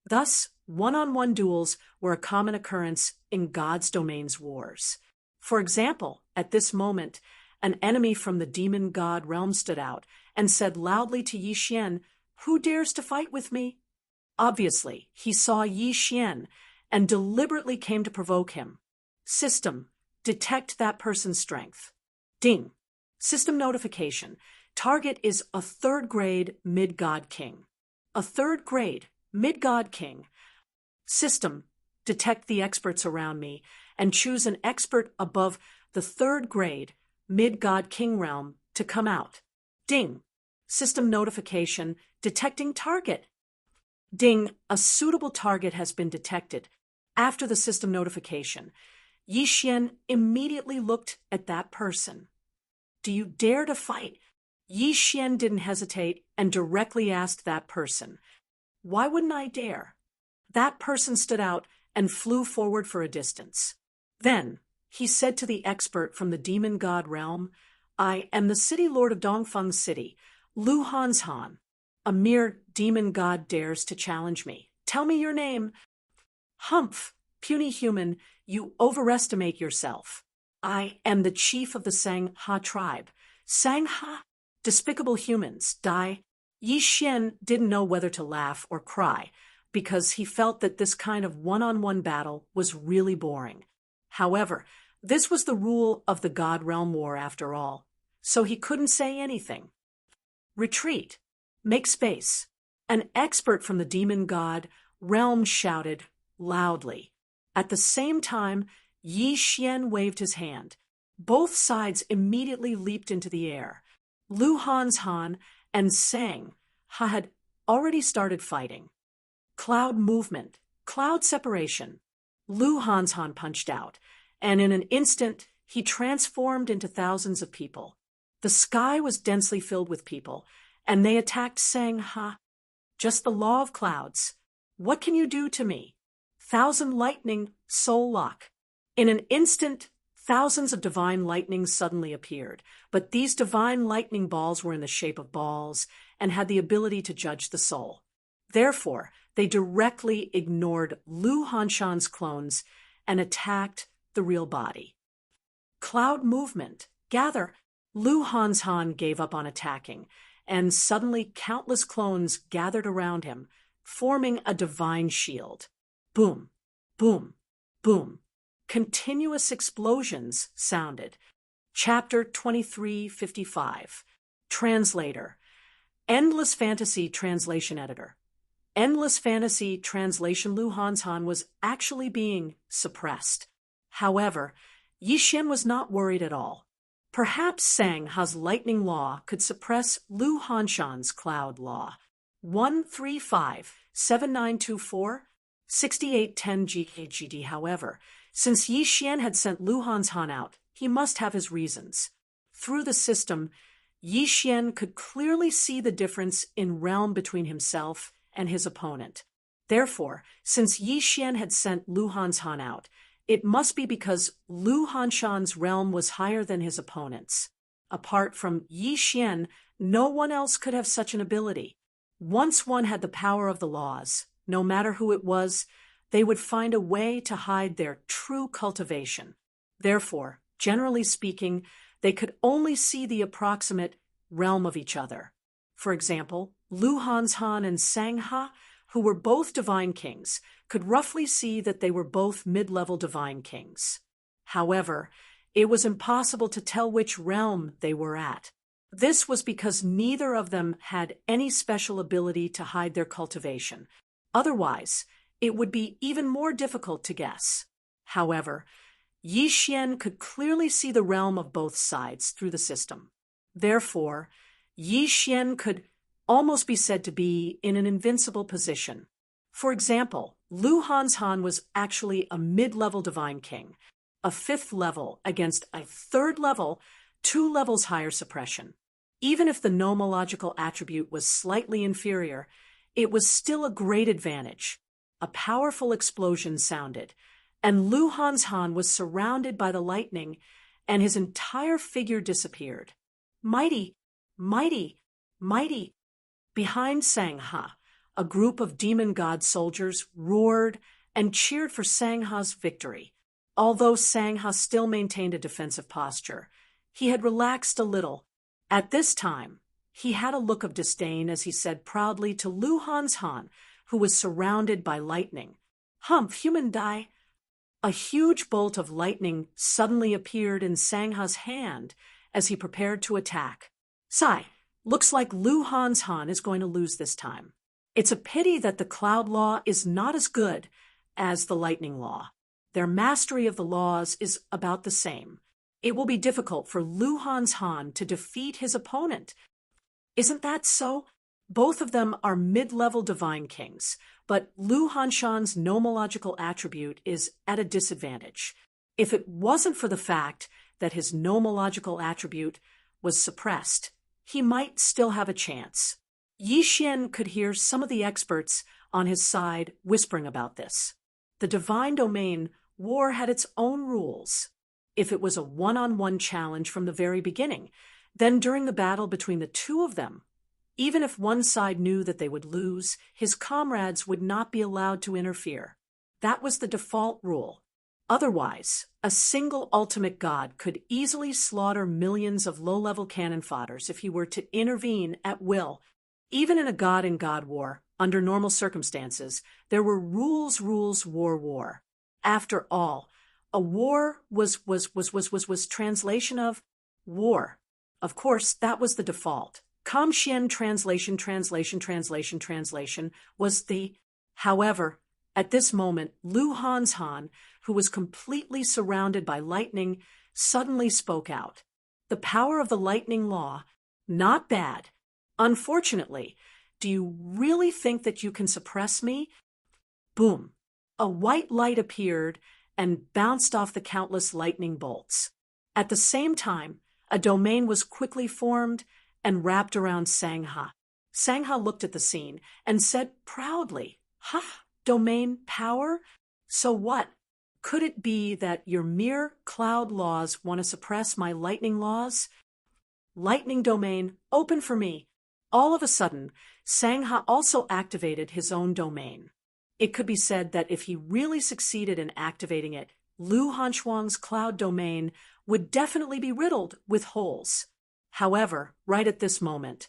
Thus, one-on-one duels were a common occurrence in God's domain's wars. For example, at this moment, an enemy from the demon god realm stood out and said loudly to Yi Xian, "Who dares to fight with me?" Obviously, he saw Yi Xian and deliberately came to provoke him. System, detect that person's strength. Ding. System notification. Target is a third-grade mid-god king. A third-grade mid-god king. System, detect the experts around me and choose an expert above the third-grade mid-god king realm to come out. Ding. System notification, detecting target. Ding, a suitable target has been detected. After the system notification, Yixian immediately looked at that person. Do you dare to fight? Yixian didn't hesitate and directly asked that person. Why wouldn't I dare? That person stood out and flew forward for a distance. Then, he said to the expert from the demon god realm, I am the city lord of Dongfeng City, Lu Hanshan. A mere demon god dares to challenge me. Tell me your name. Humph, puny human, you overestimate yourself. I am the chief of the Sangha tribe. Sangha? Despicable humans, die. Yixian didn't know whether to laugh or cry, because he felt that this kind of one-on-one battle was really boring. However, this was the rule of the God Realm War after all, so he couldn't say anything. Retreat. Make space. An expert from the demon god realm shouted loudly. At the same time, Yixian waved his hand. Both sides immediately leaped into the air. Lu Hanshan and Sangha had already started fighting. Cloud movement, cloud separation. Lu Hanshan punched out, and in an instant, he transformed into thousands of people. The sky was densely filled with people, and they attacked Sangha. Just the law of clouds. What can you do to me? Thousand lightning, soul lock. In an instant, thousands of divine lightnings suddenly appeared, but these divine lightning balls were in the shape of balls and had the ability to judge the soul. Therefore, they directly ignored Lu Hanshan's clones and attacked the real body. Cloud movement. Gather. Lu Hanshan gave up on attacking, and suddenly countless clones gathered around him, forming a divine shield. Boom, boom, boom. Continuous explosions sounded. Chapter 2355. Translator. Endless Fantasy Translation Editor. Endless Fantasy Translation Lu Hanshan was actually being suppressed. However, Yixian was not worried at all. Perhaps Sangha's lightning law could suppress Lu Hanshan's cloud law. 135-7924-6810 GKGD. However, since Yixian had sent Lu Hanshan out, he must have his reasons. Through the system, Yixian could clearly see the difference in realm between himself and his opponent. Therefore, since Yixian had sent Lu Hanshan out, it must be because Lu Hanshan's realm was higher than his opponent's. Apart from Yixian, no one else could have such an ability. Once one had the power of the laws, no matter who it was, they would find a way to hide their true cultivation. Therefore, generally speaking, they could only see the approximate realm of each other. For example, Lu Hanshan and Sangha, who were both divine kings, could roughly see that they were both mid-level divine kings. However, it was impossible to tell which realm they were at. This was because neither of them had any special ability to hide their cultivation. Otherwise, it would be even more difficult to guess. However, Yixian could clearly see the realm of both sides through the system. Therefore, Yixian could almost be said to be in an invincible position. For example, Lu Hanshan was actually a mid-level divine king, a fifth level against a third level, 2 levels higher suppression. Even if the nomological attribute was slightly inferior, it was still a great advantage. A powerful explosion sounded, and Lu Hanshan was surrounded by the lightning, and his entire figure disappeared. Mighty, mighty, mighty. Behind Sangha, a group of demon god soldiers roared and cheered for Sangha's victory. Although Sangha still maintained a defensive posture, he had relaxed a little. At this time, he had a look of disdain as he said proudly to Lu Hanshan, who was surrounded by lightning, "Humph, human die." A huge bolt of lightning suddenly appeared in Sangha's hand as he prepared to attack. Sigh, looks like Lu Hanshan is going to lose this time. It's a pity that the Cloud Law is not as good as the Lightning Law. Their mastery of the laws is about the same. It will be difficult for Lu Hanshan to defeat his opponent. Isn't that so? Both of them are mid-level divine kings, but Lu Hanshan's nomological attribute is at a disadvantage. If it wasn't for the fact that his nomological attribute was suppressed, he might still have a chance. Yi Xian could hear some of the experts on his side whispering about this. The divine domain war had its own rules. If it was a one-on-one challenge from the very beginning, then during the battle between the two of them, even if one side knew that they would lose, his comrades would not be allowed to interfere. That was the default rule. Otherwise, a single ultimate god could easily slaughter millions of low-level cannon fodders if he were to intervene at will. Even in a god-in-god war, under normal circumstances, there were rules, war. After all, a war was translation of war. Of course, that was the default. Kamxian translation was the. However, at this moment, Lu Hanshan, who was completely surrounded by lightning, suddenly spoke out. The power of the lightning law, not bad. Unfortunately, do you really think that you can suppress me? Boom. A white light appeared and bounced off the countless lightning bolts. At the same time, a domain was quickly formed and wrapped around Sangha. Sangha looked at the scene and said proudly, "Ha, domain power? So what? Could it be that your mere cloud laws want to suppress my lightning laws? Lightning domain, open for me." All of a sudden, Sangha also activated his own domain. It could be said that if he really succeeded in activating it, Lu Hanshuang's cloud domain would definitely be riddled with holes. However, right at this moment,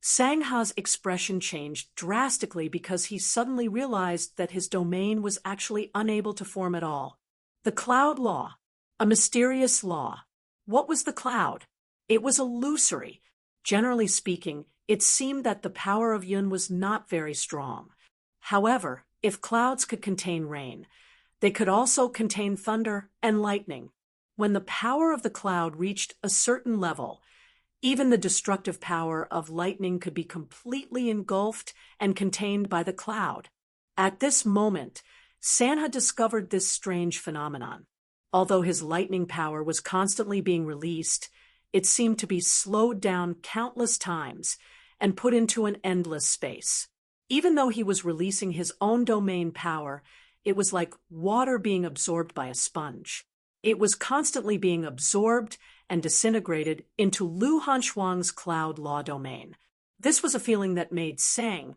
Sangha's expression changed drastically because he suddenly realized that his domain was actually unable to form at all. The cloud law, a mysterious law. What was the cloud? It was illusory. Generally speaking, it seemed that the power of Yun was not very strong. However, if clouds could contain rain, they could also contain thunder and lightning. When the power of the cloud reached a certain level, even the destructive power of lightning could be completely engulfed and contained by the cloud. At this moment, Sangha discovered this strange phenomenon. Although his lightning power was constantly being released, it seemed to be slowed down countless times and put into an endless space. Even though he was releasing his own domain power, it was like water being absorbed by a sponge. It was constantly being absorbed and disintegrated into Lu Hanshuang's cloud law domain. This was a feeling that made Sangha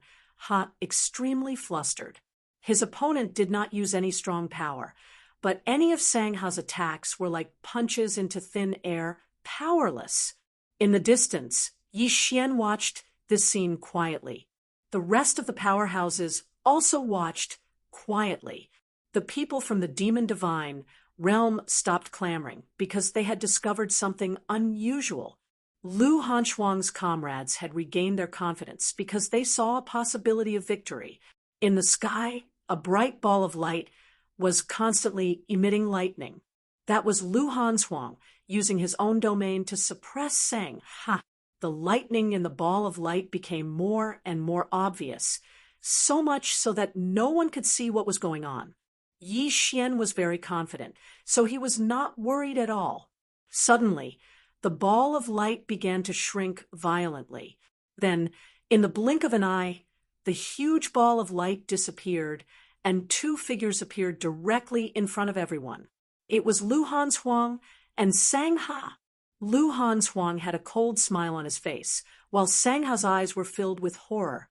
extremely flustered. His opponent did not use any strong power, but any of Sangha's attacks were like punches into thin air, powerless. In the distance, Yi Xian watched this scene quietly. The rest of the powerhouses also watched quietly. The people from the demon divine realm stopped clamoring because they had discovered something unusual. Lu Hanshuang's comrades had regained their confidence because they saw a possibility of victory. In the sky, a bright ball of light was constantly emitting lightning. That was Lu Hanshuang using his own domain to suppress Sangha. The lightning in the ball of light became more and more obvious, so much so that no one could see what was going on. Yi Xian was very confident, so he was not worried at all. Suddenly, the ball of light began to shrink violently. Then, in the blink of an eye, the huge ball of light disappeared, and two figures appeared directly in front of everyone. It was Lu Hanshuang and Sangha. Lu Hanshuang had a cold smile on his face, while Sangha's eyes were filled with horror.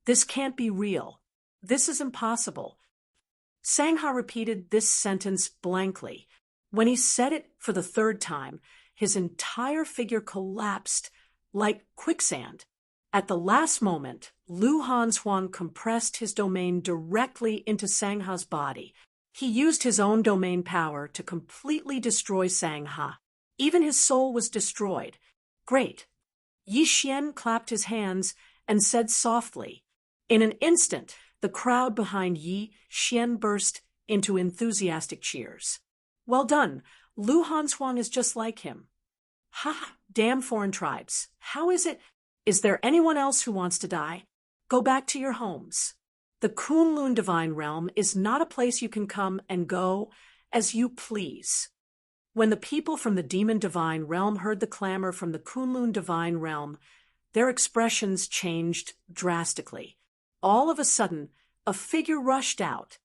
This can't be real. This is impossible. Sangha repeated this sentence blankly. When he said it for the third time, his entire figure collapsed like quicksand. At the last moment, Lu Hanshuang compressed his domain directly into Sangha's body. He used his own domain power to completely destroy Sangha. Even his soul was destroyed. Great. Yi Xian clapped his hands and said softly. In an instant, the crowd behind Yi Xian burst into enthusiastic cheers. Well done. Lu Hansuang is just like him. Ha! Damn foreign tribes. How is it? Is there anyone else who wants to die? Go back to your homes. The Kunlun Divine Realm is not a place you can come and go as you please. When the people from the Demon Divine Realm heard the clamor from the Kunlun Divine Realm, their expressions changed drastically. All of a sudden, a figure rushed out.